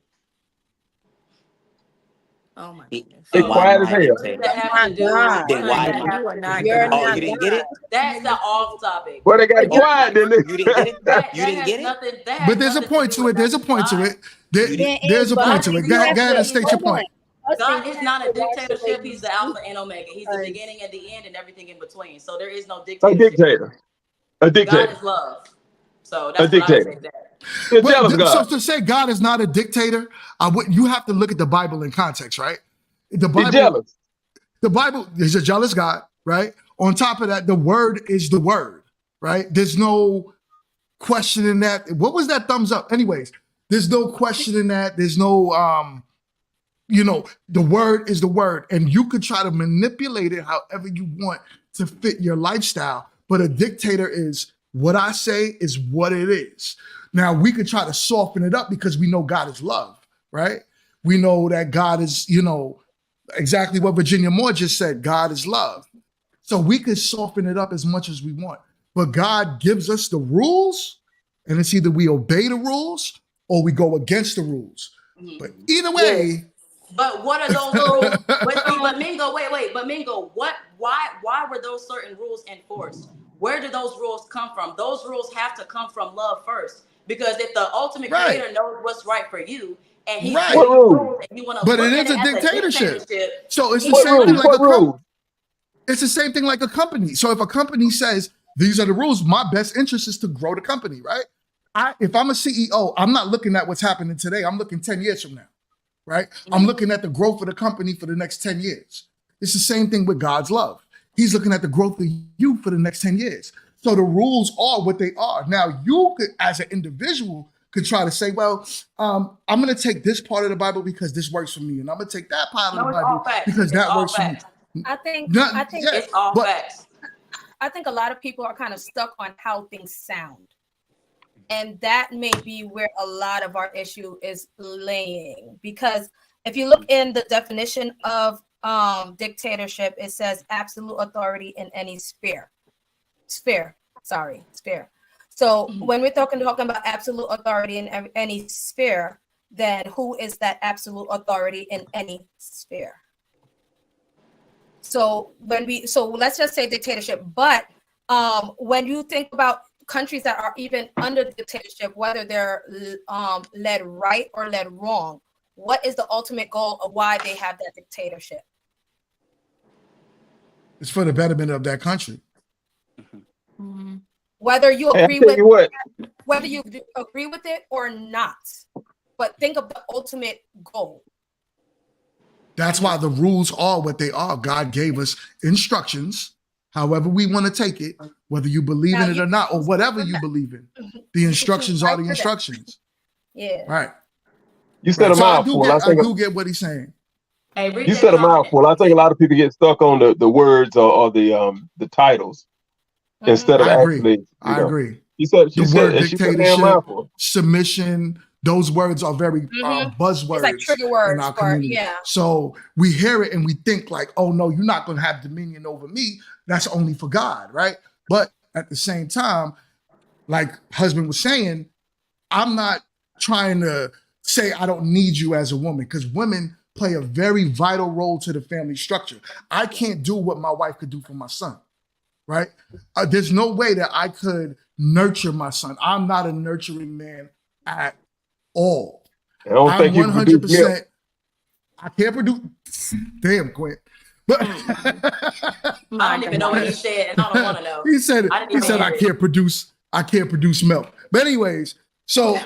Oh my He- goodness. Then It's why quiet am as I a hell. What does dictator? that have to do? God. Then What why does am that I? have You are to not do? You're God. Oh, not you didn't get God. it? That's the off topic. Well, they got But you're quiet, didn't You they? didn't get it? That You didn't has get it? nothing. That But has there's a nothing to point do to with it. There's a nothing. point to God, it. There, You didn't. there's a but point to husband, it. you have Go ahead to and state your hold on. point. Husband, God you is have not to a watch the way dictatorship. you He's the Alpha speak and Omega. He's the because beginning and the end and everything in between. So there is no A dictatorship. dictator. A God dictator. is love. So A that's what I would say dictator. to that. He's a But jealous so God. to say God is not a dictator, you have to look at the Bible in context, right? The He's Bible, jealous. the Bible is a jealous God, right? On top of that, the word is the word, right? There's no questioning that. What was that thumbs up? Anyways, there's no questioning that. There's no the word is the word, and you could try to manipulate it however you want to fit your lifestyle. But a dictator is what I say is what it is. Now we could try to soften it up because we know God is love, right? We know that God is, exactly what Virginia Moore just said. God is love. So we could soften it up as much as we want. But God gives us the rules, and it's either we obey the rules or we go against the rules. But either way, But what are those rules? But Mingo, wait. But Mingo, why were those certain rules enforced? Where do those rules come from? Those rules have to come from love first. Because if the ultimate right, creator knows what's right for you and he's right. What giving you rules? rules and you want to But it look at is it a as a dictatorship. dictatorship, So it's the What same thing rules? like What rules? it's the same thing like a company. So if a company says these are the rules, my best interest is to grow the company, right? If I'm a CEO, I'm not looking at what's happening today. I'm looking 10 years from now, right? I'm looking at the growth of the company for the next 10 years. It's the same thing with God's love. He's looking at the growth of you for the next 10 years. So the rules are what they are. Now you could, as an individual, could try to say, well, I'm going to take this part of the Bible because this works for me. And I'm going to take that part of the no, it's all Bible facts. because It's that all works for me. facts. I think Yeah, It's all but facts. I think a lot of people are kind of stuck on how things sound. And that may be where a lot of our issue is laying. Because if you look in the definition of dictatorship, it says absolute authority in any sphere. Sphere. So when we're talking about absolute authority in any sphere, then who is that absolute authority in any sphere? So let's just say dictatorship. But when you think about countries that are even under dictatorship, whether they're led right or led wrong, what is the ultimate goal of why they have that dictatorship? it's for the betterment of that country. Mm-hmm. Whether you Hey, I agree tell with you what. whether you agree with it or not, but think of the ultimate goal. That's why the rules are what they are. God gave us instructions, however we want to take it, whether you believe Now, in it you or not, or choose whatever for you that. believe in. The You can choose instructions are right the for that. instructions. Yeah. Right. You said Right. a So mouthful. I do get what he's saying. Hey, read You that said a comment. mouthful. I think a lot of people get stuck on the words or the titles instead of I agree. actually, I agree. She said The word she said a damn dictatorship, mouthful. submission, those words are very It's like buzzwords trigger in words our for community. yeah. So we hear it and we think like, oh no, you're not going to have dominion over me. That's only for God, right? But at the same time, like husband was saying, I'm not trying to say I don't need you as a woman because women play a very vital role to the family structure. I can't do what my wife could do for my son, right? There's no way that I could nurture my son. I'm not a nurturing man at all. I don't I'm think you can produce milk. 100%. I can't produce. Damn, Quinn. But I don't even know what he said, and I don't want to know. he said it. I didn't He even said hear I it. can't produce milk. But anyways, so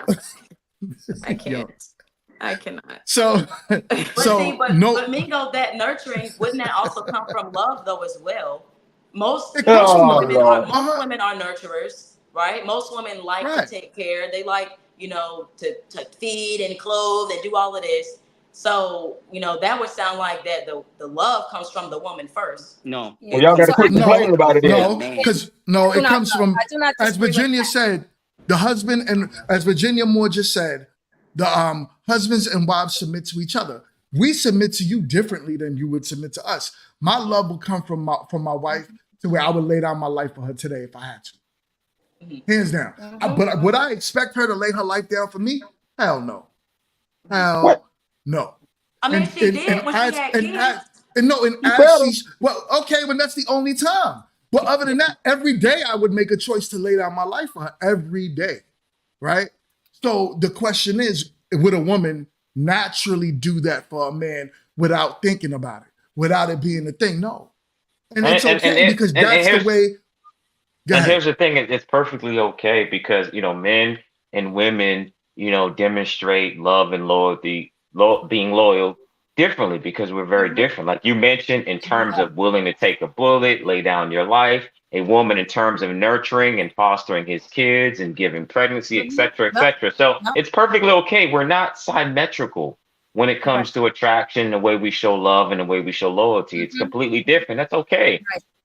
I can't. I cannot. So But Mingo, that nurturing, wouldn't that also come from love though as well? Most women are nurturers, right? Most women like to take care. They like, to feed and clothe and do all of this. So, that would sound like that the love comes from the woman first. No. Well, y'all got to quit complaining about it. No, because it comes from, as Virginia said, the husband, and as Virginia Moore just said, the husbands and wives submit to each other. We submit to you differently than you would submit to us. My love will come from my wife to where I would lay down my life for her today if I had to. Hands down. But would I expect her to lay her life down for me? Hell no. Hell no. I mean, she did when she had kids. And You as better. she's well, okay, when that's the only time. But other than that, every day I would make a choice to lay down my life for her every day, right? So the question is, would a woman naturally do that for a man without thinking about it, without it being a thing? No, and it's okay because that's the way. Go And ahead. here's the thing, it's perfectly okay because, men and women, demonstrate love and loyalty, being loyal differently because we're very different. Like you mentioned, in terms of willing to take a bullet, lay down your life, a woman in terms of nurturing and fostering his kids and giving pregnancy, et cetera, et cetera. So it's perfectly okay. We're not symmetrical when it comes to attraction, the way we show love and the way we show loyalty. It's completely different. That's okay,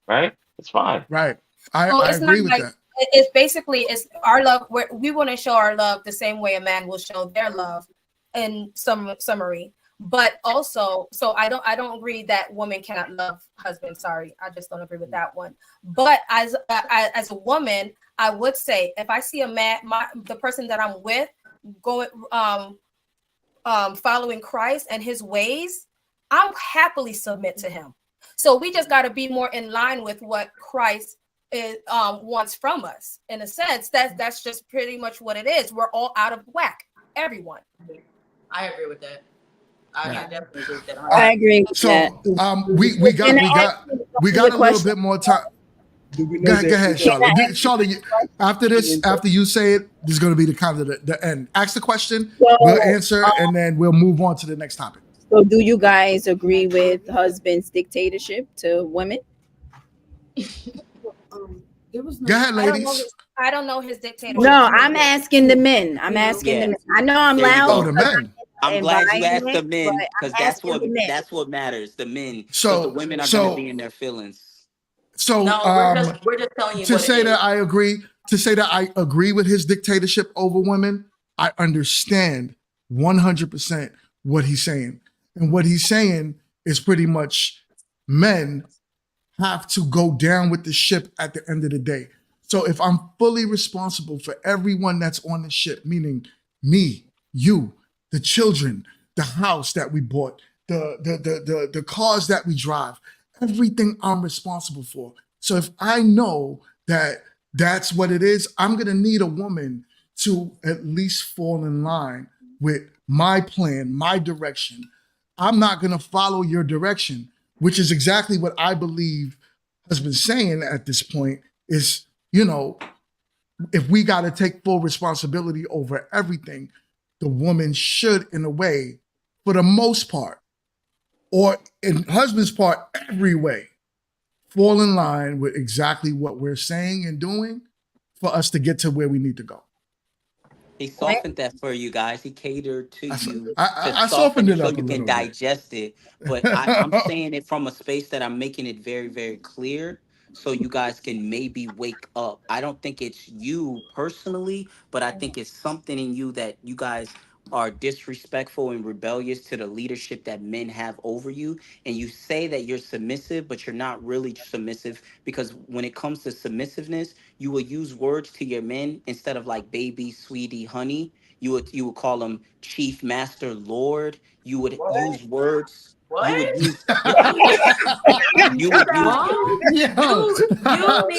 right? It's fine. Right. Well, I it's not agree with like that. it's basically it's our love. We want to show our love the same way a man will show their love, in some summary. But also, so I don't agree that women cannot love husbands. Sorry, I just don't agree with that one. But as a woman, I would say if I see a man, the person that I'm with going following Christ and his ways, I'll happily submit to him. So we just got to be more in line with what Christ wants from us. In a sense, that's just pretty much what it is. We're all out of whack, everyone. I agree with that. I definitely agree with that. I agree with that. We got a little bit more time. Go ahead, Charlotte. Charlotte, after you say it, this is going to be the end. Ask the question, we'll answer, and then we'll move on to the next topic. So do you guys agree with husband's dictatorship to women? Go ahead, ladies. I don't know his dictatorship. No, I'm asking the men. I'm asking the men. I know I'm loud. Oh, the men. I'm glad you asked the men because that's what matters. The men. So the women are going to be in their feelings. So no, we're just telling you to say that I agree. To say that I agree with his dictatorship over women, I understand 100% what he's saying, and what he's saying is pretty much men have to go down with the ship at the end of the day. So if I'm fully responsible for everyone that's on the ship, meaning me, you, the children, the house that we bought, the cars that we drive, everything I'm responsible for. So if I know that that's what it is, I'm going to need a woman to at least fall in line with my plan, my direction. I'm not going to follow your direction, which is exactly what I believe has been saying at this point is, if we got to take full responsibility over everything, the woman should, in a way, for the most part, or in husband's part, every way, fall in line with exactly what we're saying and doing for us to get to where we need to go. He softened that for you guys. He catered to you I to softened it so up you a can little bit. digest it. But I'm saying it from a space that I'm making it very, very clear so you guys can maybe wake up. I don't think it's you personally, but I think it's something in you that you guys are disrespectful and rebellious to the leadership that men have over you. And you say that you're submissive, but you're not really submissive because when it comes to submissiveness, you will use words to your men instead of like baby, sweetie, honey. You would call them chief, master, lord. You would use words. What? You would use.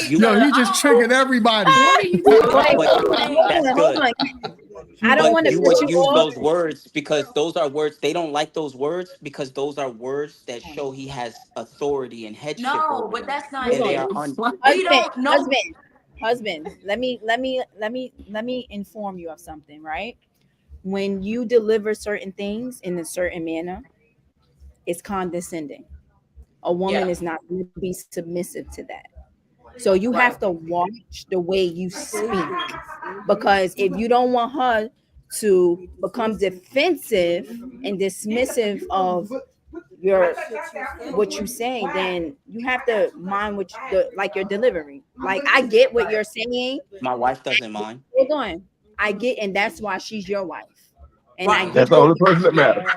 You would use. He just triggered everybody. What are you doing? That's good. I don't want to you would use those words because those are words they don't like those words because those are words that show he has authority and headship. No, over but them. that's not And it. they are We don't know. Husband, let me inform you of something, right? When you deliver certain things in a certain manner, it's condescending. A woman is not going to be submissive to that. So you have to watch the way you speak, because if you don't want her to become defensive and dismissive of what you say, then you have to mind what your delivery. Like, I get what you're saying. My wife doesn't mind. Hold on. I get, and that's why she's your wife. And I get that's the only person that matters.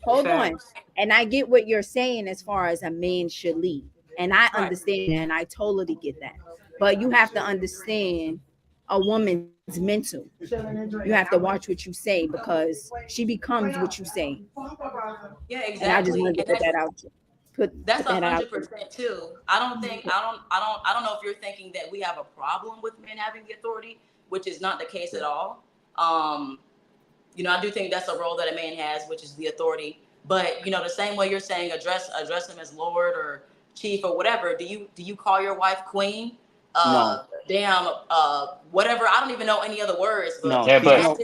Hold on. And I get what you're saying as far as a man should lead. And I understand and I totally get that. But you have to understand a woman's mental. You have to watch what you say because she becomes what you say. Yeah, exactly. And I just wanted to put that out. That's Put that out there. 100% too. I don't know if you're thinking that we have a problem with men having the authority, which is not the case at all. You know, I do think that's a role that a man has, which is the authority. But you know, the same way you're saying address him as Lord or Chief or whatever. Do you call your wife Queen? No. Whatever. I don't even know any other words. But No, Yeah, she's but no.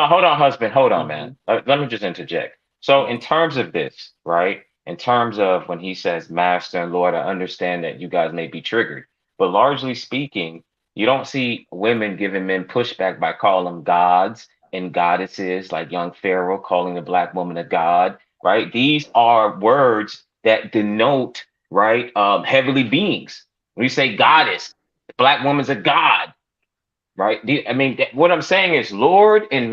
hold on, husband. Hold on, Mhm. man. Let me just interject. So, in terms of this, right? In terms of when he says master and Lord, I understand that you guys may be triggered, but largely speaking, you don't see women giving men pushback by calling them gods and goddesses, like young Pharaoh calling the black woman a god, right? These are words that denote, right, heavenly beings. When you say goddess, the black woman's a god, right? I mean, what I'm saying is Lord and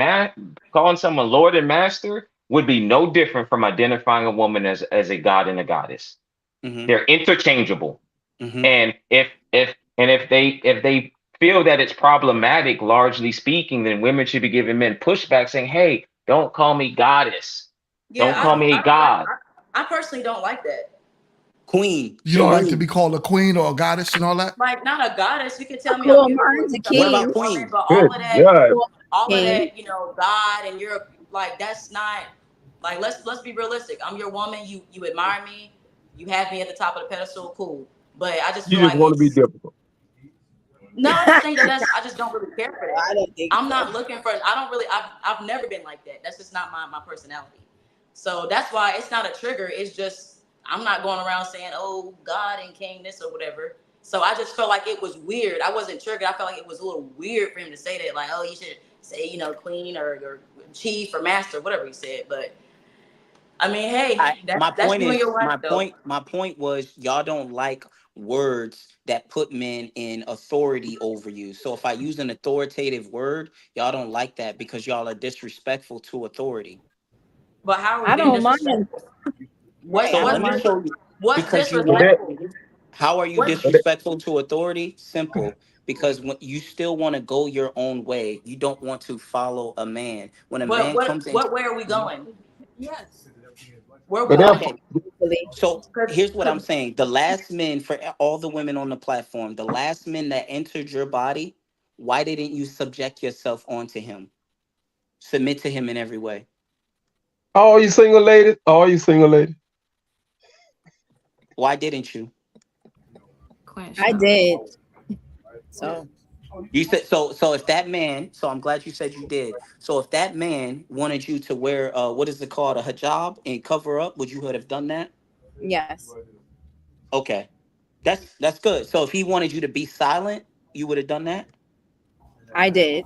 calling someone Lord and Master would be no different from identifying a woman as a god and a goddess. Mm-hmm. They're interchangeable. Mm-hmm. And if they feel that it's problematic, largely speaking, then women should be giving men pushback saying, hey, don't call me goddess. Don't call me a god. I personally don't like that. Queen. You don't like to be called a queen or a goddess and all that? Like, not a goddess. You can tell me Cool, I'm beautiful. mine's a What about king. Queen? But Good God. all of that, you know, God and you're like, that's not like, let's be realistic. I'm your woman. You admire me. You have me at the top of the pedestal. Cool. But I just You feel just like want to be difficult. no, I just think I just don't really care for that. I don't think I'm so. not looking for. I don't really. I've never been like that. That's just not my personality. So that's why it's not a trigger. It's just I'm not going around saying, "Oh, God and King this or whatever." So I just felt like it was weird. I wasn't triggered. I felt like it was a little weird for him to say that. Like, oh, you should say, you know, Queen or Chief or Master, whatever he said. But I mean, hey, that's you and your wife, though. My point was y'all don't like words that put men in authority over you. So if I use an authoritative word, y'all don't like that because y'all are disrespectful to authority. But how are we I being don't mind. disrespectful? Right. So I let don't me mind. show you What's because you But want. that, disrespectful? How are you What but that, disrespectful to authority? Simple. Because when you still want to go your own way, you don't want to follow a man. When a what man what comes in, what way are we going? Yes. Where are we but that, going? okay. Hopefully. So here's what I'm Because saying. The last men, for all the women on the platform, the last men that entered your body, why didn't you subject yourself onto him? Submit to him in every way. all you single ladies, all you single ladies. Why didn't you? I did. So You said so if that man, so I'm glad you said you did. So if that man wanted you to wear what is it called, a hijab and cover up, would you have done that? yes, Okay. That's good. So if he wanted you to be silent, you would have done that? I did.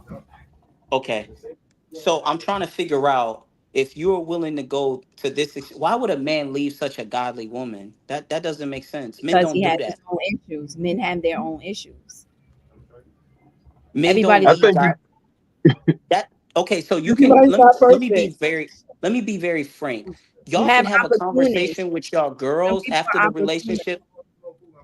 Okay. So I'm trying to figure out if you're willing to go to this why would a man leave such a godly woman? That doesn't make sense. Men Because don't he do has his that. own issues. Men have their own issues. Men don't Everybody I leave think God. you, That okay, so you can everybody's not perfect. let me be very frank. You Y'all can have have a opportunists. conversation with y'all Some girls people after are the opportunists. relationship.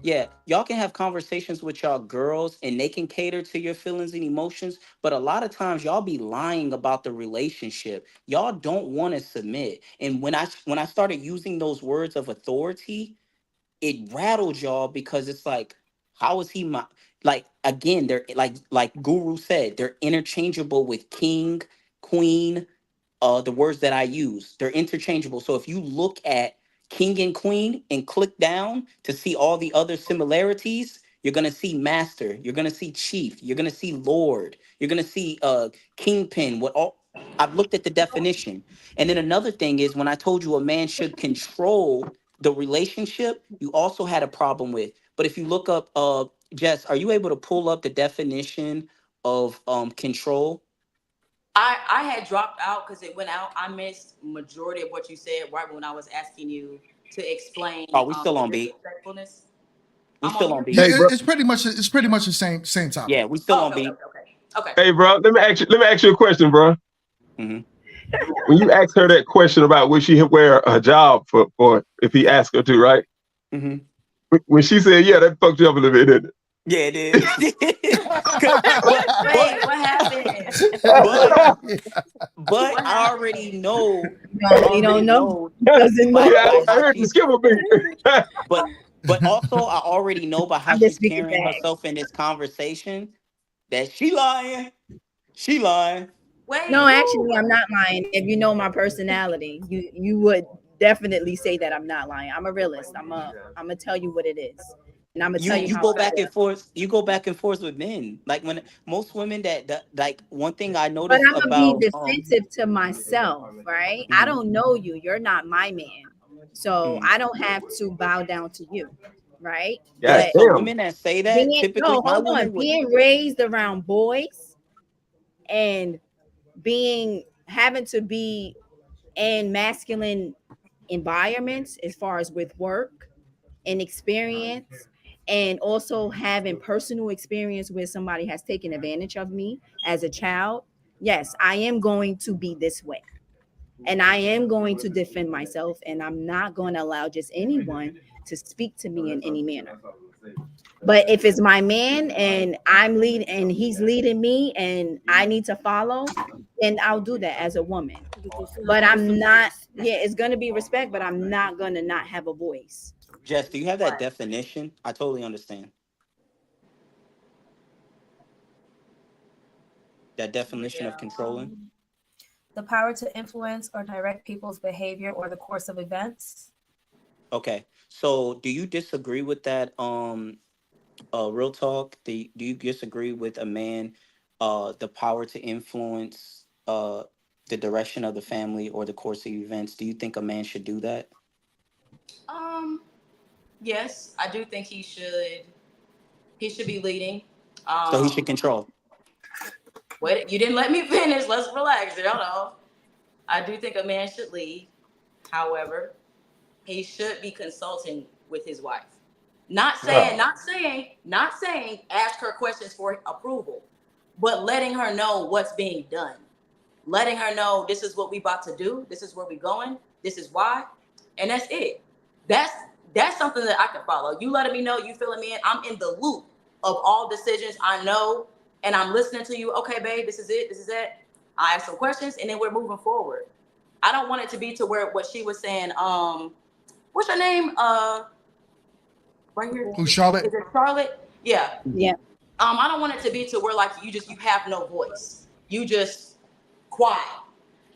Yeah, y'all can have conversations with y'all girls and they can cater to your feelings and emotions, but a lot of times y'all be lying about the relationship. Y'all don't want to submit. And when I started using those words of authority, it rattled y'all because it's like, how is he my like again, they're like Guru said, they're interchangeable with king, queen, the words that I use. They're interchangeable. So if you look at king and queen and click down to see all the other similarities, you're gonna see master, you're gonna see chief, you're gonna see lord, you're gonna see kingpin. What all I've looked at the definition. And then another thing is when I told you a man should control the relationship, you also had a problem with. But if you look up Jess, are you able to pull up the definition of control? I had dropped out because it went out. I missed majority of what you said right when I was asking you to explain Oh, we still the on beat. disrespectfulness. We I'm on still on mute. Yeah, beat. hey bro, it's pretty much the same topic. Yeah, we still Oh, on okay, beat. okay, okay, okay. hey bro, let me ask you a question, bro. Hmm. When you asked her that question about would she wear a job for if he asked her to, right? Hmm. When she said yeah, that fucked you up a little bit, didn't it? Yeah, it is. Wait, what happened? but Yeah. but What I happened? already know. I No, he already don't know. know Doesn't know. by I how heard the she's. skipper beat. But also I already know by how I'm just she's speaking carrying facts. herself in this conversation that she lying. She lying. Wait, No, who? actually, I'm not lying. If you know my personality, you would definitely say that I'm not lying. I'm a realist. I'm gonna tell you what it is, and I'm gonna tell You you you how go I back feel. and forth. You go back and forth with men. Like when most women that like one thing I But noticed I'm gonna be about defensive to myself, right? I mhm, don't know you. You're not my man, so mhm. I don't have to bow down to you, right? Yeah. God But So damn. women that say that being typically no, my hold on, woman would. being raised around boys and being having to be in masculine environments as far as with work and experience, and also having personal experience where somebody has taken advantage of me as a child. Yes, I am going to be this way, and I am going to defend myself, and I'm not going to allow just anyone to speak to me in any manner. But if it's my man and I'm leading and he's leading me and I need to follow, then I'll do that as a woman. But I'm not, yeah, it's gonna be respect, but I'm not gonna not have a voice. Jess, do you have that What? definition? I totally understand that definition of Yeah. controlling. The power to influence or direct people's behavior or the course of events. Okay. So do you disagree with that? Real talk. Do you disagree with a man, the power to influence the direction of the family or the course of events? Do you think a man should do that? Um, yes, I do think he should. He should be leading. So he should Um, control. wait, you didn't let me finish. Let's relax. Hold on. I do think a man should lead. However, he should be consulting with his wife. Not saying, Oh, not saying ask her questions for approval, but letting her know what's being done. Letting her know this is what we about to do, this is where we going, this is why, and that's it. That's that's something that I can follow. You letting me know you filling me in. I'm in the loop of all decisions. I know, and I'm listening to you. Okay, babe, this is it. This is it. I ask some questions, and then we're moving forward. I don't want it to be to where what she was saying. What's your name? Right here. Who, Charlotte? Is it Charlotte? Yeah. Yeah. I don't want it to be to where like you have no voice. You just quiet.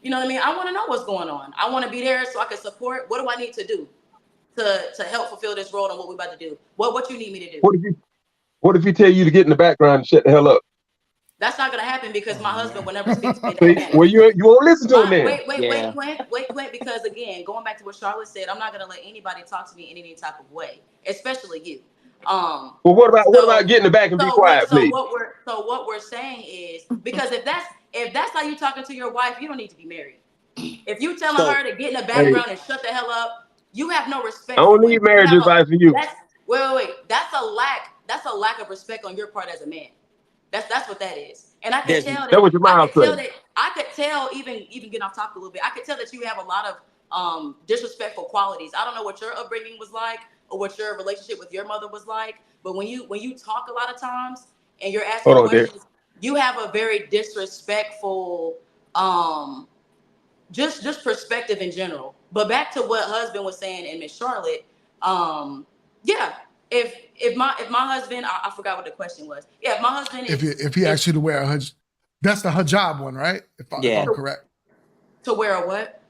You know what I mean? I want to know what's going on. I want to be there so I can support. What do I need to do to help fulfill this role and what we're about to do? What you need me to do? What if he tell you to get in the background and shut the hell up? That's not gonna happen because Oh my husband man. will never speak to me in that See, manner. well, you won't listen to him then. Yeah. Wait, Quint, because again, going back to what Charlotte said, I'm not gonna let anybody talk to me in any type of way, especially you. Well, what about So getting in the back and be so what quiet, so please? what we're so what we're saying is because if that's how you talking to your wife, you don't need to be married. If you telling So her to get in the Hey, background and shut the hell up, you have no I respect for don't need women. You marriage have a advice from you. that's wait. That's a lack of respect on your part as a man. That's what that is. And I could there's tell That's that what your mom say. I could tell even getting off topic a little bit. I could tell that you have a lot of disrespectful qualities. I don't know what your upbringing was like or what your relationship with your mother was like, but when you talk a lot of times and you're Hold asking on, there. questions, you have a very disrespectful just perspective in general. But back to what husband was saying and Miss Charlotte, yeah. If my husband, I forgot what the question was. Yeah, if my husband If he is asks you to wear a hijab, that's the hijab one, right? If yeah. I'm to, correct. to wear a what?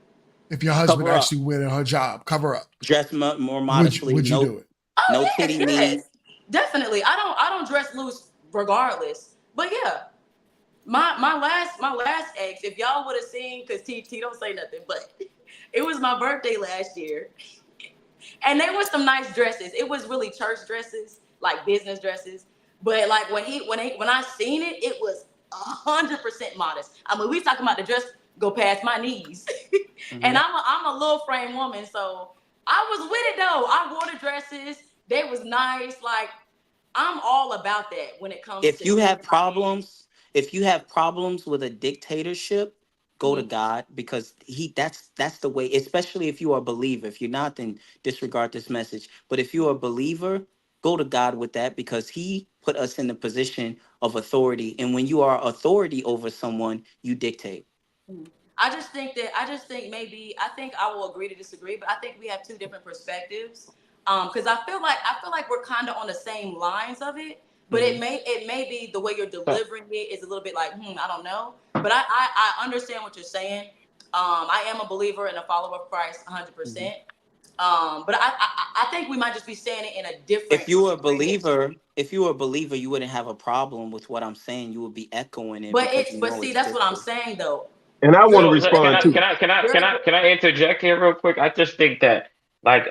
If your husband Cover asks up. you to wear a hijab, cover up. Dress more modestly. Would you do it? Oh No yes, titty meat. yes, definitely. I don't dress loose regardless. But yeah, my last ex, if y'all would have seen, because T don't say nothing, but it was my birthday last year, and there was some nice dresses. It was really church dresses, like business dresses. But like when I seen it, it was 100% modest. I mean, we talking about the dress go past my knees, and Hmm. I'm a little frame woman, so I was with it though. I wore the dresses. They was nice. Like I'm all about that when it comes If to you treating have my man. problems, if you have problems with a dictatorship, go to Mhm. God because that's the way, especially if you are a believer. If you're not, then disregard this message. But if you're a believer, go to God with that, because he put us in the position of authority. And when you are authority over someone, you dictate. I just think maybe I think I will agree to disagree, but I think we have two different perspectives. Because I feel like we're kind of on the same lines of it, but it may be the way you're delivering it is a little bit like, I don't know. But I understand what you're saying. I am a believer and a follower of Christ 100%. But I think we might just be saying it in a different. If you were a believer, you wouldn't have a problem with what I'm saying. You would be echoing it. But see, that's what I'm saying though. And I want to respond too. Can I interject here real quick? I just think that, like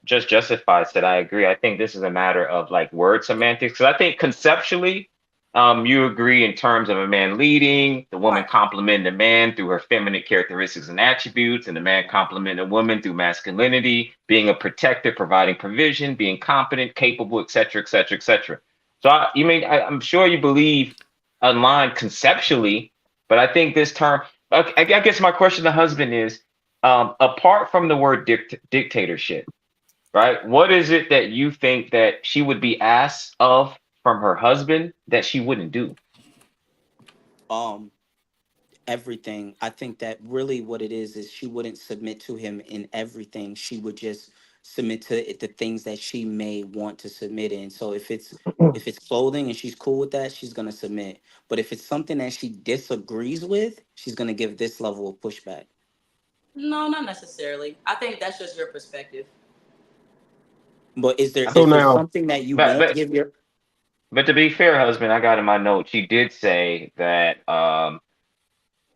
just Justified said, I agree. I think this is a matter of like word semantics. Because I think conceptually, you agree in terms of a man leading, the woman complimenting the man through her feminine characteristics and attributes, and the man complimenting a woman through masculinity, being a protector, providing provision, being competent, capable, etc., etc., etc. So I'm sure you believe online conceptually, but I think this term. I guess my question to husband is, apart from the word dictatorship, right? What is it that you think that she would be asked of from her husband that she wouldn't do? Everything. I think that really what it is she wouldn't submit to him in everything. She would just submit to the things that she may want to submit in. So if it's clothing and she's cool with that, she's gonna submit. But if it's something that she disagrees with, she's gonna give this level of pushback. No, not necessarily. I think that's just your perspective. But is there something that you won't give your? But to be fair, husband, I got in my note. She did say that I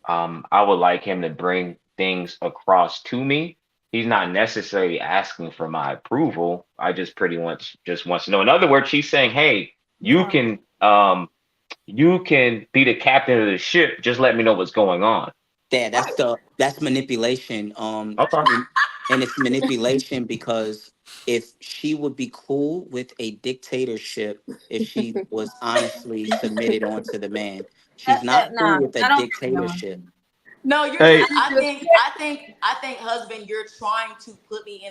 would like him to bring things across to me. He's not necessarily asking for my approval. I just pretty much just wants to know. In other words, she's saying, "Hey, you can be the captain of the ship. Just let me know what's going on." Yeah, that's manipulation. And it's manipulation because if she would be cool with a dictatorship, if she was honestly submitted onto the man, she's not cool with a dictatorship. No, you're. Hey. I think, husband, you're trying to put me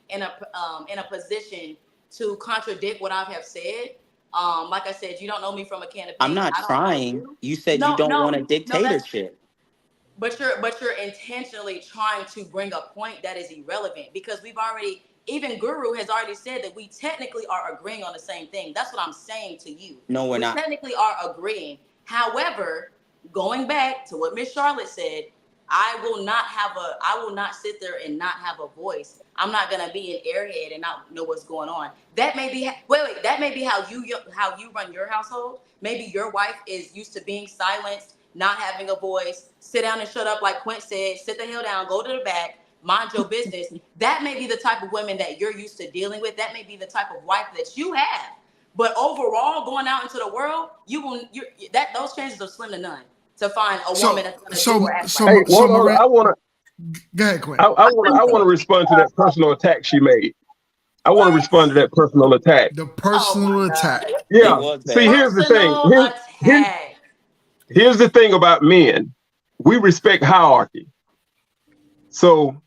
in a position to contradict what I have said. Like I said, you don't know me from a can of paint. I'm not trying. You said you don't want a dictatorship. But you're intentionally trying to bring a point that is irrelevant, because even Guru has already said that we technically are agreeing on the same thing. That's what I'm saying to you. No, we're not. We technically are agreeing. However, going back to what Miss Charlotte said, I will not sit there and not have a voice. I'm not gonna be an airhead and not know what's going on. That may be that may be how you run your household. Maybe your wife is used to being silenced, not having a voice, sit down and shut up, like Quint said, sit the hell down, go to the back, mind your business. That may be the type of women that you're used to dealing with. That may be the type of wife that you have. But overall, going out into the world, those chances are slim to none to find a woman that's going to I want to go ahead, Quinn. I want to respond to that personal attack she made. I want to respond to that personal attack. The personal attack. Yeah. See, here's the thing. Here's the thing about men. We respect hierarchy. So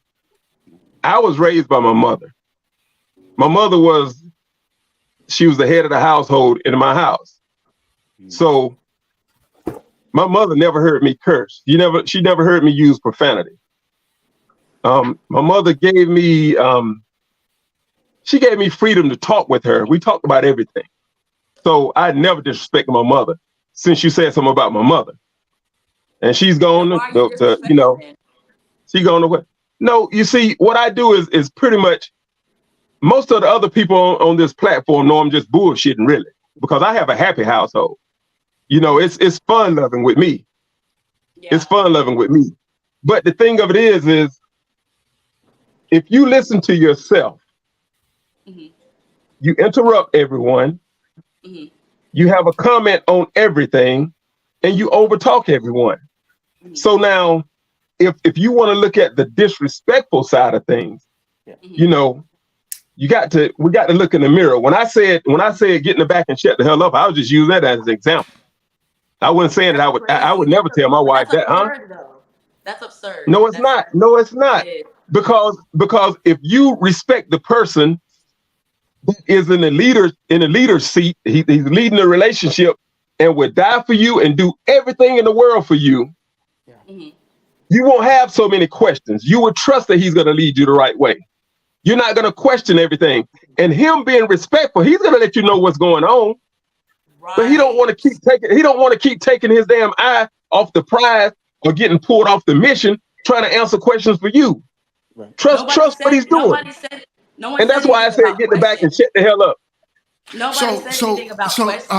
I was raised by my mother. My mother she was the head of the household in my house. So my mother never heard me curse. She never heard me use profanity. My mother gave me freedom to talk with her. We talked about everything. So I never disrespected my mother, since you said something about my mother. And she's gone she's gone away. No, you see, what I do is pretty much, most of the other people on this platform know I'm just bullshitting, really, because I have a happy household. It's fun loving with me. Yeah. It's fun loving with me. But the thing of it is if you listen to yourself, you interrupt everyone, you have a comment on everything, and you overtalk everyone. So now, if you want to look at the disrespectful side of things, we got to look in the mirror. When I said get in the back and shut the hell up, I was just using that as an example. I wasn't saying that I would never tell my wife that, huh? That's absurd. No, it's not. No, it's not. Because if you respect the person, is in the leader's seat. He's leading the relationship and would die for you and do everything in the world for you. You won't have so many questions. You would trust that he's going to lead you the right way. You're not going to question everything. And him being respectful, he's going to let you know what's going on. Right. But he don't want to keep taking his damn eye off the prize or getting pulled off the mission, trying to answer questions for you. Right. Trust what he's doing. And that's why I said get the back and shut the hell up. Nobody said anything about questions.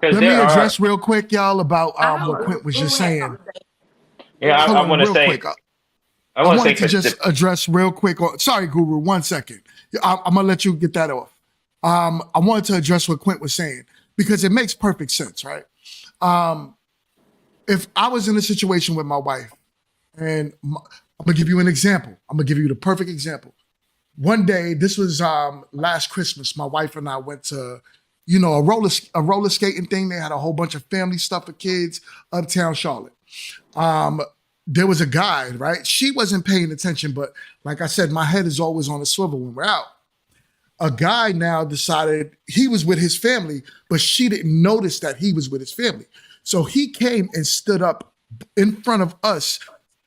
Let me address real quick, y'all, about what Quint was just saying. Yeah, I want to say. I wanted to just address real quick. Sorry, Guru, 1 second. I'm gonna let you get that off. I wanted to address what Quint was saying because it makes perfect sense, right? If I was in a situation with my wife, and I'm gonna give you an example. I'm gonna give you the perfect example. One day, this was last Christmas, my wife and I went to, a roller skating thing. They had a whole bunch of family stuff for kids, uptown Charlotte. There was a guy, right? She wasn't paying attention, but like I said, my head is always on a swivel when we're out. A guy now decided he was with his family, but she didn't notice that he was with his family. So he came and stood up in front of us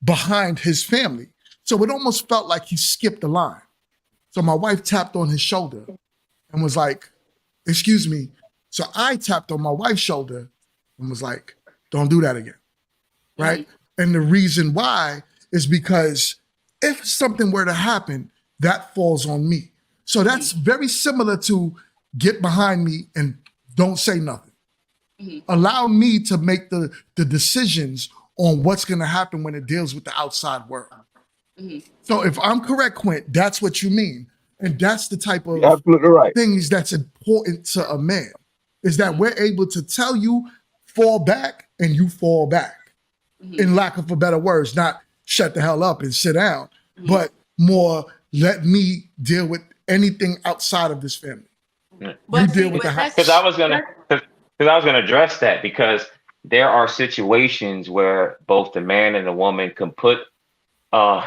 behind his family. So it almost felt like he skipped the line. So my wife tapped on his shoulder and was like, "Excuse me." So I tapped on my wife's shoulder and was like, "Don't do that again." Right? And the reason why is because if something were to happen, that falls on me. So that's very similar to get behind me and don't say nothing. Allow me to make the decisions on what's going to happen when it deals with the outside world. So if I'm correct, Quint, that's what you mean. And that's the type of absolutely right things that's important to a man, is that we're able to tell you, fall back, and you fall back. In lack of a better words, not shut the hell up and sit down, but more let me deal with anything outside of this family. You deal with the house. Because I was gonna address that, because there are situations where both the man and the woman can put the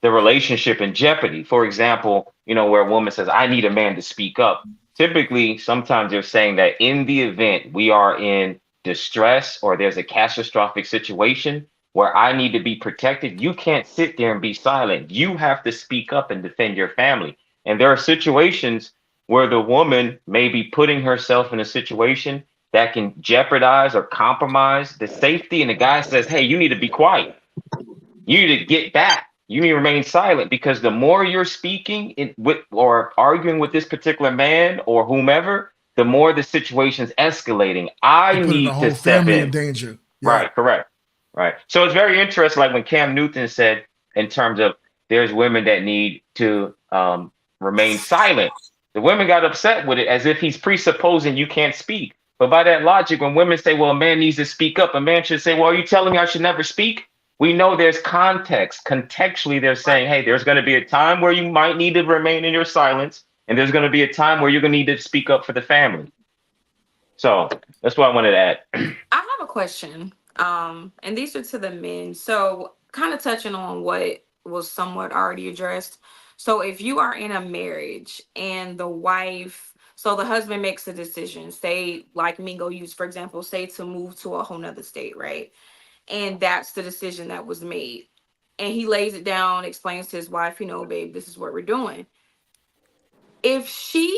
relationship in jeopardy. For example, where a woman says, "I need a man to speak up." Typically, sometimes they're saying that in the event we are in distress or there's a catastrophic situation where I need to be protected, you can't sit there and be silent. You have to speak up and defend your family. And there are situations where the woman may be putting herself in a situation that can jeopardize or compromise the safety. And the guy says, "Hey, you need to be quiet. You need to get back. You need to remain silent," because the more you're speaking with or arguing with this particular man or whomever, the more the situation's escalating. I need to step in. Danger. Yeah. Right, correct. Right. So it's very interesting, like when Cam Newton said, in terms of there's women that need to remain silent. The women got upset with it as if he's presupposing you can't speak. But by that logic, when women say, "Well, a man needs to speak up," a man should say, "Well, are you telling me I should never speak?" We know there's context. Contextually, they're saying, "Hey, there's going to be a time where you might need to remain in your silence, and there's going to be a time where you're going to need to speak up for the family." So that's what I wanted to add. I have a question, and these are to the men. So kind of touching on what was somewhat already addressed. So if you are in a marriage and the wife, so the husband makes a decision, say like Mingo used, for example, say to move to a whole nother state, right? And that's the decision that was made. And he lays it down, explains to his wife, "Babe, this is what we're doing." If she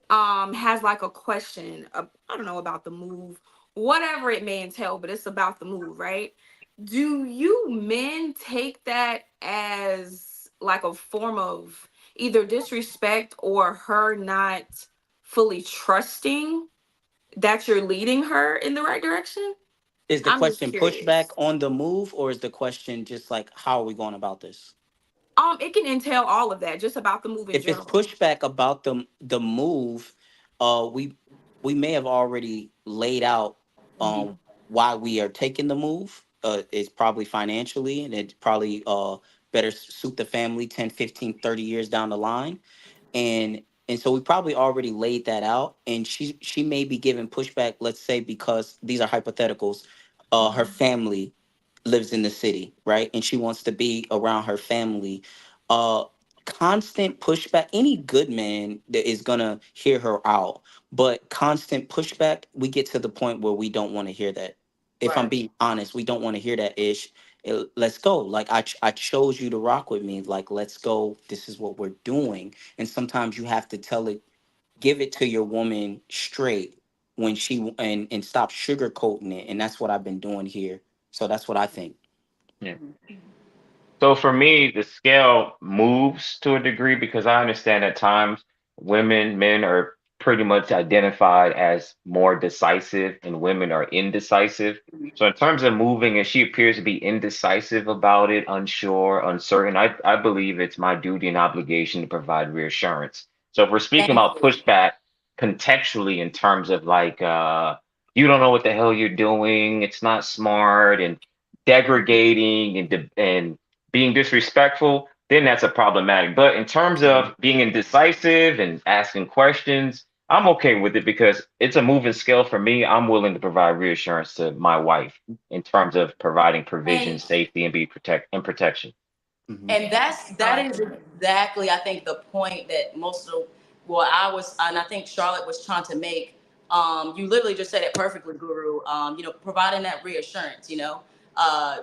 has like a question, I don't know, about the move, whatever it may entail, but it's about the move, right? Do you men take that as like a form of either disrespect or her not fully trusting that you're leading her in the right direction? Is the question pushback on the move, or is the question just like, how are we going about this? It can entail all of that, just about the move in general. If it's pushback about the move, we may have already laid out why we are taking the move. It's probably financially, and it probably better suit the family 10, 15, 30 years down the line. And so we probably already laid that out, and she may be giving pushback, let's say, because these are hypotheticals. Her family lives in the city, right? And she wants to be around her family. constant pushback, any good man that is gonna hear her out, but constant pushback, we get to the point where we don't want to hear that. If I'm Right. being honest, we don't want to hear that ish. Let's go. Like I chose you to rock with me. Like let's go. This is what we're doing. And sometimes you have to tell it, give it to your woman straight when she and stop sugarcoating it. And that's what I've been doing here. So that's what I think. Yeah. So for me, the scale moves to a degree because I understand at times men are pretty much identified as more decisive and women are indecisive. So in terms of moving, and she appears to be indecisive about it, unsure, uncertain, I believe it's my duty and obligation to provide reassurance. So if we're speaking Thank about you. pushback contextually in terms of like you don't know what the hell you're doing, it's not smart and degrading and being disrespectful, then that's a problematic. But in terms of being indecisive and asking questions, I'm okay with it because it's a moving scale for me. I'm willing to provide reassurance to my wife in terms of providing provision, And safety, and protection. Mhm. And that is exactly, I think, the point that most of well, I was, and I think Charlotte was trying to make. You literally just said it perfectly, Guru. Providing that reassurance.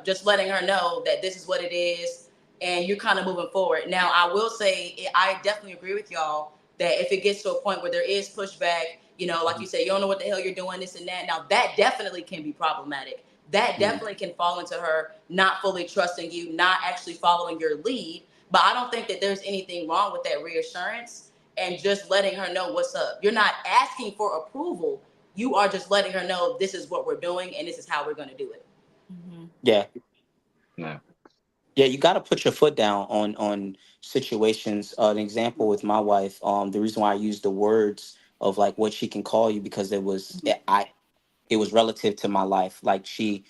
Just letting her know that this is what it is, and you're kind of moving forward. Now, I will say, I definitely agree with y'all that if it gets to a point where there is pushback, like you say, you don't know what the hell you're doing, this and that. Now, that definitely can be problematic. That definitely can fall into her not fully trusting you, not actually following your lead. But I don't think that there's anything wrong with that reassurance and just letting her know what's up. You're not asking for approval. You are just letting her know this is what we're doing and this is how we're going to do it. Yeah. Yeah. Yeah, you got to put your foot down on situations. An example with my wife. The reason why I use the words of like what she can call you because it was relative to my life. Like she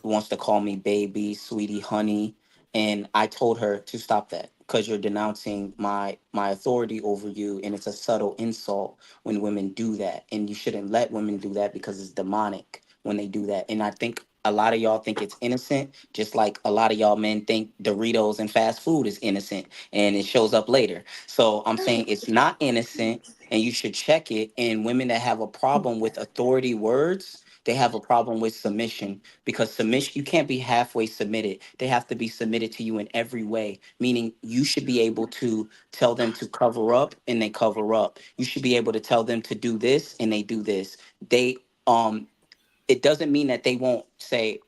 wants to call me baby, sweetie, honey, and I told her to stop that because you're denouncing my authority over you, and it's a subtle insult when women do that, and you shouldn't let women do that because it's demonic when they do that. And I think a lot of y'all think it's innocent, just like a lot of y'all men think Doritos and fast food is innocent, and it shows up later. So I'm saying it's not innocent, and you should check it. And women that have a problem with authority words, they have a problem with submission because submission, you can't be halfway submitted. They have to be submitted to you in every way, meaning you should be able to tell them to cover up and they cover up. You should be able to tell them to do this and they do this. They it doesn't mean that they won't say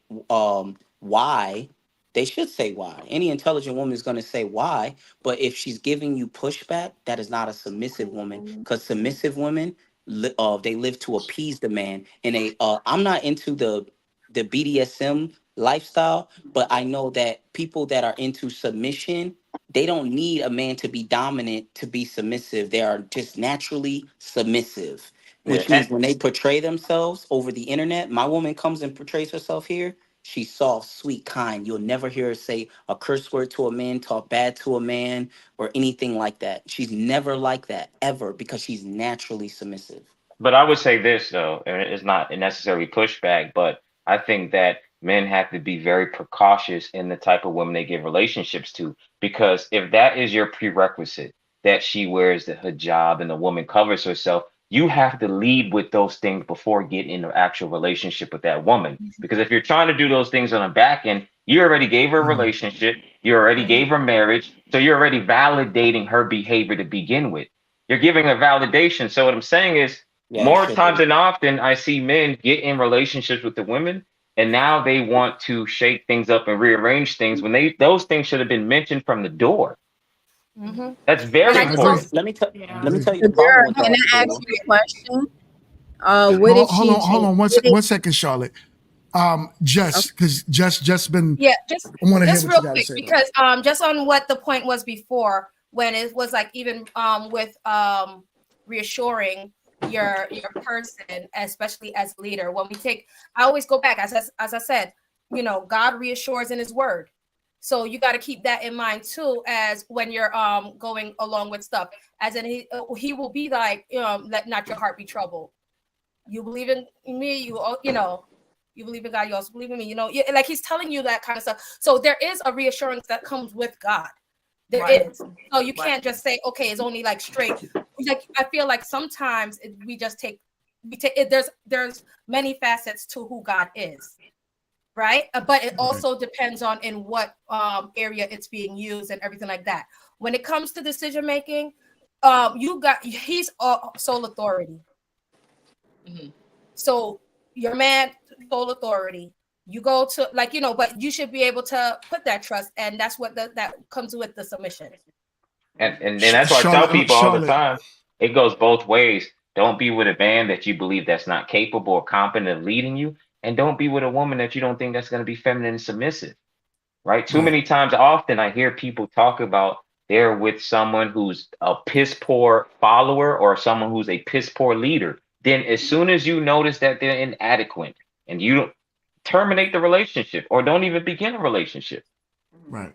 why. They should say why. Any intelligent woman is going to say why. But if she's giving you pushback, that is not a submissive woman. Because submissive women, they live to appease the man. And I'm not into the BDSM lifestyle, but I know that people that are into submission, they don't need a man to be dominant to be submissive. They are just naturally submissive, Yeah. which means when they portray themselves over the internet, my woman comes and portrays herself here. She's soft, sweet, kind. You'll never hear her say a curse word to a man, talk bad to a man, or anything like that. She's never like that, ever, because she's naturally submissive. But I would say this though, and it's not necessarily pushback, but I think that men have to be very precautious in the type of women they give relationships to, because if that is your prerequisite, that she wears the hijab and the woman covers herself, you have to lead with those things before getting into actual relationship with that woman. Because if you're trying to do those things on the back end, you already gave her a relationship, you already gave her marriage, so you're already validating her behavior to begin with. You're giving her validation. So what I'm saying is, Yeah, you more should times do. than often, I see men get in relationships with the women, and now they want to shake things up and rearrange things when those things should have been mentioned from the door. Mm-hmm. That's And very I I just agree. also, important. Let me tell you the Zara, problem with can that, I ask Guru. you a question? What if Hold she on, hold changed? on, one second, Charlotte. Just because just been. yeah, just I want to hear just what you real got to quick say though. because just on what the point was before when it was like even with reassuring your person, especially as a leader. When we take, I always go back as I said, God reassures in His Word. So you got to keep that in mind too, as when you're going along with stuff. As in, he will be like, let not your heart be troubled. You believe in me, you believe in God, you also believe in me. Like He's telling you that kind of stuff. So there is a reassurance that comes with God. There is. So you can't just say, okay, it's only like straight. Like I feel like sometimes we take it, there's many facets to who God is, right? But it also depends on in what area it's being used and everything like that. When it comes to decision making, he's sole authority. Mm-hmm. So your man, sole authority. You go to but you should be able to put that trust, and that's what that comes with the submission. And then that's why I tell people all the time, it goes both ways. Don't be with a man that you believe that's not capable or competent of leading you, and don't be with a woman that you don't think that's going to be feminine and submissive, right? Too many times, often I hear people talk about they're with someone who's a piss poor follower or someone who's a piss poor leader. Then as soon as you notice that they're inadequate and you don't terminate the relationship or don't even begin a relationship. Right.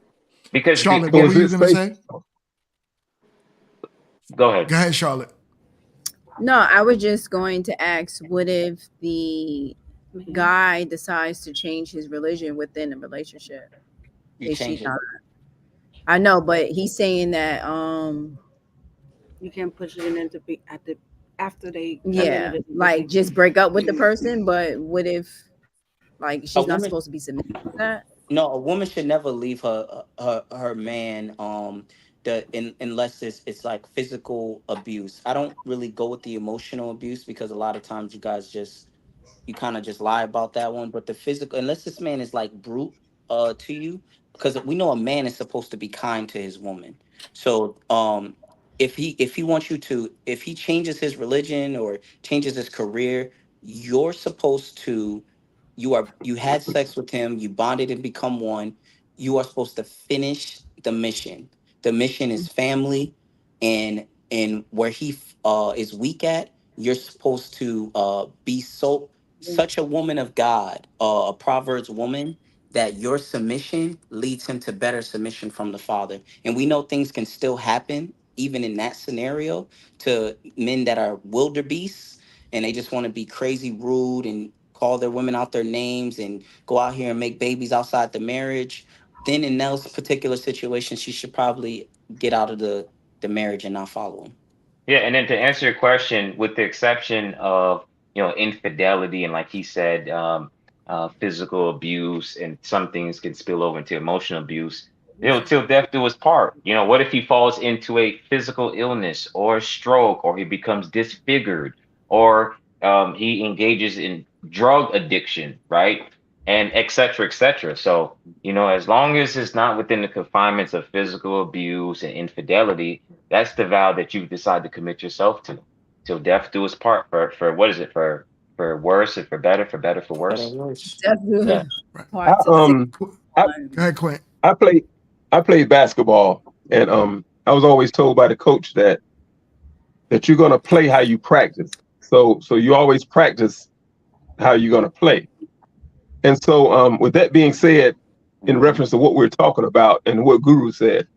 Because Charlotte, what were you going to say? Go ahead. Go ahead, Charlotte. No, I was just going to ask, what if the guy decides to change his religion within the relationship? Is she not? I know, but he's saying that you can push it into after they like just break up with the person. But what if she's not supposed to be submitting to that? No, a woman should never leave her man unless it's like physical abuse. I don't really go with the emotional abuse because a lot of times you kind of just lie about that one. But the physical, unless this man is like brute to you, because we know a man is supposed to be kind to his woman. So if he wants you to, if he changes his religion or changes his career, you're supposed to, you had sex with him, you bonded and become one. You are supposed to finish the mission. The mission is family, and where he is weak at, you're supposed to be such a woman of God, a Proverbs woman, that your submission leads him to better submission from the Father. And we know things can still happen, even in that scenario, to men that are wildebeests and they just want to be crazy rude and call their women out their names and go out here and make babies outside the marriage. Then in those particular situations, she should probably get out of the marriage and not follow him. Yeah, and then to answer your question, with the exception of infidelity and like he said, physical abuse, and some things can spill over into emotional abuse. Till death do us part. What if he falls into a physical illness or a stroke, or he becomes disfigured, or he engages in drug addiction, right? And et cetera, et cetera. So, as long as it's not within the confinements of physical abuse and infidelity, that's the vow that you decide to commit yourself to. Till death do us part, for what is it? For worse and for better, for better, for worse. Yeah. Go ahead, Quint. I played basketball, and I was always told by the coach that you're gonna play how you practice. So you always practice how you're gonna play. And so with that being said, in reference to what we're talking about and what Guru said,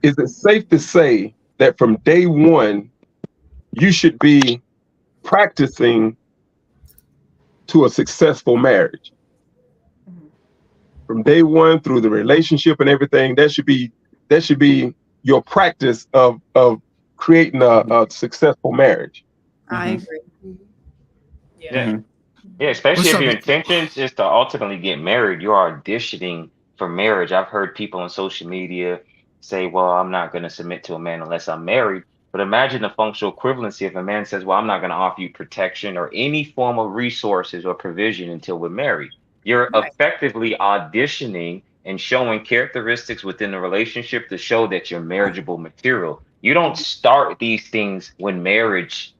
is it safe to say that from day one, you should be practicing to a successful marriage? From day one through the relationship and everything, that should be your practice of creating a successful marriage. I agree. Yeah. Yeah, especially if your intentions is to ultimately get married, you're auditioning for marriage. I've heard people on social media say, well, I'm not going to submit to a man unless I'm married. But imagine the functional equivalency if a man says, well, I'm not going to offer you protection or any form of resources or provision until we're married. You're effectively auditioning and showing characteristics within the relationship to show that you're marriageable material. You don't start these things when marriage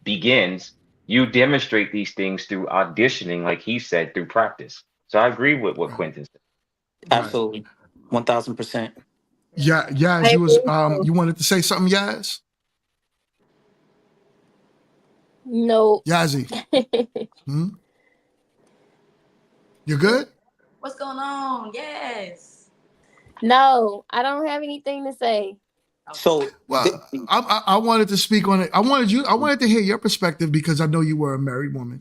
begins. You demonstrate these things through auditioning, like he said, through practice. So I agree with what Quentin said. Absolutely. 1000%. Yeah, Yaz, you wanted to say something, Yaz? No. Yazzie. You good? What's going on? Yes. No, I don't have anything to say. So, well, I wanted to speak on it. I wanted to hear your perspective because I know you were a married woman,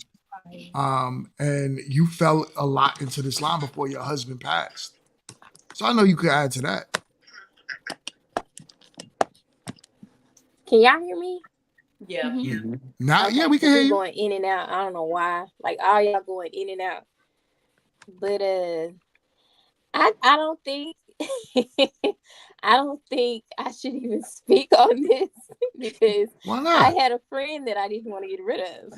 and you fell a lot into this line before your husband passed. So I know you could add to that. Can y'all hear me? Yeah. Mhm. Now, Okay, yeah, we can 'cause hear it's you. going in and out. I don't know why. Like all y'all going in and out. But I don't think I don't think I should even speak on this because Why I not? had a friend that I didn't want to get rid of.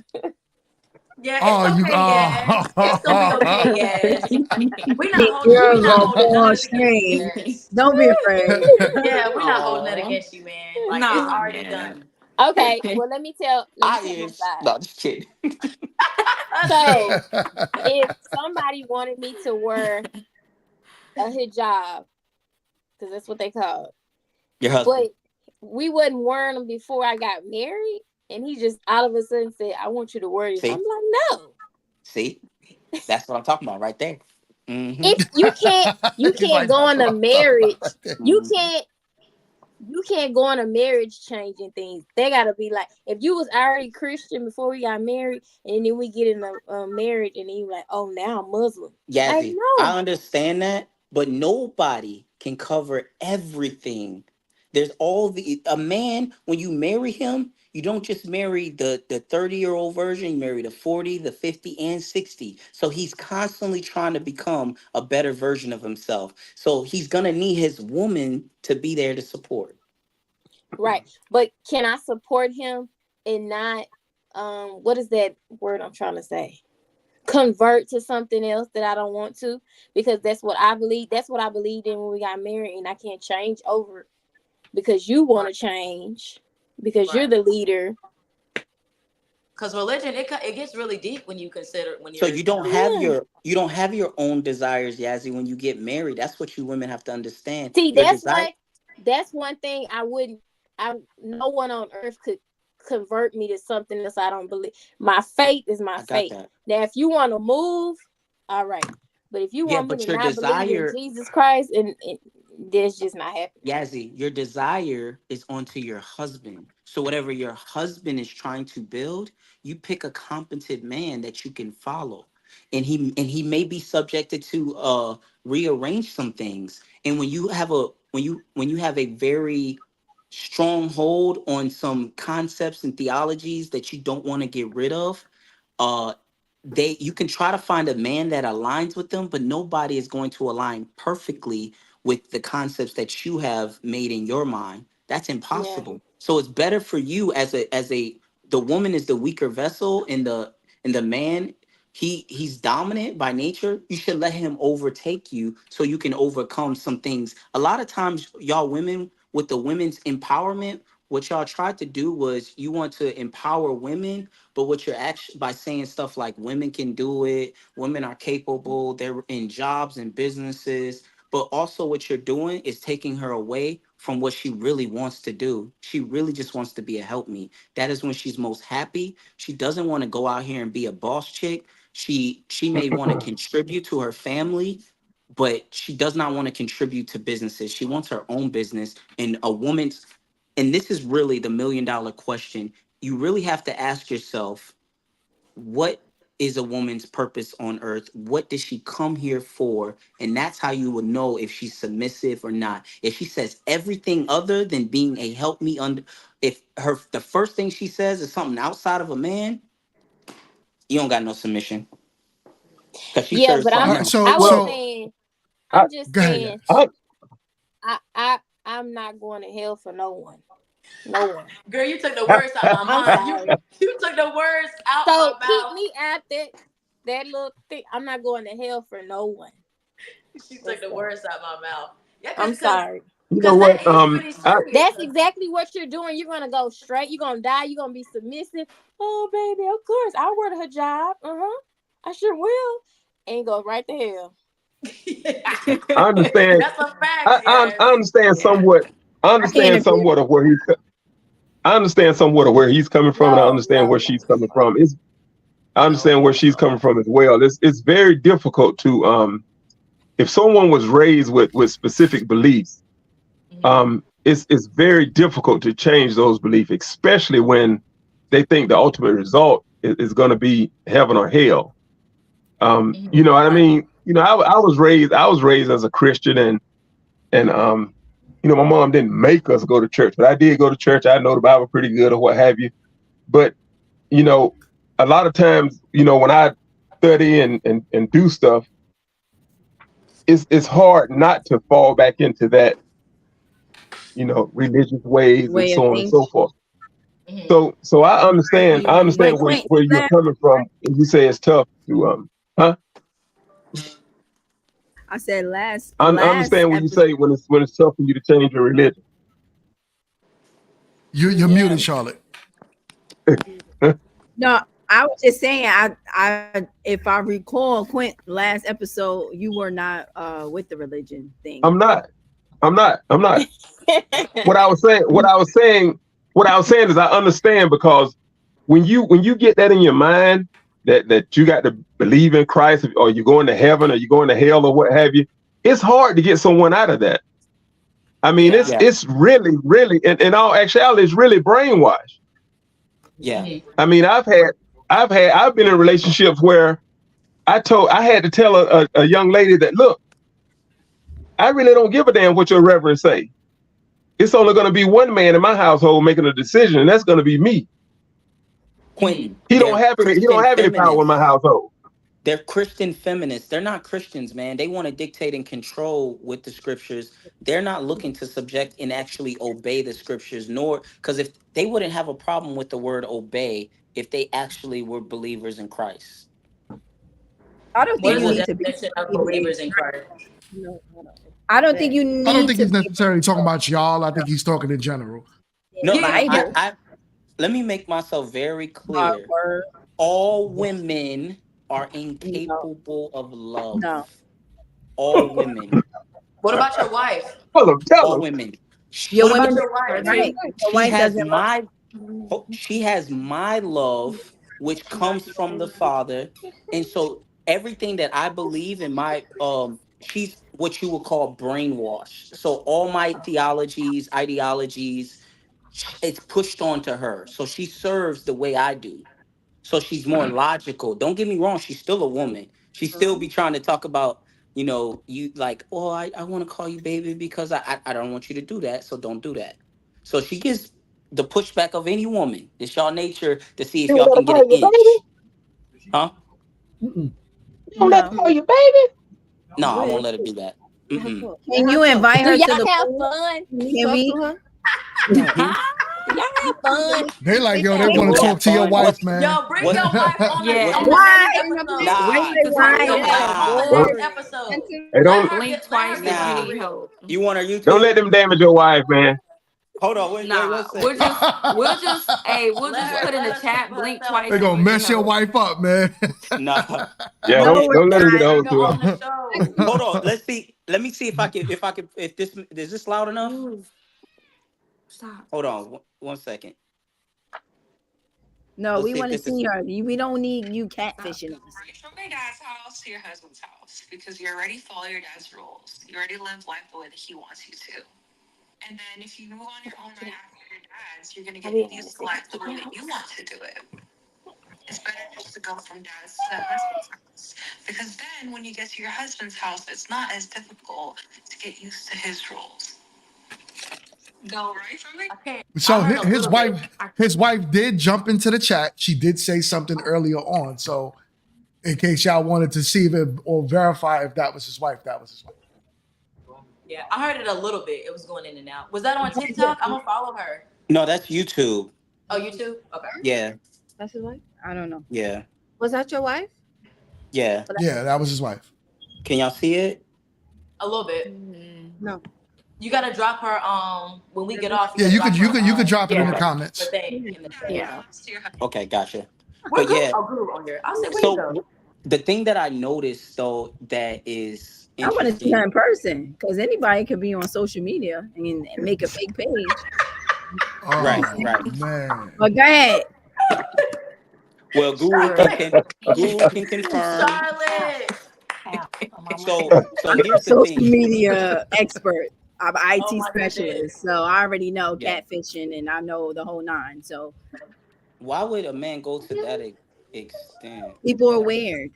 Yeah, Oh, it's you. okay, Yes. It's gonna be okay, Yes. The We girl not gonna holding pull none a of it against you, string. Yes. Don't be afraid. Yeah, we're not holding that Aw. against you, man. Like it's Nah, already man. done. Okay, well let me tell I my is. side. No, just kidding. So if somebody wanted me to wear a hijab, because that's what they call it, Your husband. but we wasn't wearing them before I got married, and he just all of a sudden said, "I want you to wear this." I'm See? like, no. See? That's what I'm talking about right there. Mm-hmm. If you He's can't like, go that's on what a I'm talking about marriage, right there. you can't go on a marriage changing things. They gotta be like, if you was already Christian before we got married, and then we get in a marriage, and then you like, oh, now I'm Muslim. Like, Yazzie, no. I understand that, but nobody can cover everything. There's all the a man when you marry him, you don't just marry the 30-year-old version, you marry the 40, the 50 and 60. So he's constantly trying to become a better version of himself. So he's going to need his woman to be there to support. Right. But can I support him and not what is that word I'm trying to say? Convert to something else that I don't want to, because that's what I believe. That's what I believed in when we got married, and I can't change over because you want to change because you're Right. the leader. Because religion, it gets really deep when you consider when So you're, you you don't know. have Yeah. your own desires, Yazzie, when you get married. That's what you women have to understand. See, Your desire. that's one thing no one on earth could convert me to something else I don't believe. My faith is my I got faith. that. Now, if you want to move, all right. But if you Yeah, want me but to your not believe in desire, Jesus Christ, and that's just not happening. Yazzie, your desire is onto your husband. So whatever your husband is trying to build, you pick a competent man that you can follow. And he may be subjected to rearrange some things. And when you have a very strong hold on some concepts and theologies that you don't want to get rid of, uh you can try to find a man that aligns with them, but nobody is going to align perfectly with the concepts that you have made in your mind. That's Yeah. impossible. So it's better for you as a the woman is the weaker vessel, and the man, he's dominant by nature. You should let him overtake you so you can overcome some things. A lot of times, y'all women, with the women's empowerment, what y'all tried to do was you want to empower women, but what you're actually, by saying stuff like women can do it, women are capable, they're in jobs and businesses, but also what you're doing is taking her away from what she really wants to do. She really just wants to be a helpmeet. That is when she's most happy. She doesn't want to go out here and be a boss chick. She may want to contribute to her family, but she does not want to contribute to businesses. She wants her own business. And a woman's, and this is really the $1 million question. You really have to ask yourself, what is a woman's purpose on earth? What does she come here for? And that's how you will know if she's submissive or not. If she says everything other than being a help me under, if the first thing she says is something outside of a man, you don't got no submission because she Yeah, serves but something All right, else. I was so saying, I, I'm just go ahead, saying, yes. I'm not going to hell for no one. No one. Girl, you took the words out of my I'm mind. sorry. You took the words out So my keep mouth. me at that little thing. I'm not going to hell for no one. She took the words out my mouth. Yeah, I'm sorry. you know because that what? is pretty serious. That's exactly what you're doing. You're gonna go straight. You're gonna die. You're gonna be submissive. Oh, baby, of course I'll wear the hijab. I sure will. And go right to hell. I understand. That's a fact, I yes. understand somewhat. I I can't understand agree. somewhat of where he's. I understand somewhat of where he's coming from, and I No, understand no, where no. she's coming from. I understand where No, she's coming no. from as well. It's very difficult to if someone was raised with specific beliefs, it's very difficult to change those beliefs, especially when they think the ultimate result is going to be heaven or hell. You know what I Right. mean? You know, I was raised as a Christian, and my mom didn't make us go to church, but I did go to church. I know the Bible pretty good or what have you. But, a lot of times, when I study and do stuff, it's hard not to fall back into that, religious ways and Way of so on and so thinking. forth. So I understand But where you're coming from when you say it's tough to huh? I said I last understand when you episode. say when it's tough for you to change your religion. You're muted, Charlotte. No, I was just saying. I if I recall, Quint, last episode, you were not with the religion thing. I'm not. What I was saying is I understand, because when you get that in your mind that you got to believe in Christ, or you're going to heaven or you're going to hell or what have you, it's hard to get someone out of that. I mean, it's really, really, in all actuality, it's really brainwashed. Yeah. I mean, I've been in relationships where I had to tell a young lady that, look, I really don't give a damn what your reverend say. It's only going to be one man in my household making a decision, and that's going to be me. Quentin, He don't have any power in my household. They're Christian feminists. They're not Christians, man. They want to dictate and control with the scriptures. They're not looking to subject and actually obey the scriptures, nor because if they wouldn't have a problem with the word obey if they actually were believers in Christ. I don't What think is you the need to be definition of believers in Christ? I don't think you need I don't think to he's necessarily talking about y'all. I think he's talking in general. No, Bible. I let me make myself very clear. All women are incapable of love. No. All women. What about your wife? All women. Your What about women, your wife? right? Your wife doesn't love. She has my love, which comes from the Father, and so everything that I believe in my she's what you would call brainwashed. So all my theologies, ideologies, it's pushed onto her. So she serves the way I do. So she's more logical. Don't get me wrong, she's still a woman. She still be trying to talk about, you like, oh, I want to call you baby because I don't want you to do that. So don't do that. So she gets the pushback of any woman. It's y'all nature to see if You y'all let her can get call an you inch. baby? Huh? You don't let her call you baby? No, I won't let her do that. Can you invite her Do to y'all the have pool? fun? Can we? Y'all have fun? They like, yo, they We want to have talk to your fun. wife, man. Yo, bring your wife on the Yeah. on the Why? next episode. Nah. Bring your wife on the Don't, next episode. hey, don't Blink twice if you Nah. need help. You want her don't let YouTube? them damage your wife, man. Hold on, wait, Nah, one second. we'll just put in the Let her chat, speak for blink herself. twice They if gonna you need mess your help. wife up, man. Nah. Yeah, No, don't let them get Bring hold her to on her. the show. Hold on. Let's see. Let me see if this is this loud enough? Move. Stop. Hold on. One second. No, Let's we see if want to this is see her. We don't need you catfishing us. From my dad's house to your husband's house because you already follow your dad's rules. You already live life the way that he wants you to. And then if you move on your own right after your dad's, you're going to get used to life the way that you want to do it. It's better just to go from dad's to husband's house. Because then when you get to your husband's house, it's not as difficult to get used to his rules. Go right from it. So his wife did jump into the chat. She did say something earlier on. So in case y'all wanted to see if it, or verify if that was his wife, that was his wife. Yeah, I heard it a little bit. It was going in and out. Was that on TikTok? I'm gonna follow her. No, that's YouTube. Oh, YouTube? Okay. Yeah. That's his wife? I don't know. Yeah. Was that your wife? Yeah. Yeah, that was his wife. Can y'all see it? A little bit. No. You gotta drop her when we get off. Yeah, you could drop it in the comments. Yeah. Okay, gotcha. We're But good. yeah. Oh, Guru on here. I'll say where you So go. the thing that I noticed though that is I want to see interesting. her in person because anybody could be on social media and make a fake page. Right. Man. But go ahead. Well, Guru can confirm. Charlotte. So I'm a here's the social thing. media expert. I'm an IT Oh my specialist, so I already know Yeah. catfishing and I know the whole nine. So Why would a man go to that extent? people are weird.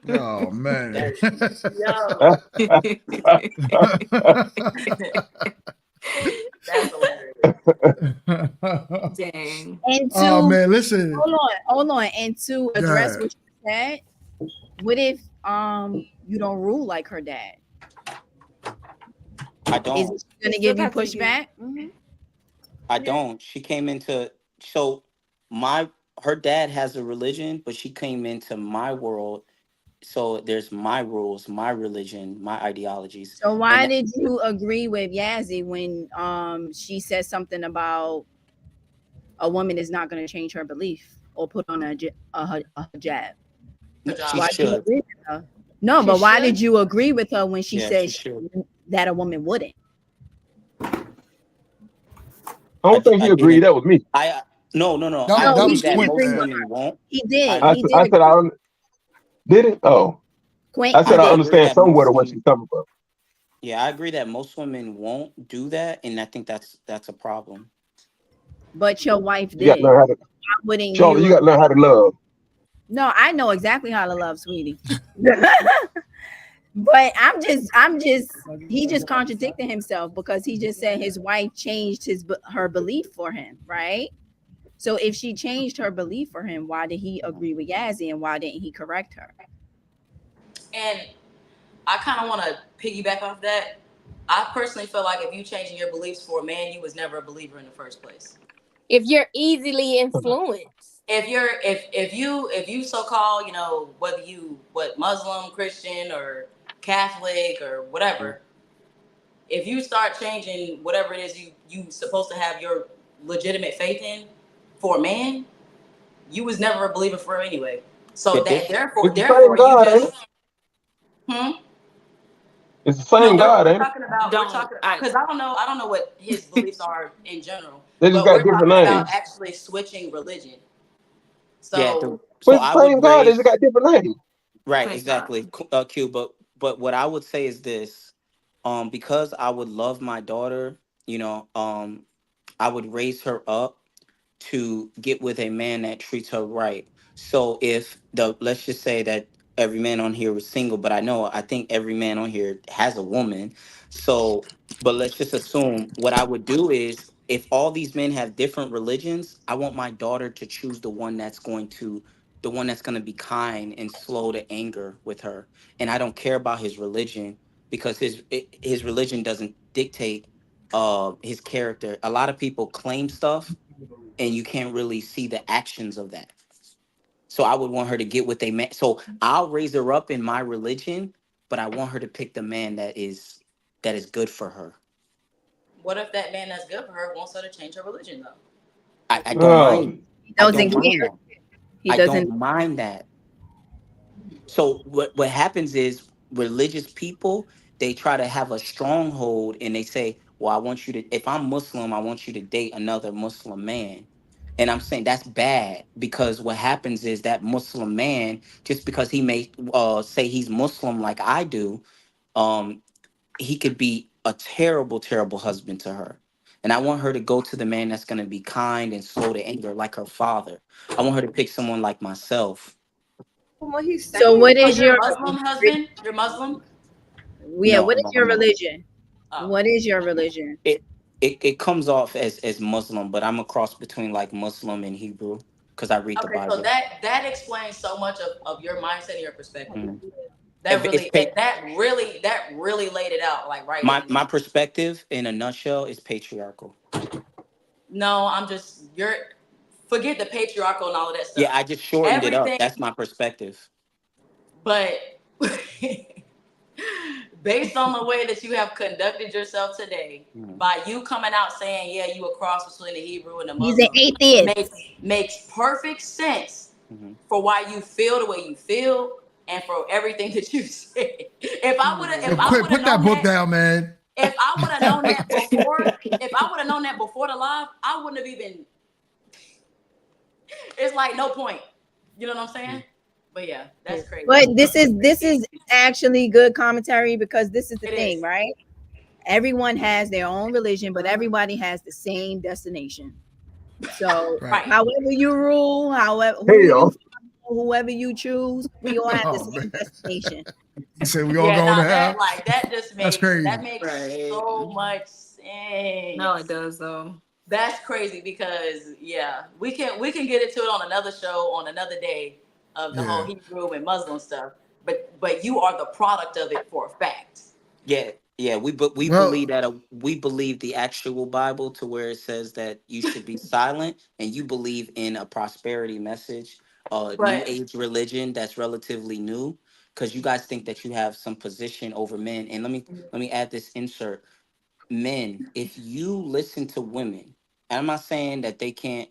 Oh man. Yo. That's hilarious. Dang. And Oh to man, listen. hold on. And to address God. what you said, what if you don't rule like her dad? I Is don't. she gonna give you pushback? I don't. She came into so her dad has a religion, but she came into my world. So there's my rules, my religion, my ideologies, So why and did you agree with Yazzie when she said something about a woman is not going to change her belief or put on a hijab? she Why did you should. agree with her? No, She but why should. did you agree with her when she Yeah, said she should. that a woman wouldn't? I don't think I he agreed. didn't. That was me. No. I That No, agree was he that did Quint, agree most with man. women her. won't. He did. I He did I said agree. did it. Oh, Quint, I he said I I did. agree understand that somewhat most of what she's women. coming from. Yeah, I agree that most women won't do that, and I think that's a problem. But your wife You got to did. learn how to, Why wouldn't Charlotte. you? You got to learn how to love. No, I know exactly how to love, sweetie. But he just contradicted himself because he just said his wife changed her belief for him, right? So if she changed her belief for him, why did he agree with Yazzie and why didn't he correct her? And I kind of want to piggyback off that. I personally feel like if you changing your beliefs for a man, you was never a believer in the first place. If you're easily influenced. If you so called, whether you Muslim, Christian, or Catholic or whatever, if you start changing whatever it is you supposed to have your legitimate faith in for a man, you was never a believer for him anyway. So Yeah, that this. It's the therefore same you God, ain't it? just It's the No, same God, we're ain't it? talking about because I don't know what his beliefs are in general, They just but got we're different talking about names. actually switching religion. Yeah. So So But it's I the would same God. They just raise. got different names. Right. Praise God. Exactly. Q. But what I would say is this. Because I would love my daughter. I would raise her up to get with a man that treats her right. So if let's just say that every man on here was single, but I think every man on here has a woman. So, but let's just assume what I would do is if all these men have different religions, I want my daughter to choose the one that's going to be kind and slow to anger with her. And I don't care about his religion because his religion doesn't dictate his character. A lot of people claim stuff and you can't really see the actions of that. So I would want her to get what they meant. So I'll raise her up in my religion, but I want her to pick the man that is good for her. what if that man that's good for her wants her to change her religion though? I don't Oh, mind. He I doesn't don't mind care. that. He I don't doesn't. mind that. So what happens is religious people, they try to have a stronghold and they say, well, I want you to, if I'm Muslim, I want you to date another Muslim man. And I'm saying that's bad because what happens is that Muslim man, just because he may say he's Muslim like I do, um, he could be a terrible, terrible husband to her. And I want her to go to the man that's going to be kind and slow to anger like her father. I want her to pick someone like myself. What he's saying. So what is Your your Muslim husband? You're Muslim? No, what is no, your I'm not. religion? Oh. What is your religion? It comes off as Muslim, but I'm a cross between like Muslim and Hebrew because I read the Okay, so Bible. that explains so much of your mindset and your perspective. Mhm. That It's really that really laid it out like right my in there. my perspective in a nutshell is patriarchal. No, you're forget the patriarchal and all of that Yeah, stuff. I just shortened it up. Everything, That's my perspective. but based on the way that you have conducted yourself today, by you coming out saying, yeah, you a cross between the Hebrew and the He's an Muslim, atheist. makes perfect sense Mhm. for why you feel the way you feel and for everything that you said. If I would have Yo, Quint, put that known book that, down, man. if I would have known that before, the live, I wouldn't have even. It's like no point. You know what I'm saying? But yeah, that's crazy. But this is actually good commentary because this is the It thing, is. right? Everyone has their own religion, but everybody has the same destination. So Right. however you rule, however who you hell. whoever you choose, we all have the Oh same man, destination. you say we all Yeah, going to nah, hell? that just That's makes crazy. Right. so much sense. No, it does though. That's crazy because we can get into it on another show on another day of the whole Yeah. Hebrew and Muslim stuff. But you are the product of it for a fact. Yeah, we believe Well, that we believe the actual Bible to where it says that you should be silent, and you believe in a prosperity message, new But age religion that's relatively new, because you guys think that you have some position over men. And let me add this insert: men, if you listen to women, and I'm not saying that they can't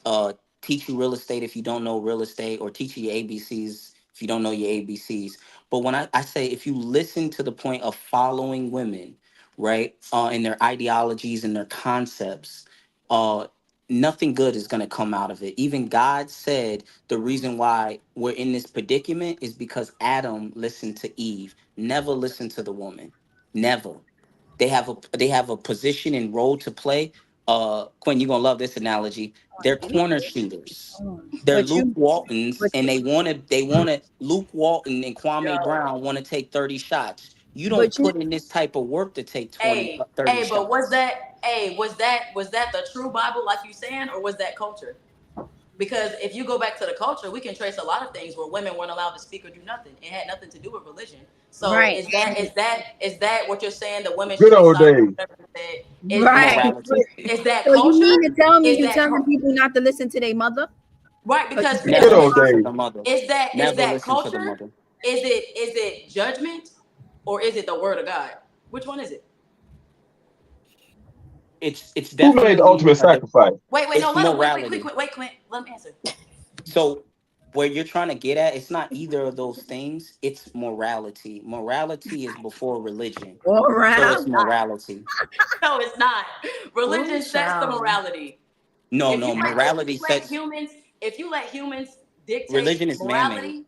uh, teach you real estate if you don't know real estate, or teach you your ABCs if you don't know your ABCs. But when I say if you listen to the point of following women, right, and their ideologies and their concepts, uh, nothing good is going to come out of it. Even God said the reason why we're in this predicament is because Adam listened to Eve, never listened to the woman. Never. They have a position and role to play. Quinn, you're gonna love this analogy. They're corner shooters. They're But Luke you, Waltons, but and you, they wanna Luke Walton and Kwame yo, Brown want to take 30 shots. You don't but you, put in this type of work to take 20, hey, 30 hey, but shots. was that the true Bible like you saying, or was that culture? Because if you go back to the culture, we can trace a lot of things where women weren't allowed to speak or do nothing. It had nothing to do with religion. So right, and is that what you're saying? The women Good should be old silent. days. Whatever you said. right. Morality. Is that So you mean to culture? tell me Is you that telling people not to listen to their mother? right? Because Because you said Good Never that old listen part. to days. the mother. is Never that listen to the culture? mother. Is it judgment, or is it the word of God? Which one is it? It's Who made the definitely ultimate sacrifice? Wait, no, it's let him morality. wait, Clint, let him answer. So where you're trying to get at, it's not either of those things. It's morality. Morality is before religion. All So right. it's morality. No, it's not. Ooh, Religion sets the child. morality. No, If no, you morality let sets humans dictate religion is man-made. morality,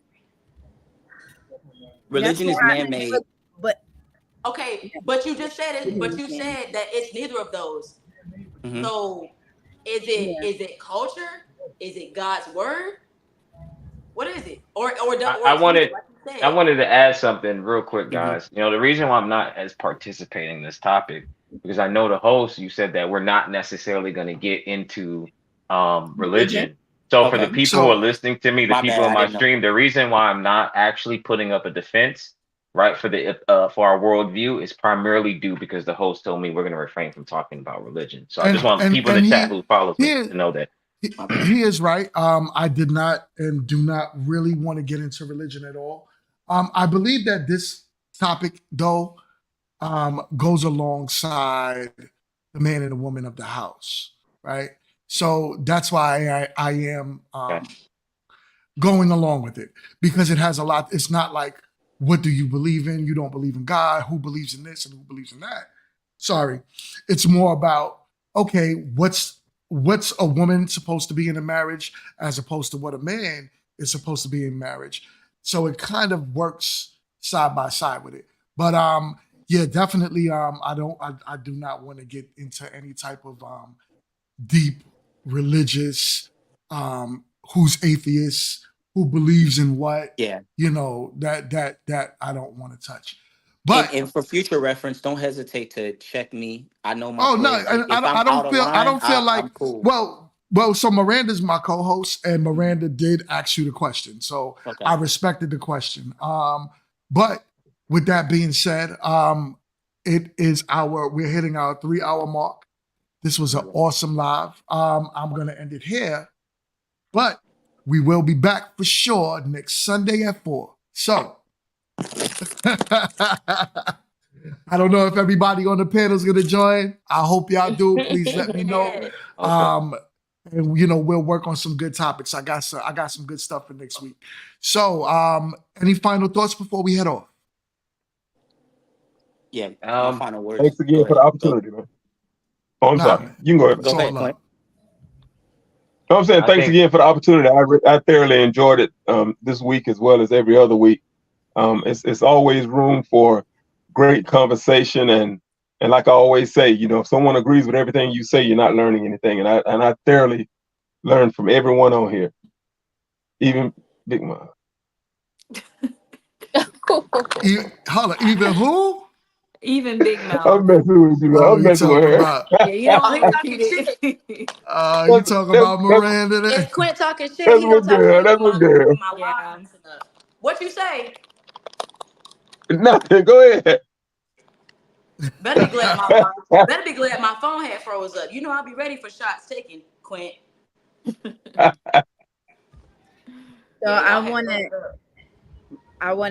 That's Religion why. is man-made. But okay. But you just said it. But you yeah, said that it's neither of those. Hmm. So yeah. is it culture? Is it God's word? What is it? I, Or I it's neither, wanted like you I said. wanted to add something real quick, Hmm. guys. The reason why I'm not as participating in this topic because I know the host. You said that we're not necessarily going to get into Religion. religion. So for the Okay. people who are so listening to me, the My people bad. in I my didn't know. stream, the reason why I'm not actually putting up a defense, right, for our worldview is primarily due because the host told me we're going to refrain from talking about religion. So I just and want and people in and the chat who follows me he to know that. My bad. he is right. I did not and do not really want to get into religion at all. I believe that this topic, though, goes alongside the man and the woman of the house, right? So that's why I am Okay. going along with it because it has a lot. It's not like, what do you believe in? You don't believe in God. Who believes in this and who believes in that? Sorry. It's more about, okay, what's a woman supposed to be in a marriage as opposed to what a man is supposed to be in marriage. So it kind of works side by side with it. But yeah, definitely I do not want to get into any type of deep religious, who's atheist, who believes in what, Yeah. that I don't want to touch. And But and for future reference, don't hesitate to check me. I know my oh no, place. If I'm I out don't of feel I line, don't feel like I'm cool. well. So Miranda's my co-host, and Miranda did ask you the question, so Okay. I respected the question. But with that being said, we're hitting our 3 hour mark. This was an awesome live. I'm gonna end it here, but we will be back for sure next Sunday at 4. So I don't know if everybody on the panel is gonna join. I hope y'all do. Please let me know. Okay. And we'll work on some good topics. I got some good stuff for next week. So any final thoughts before we head off? Yeah. My final words. Thanks again Go for ahead. the Go. opportunity, man. Oh, I'm Nah, sorry. man. You can go ahead. It's Go all ahead, love. Clint. No, I'm saying I thanks think again for the opportunity. I thoroughly enjoyed it this week as well as every other week. It's always room for great conversation and like I always say, if someone agrees with everything you say, you're not learning anything. And I thoroughly learned from everyone on here, even Big Mom. Hold on, even who? Even Big Mouth. I'm messing with you, man. Oh, I'm you messing with talking her. about? Yeah, you don't Oh, want he to talking repeat shit. You talking about Miranda? If Quint talking shit, That's he my don't talk girl. shit That's my girl. with my live messing up. What you say? Nothing. Go ahead. Better be glad my phone had froze up. You know I'll be ready for shots taken, Quint. So Yeah, I y'all had want froze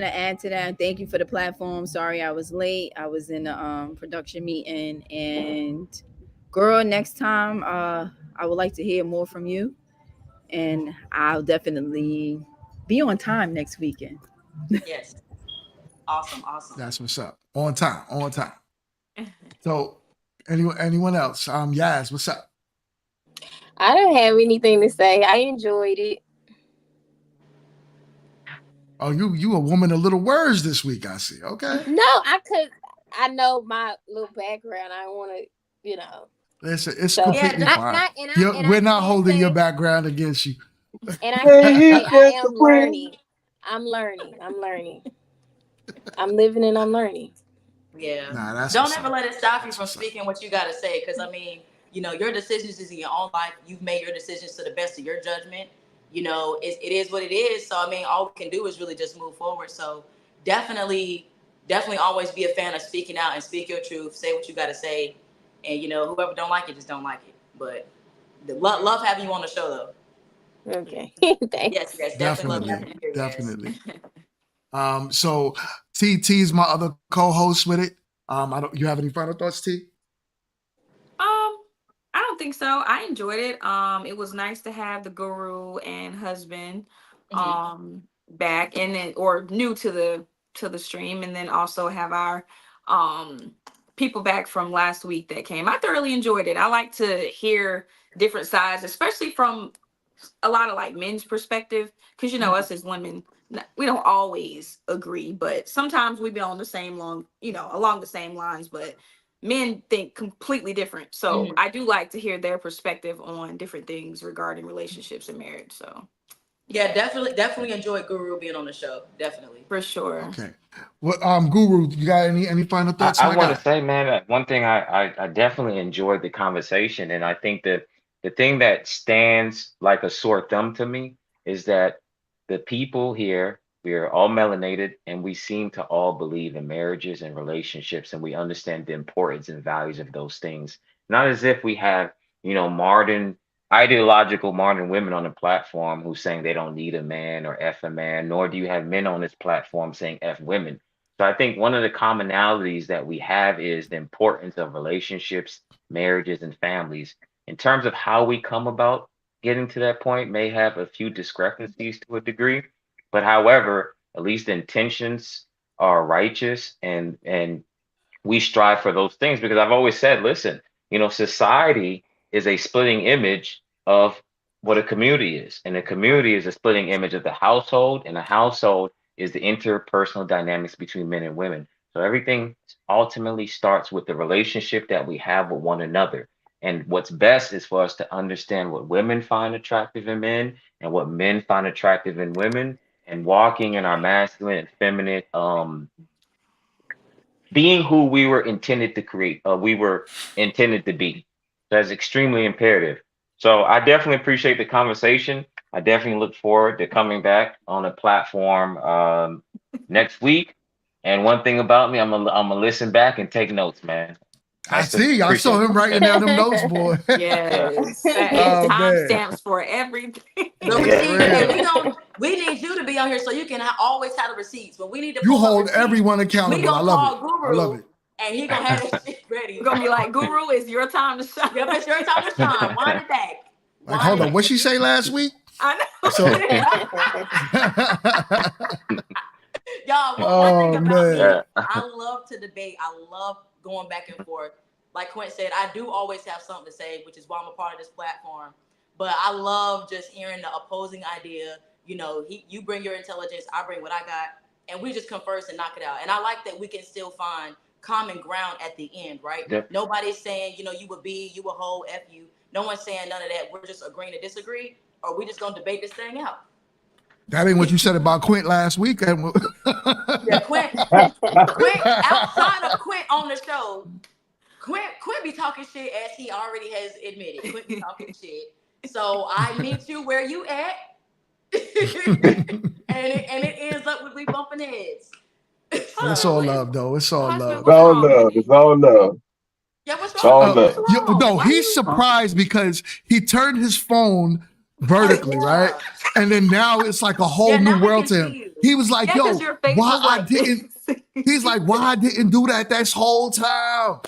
to up. add to that. Thank you for the platform. Sorry I was late. I was in a production meeting, and girl, next time I would like to hear more from you, and I'll definitely be on time next weekend. Yes. Awesome. That's what's up. On time. So, anyone else? Yaz, what's up? I don't have anything to say. I enjoyed it. Oh, you a woman of little words this week, I see. Okay. No, I know my little background. I want to, you know. Listen, it's So completely fine. We're not can holding your say, background against you. and I can say I am learning. I'm learning. I'm living and I'm learning. Yeah. Nah, that's Don't what's ever up. let it stop you That's from what's up. speaking what you got to say. Because, I mean, you know, your decisions is in your own life. You've made your decisions to the best of your judgment. You know, it is what it is. So, I mean, all we can do is really just move forward. So, definitely always be a fan of speaking out and speak your truth. Say what you got to say. And, you know, whoever don't like it, just don't like it. But love having you on the show, though. Okay. Thanks. Yes. Definitely love having you here, yes. Definitely. So TT is my other co-host with it. You have any final thoughts, T? I don't think so. I enjoyed it. It was nice to have the guru and husband back, and then or new to the stream, and then also have our people back from last week that came. I thoroughly enjoyed it. I like to hear different sides, especially from a lot of like men's perspective, because you know us as women, we don't always agree, but sometimes we be on the same along the same lines, but men think completely different. So I do like to hear their perspective on different things regarding relationships and marriage. So yeah, definitely enjoyed Guru being on the show. Definitely. For sure. Okay. Well, Guru, you got any final thoughts, I my want guy? to say, man, one thing I definitely enjoyed the conversation, and I think that the thing that stands like a sore thumb to me is that the people here, we are all melanated, and we seem to all believe in marriages and relationships, and we understand the importance and values of those things. Not as if we have, modern, ideological modern women on the platform who saying they don't need a man or F a man, nor do you have men on this platform saying F women. So I think one of the commonalities that we have is the importance of relationships, marriages, and families. In terms of how we come about getting to that point, may have a few discrepancies to a degree, but however, at least the intentions are righteous, and we strive for those things, because I've always said, listen, society is a splitting image of what a community is, and a community is a splitting image of the household, and a household is the interpersonal dynamics between men and women. So everything ultimately starts with the relationship that we have with one another. And what's best is for us to understand what women find attractive in men and what men find attractive in women, and walking in our masculine and feminine being who we were intended to create, we were intended to be. That's extremely imperative. So I definitely appreciate the conversation. I definitely look forward to coming back on a platform next week. And one thing about me, I'm gonna listen back and take notes, man. I Nice to see. I appreciate saw him writing down them notes, boy. Yes. And Oh man. timestamps for everything. The For receipts, real. and we need you to be on here so you can always have the receipts. But we need to You pull up hold receipts. everyone We accountable. I gonna love it. call I love Guru, it. and he gonna have that shit ready. We're gonna be like, Guru, it's your time to shine. Yep, it's your time to shine. Wind it back. Like, hold on. What she say last week? I know. So Y'all, one thing oh about me, man. I love to debate. I love going back and forth. Like Quint said, I do always have something to say, which is why I'm a part of this platform. But I love just hearing the opposing idea. You bring your intelligence, I bring what I got, and we just converse and knock it out. And I like that we can still find common ground at the end, right? Yep. Nobody's saying, you a B, you a hoe, F you. No one's saying none of that. We're just agreeing to disagree, or we just gonna debate this thing out. That ain't what you said about Quint last week. Yeah, Quint outside of Quint on the show, Quint be talking shit as he already has admitted. Quint be talking shit. So I meet you where you at. and it ends up with we bumping heads. It's all love, though. It's all love. It's all love. It's all love. Yeah, what's It's all love. No, he's surprised because he turned his phone vertically, right? And then now it's like a whole new world to him. He was like, yo, why I didn't, he's like, why I didn't do that this whole time?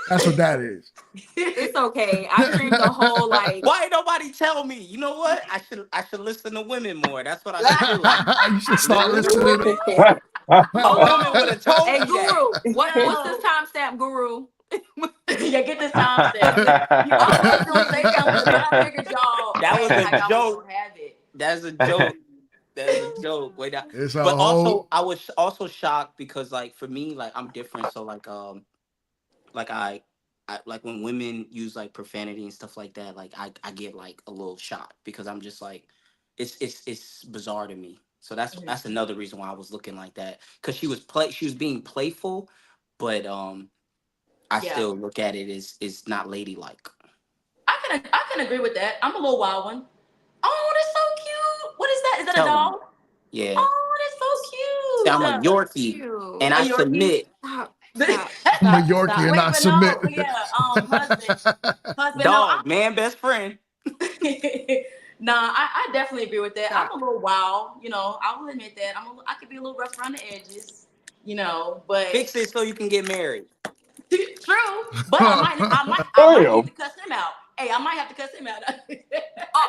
That's what that is. It's okay. I streamed the whole like. Why ain't nobody tell me? You know what? I should listen to women more. That's what I should do. You should start listening. A woman would have told Hey, me Guru, that. what's this timestamp, Guru? Yeah, get this timestamp. I was gonna say something, but I figured y'all. That was a y'all joke. don't have it. That's a joke. That's a joke. Wait, It's but also I was also shocked because like for me, like I'm different. So like I like when women use like profanity and stuff like that, like I get like a little shocked because I'm just like it's bizarre to me. So that's another reason why I was looking like that, because she was being playful, but I still look at it as not ladylike. I can agree with that. I'm a little wild one. Oh, that's so cute. What is that? Is that a dog? Yeah. Oh, that's so cute. See, I'm a Yorkie, and I submit. Stop. I'm a Yorkie and I submit. Husband, dog, man, best friend. Nah, I definitely agree with that. I'm a little wild, you know. I will admit that. I could be a little rough around the edges, you know. But fix it so you can get married. True, but I might have to cuss him out. Hey, I might have to cuss him out.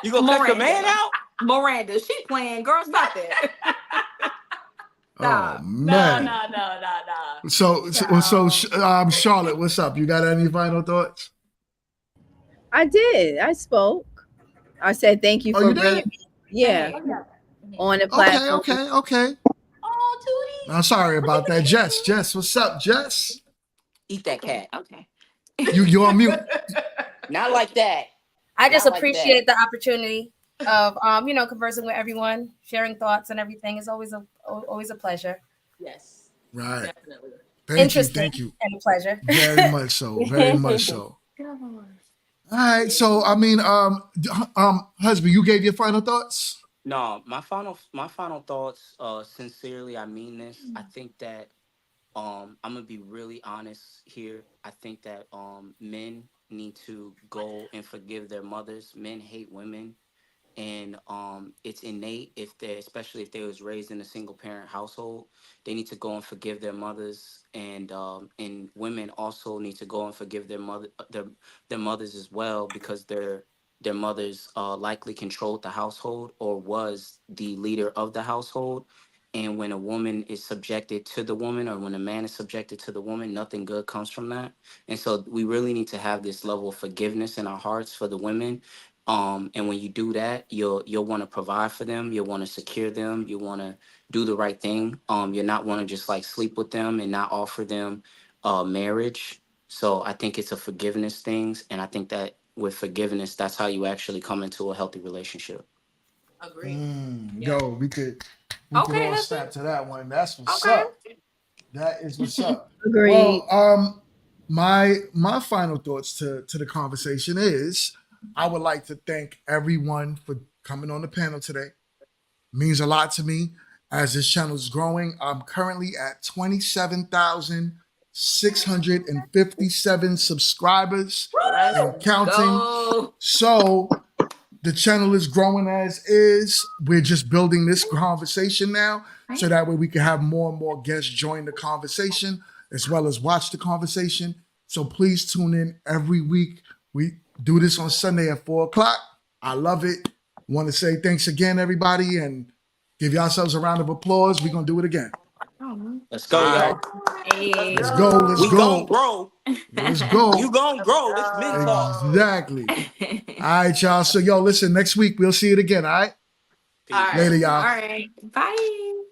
You gonna cuss the man out? Miranda, she playing. Girl, stop that. Oh man. No. So Charlotte, what's up? You got any final thoughts? I did. I spoke. I said thank you for bringing me. Yeah. On the platform. Okay. Oh, Tootie. I'm sorry about that. Jess, what's up, Jess? Eat that cat. Okay. You on mute. Not like that. I just appreciate the opportunity of conversing with everyone, sharing thoughts and everything. Is always a pleasure. Yes. Right. Definitely. Thank you. And a pleasure. Very much so. Very much so. All right. So I mean, husband, you gave your final thoughts? No, my final thoughts, sincerely, I mean this. I think that I'm gonna be really honest here. I think that men need to go and forgive their mothers. Men hate women, and it's innate especially if they was raised in a single parent household. They need to go and forgive their mothers, and women also need to go and forgive their mothers as well, because their mothers likely controlled the household or was the leader of the household. And when a woman is subjected to the woman, or when a man is subjected to the woman, nothing good comes from that. And so we really need to have this level of forgiveness in our hearts for the women. And when you do that, you'll want to provide for them. You'll want to secure them. You want to do the right thing. You're not want to just like sleep with them and not offer them marriage. So I think it's a forgiveness thing. And I think that with forgiveness, that's how you actually come into a healthy relationship. Agree. Yo, we could all snap to that one. That's what's up. That is what's up. Agreed. Well, my final thoughts to the conversation is, I would like to thank everyone for coming on the panel today. It means a lot to me as this channel is growing. I'm currently at 27,657 subscribers and counting. So the channel is growing as is. We're just building this conversation now, so that way we can have more and more guests join the conversation as well as watch the conversation. So please tune in every week. We do this on Sunday at 4:00. I love it. Want to say thanks again, everybody, and give yourselves a round of applause. We're going to do it again. Let's go, y'all. Hey. Let's go. We gonna grow. Let's go. You gonna grow. This men talk. Exactly. All right, y'all. So, listen, next week we'll see it again, all right? All right. Later, y'all. All right. Bye.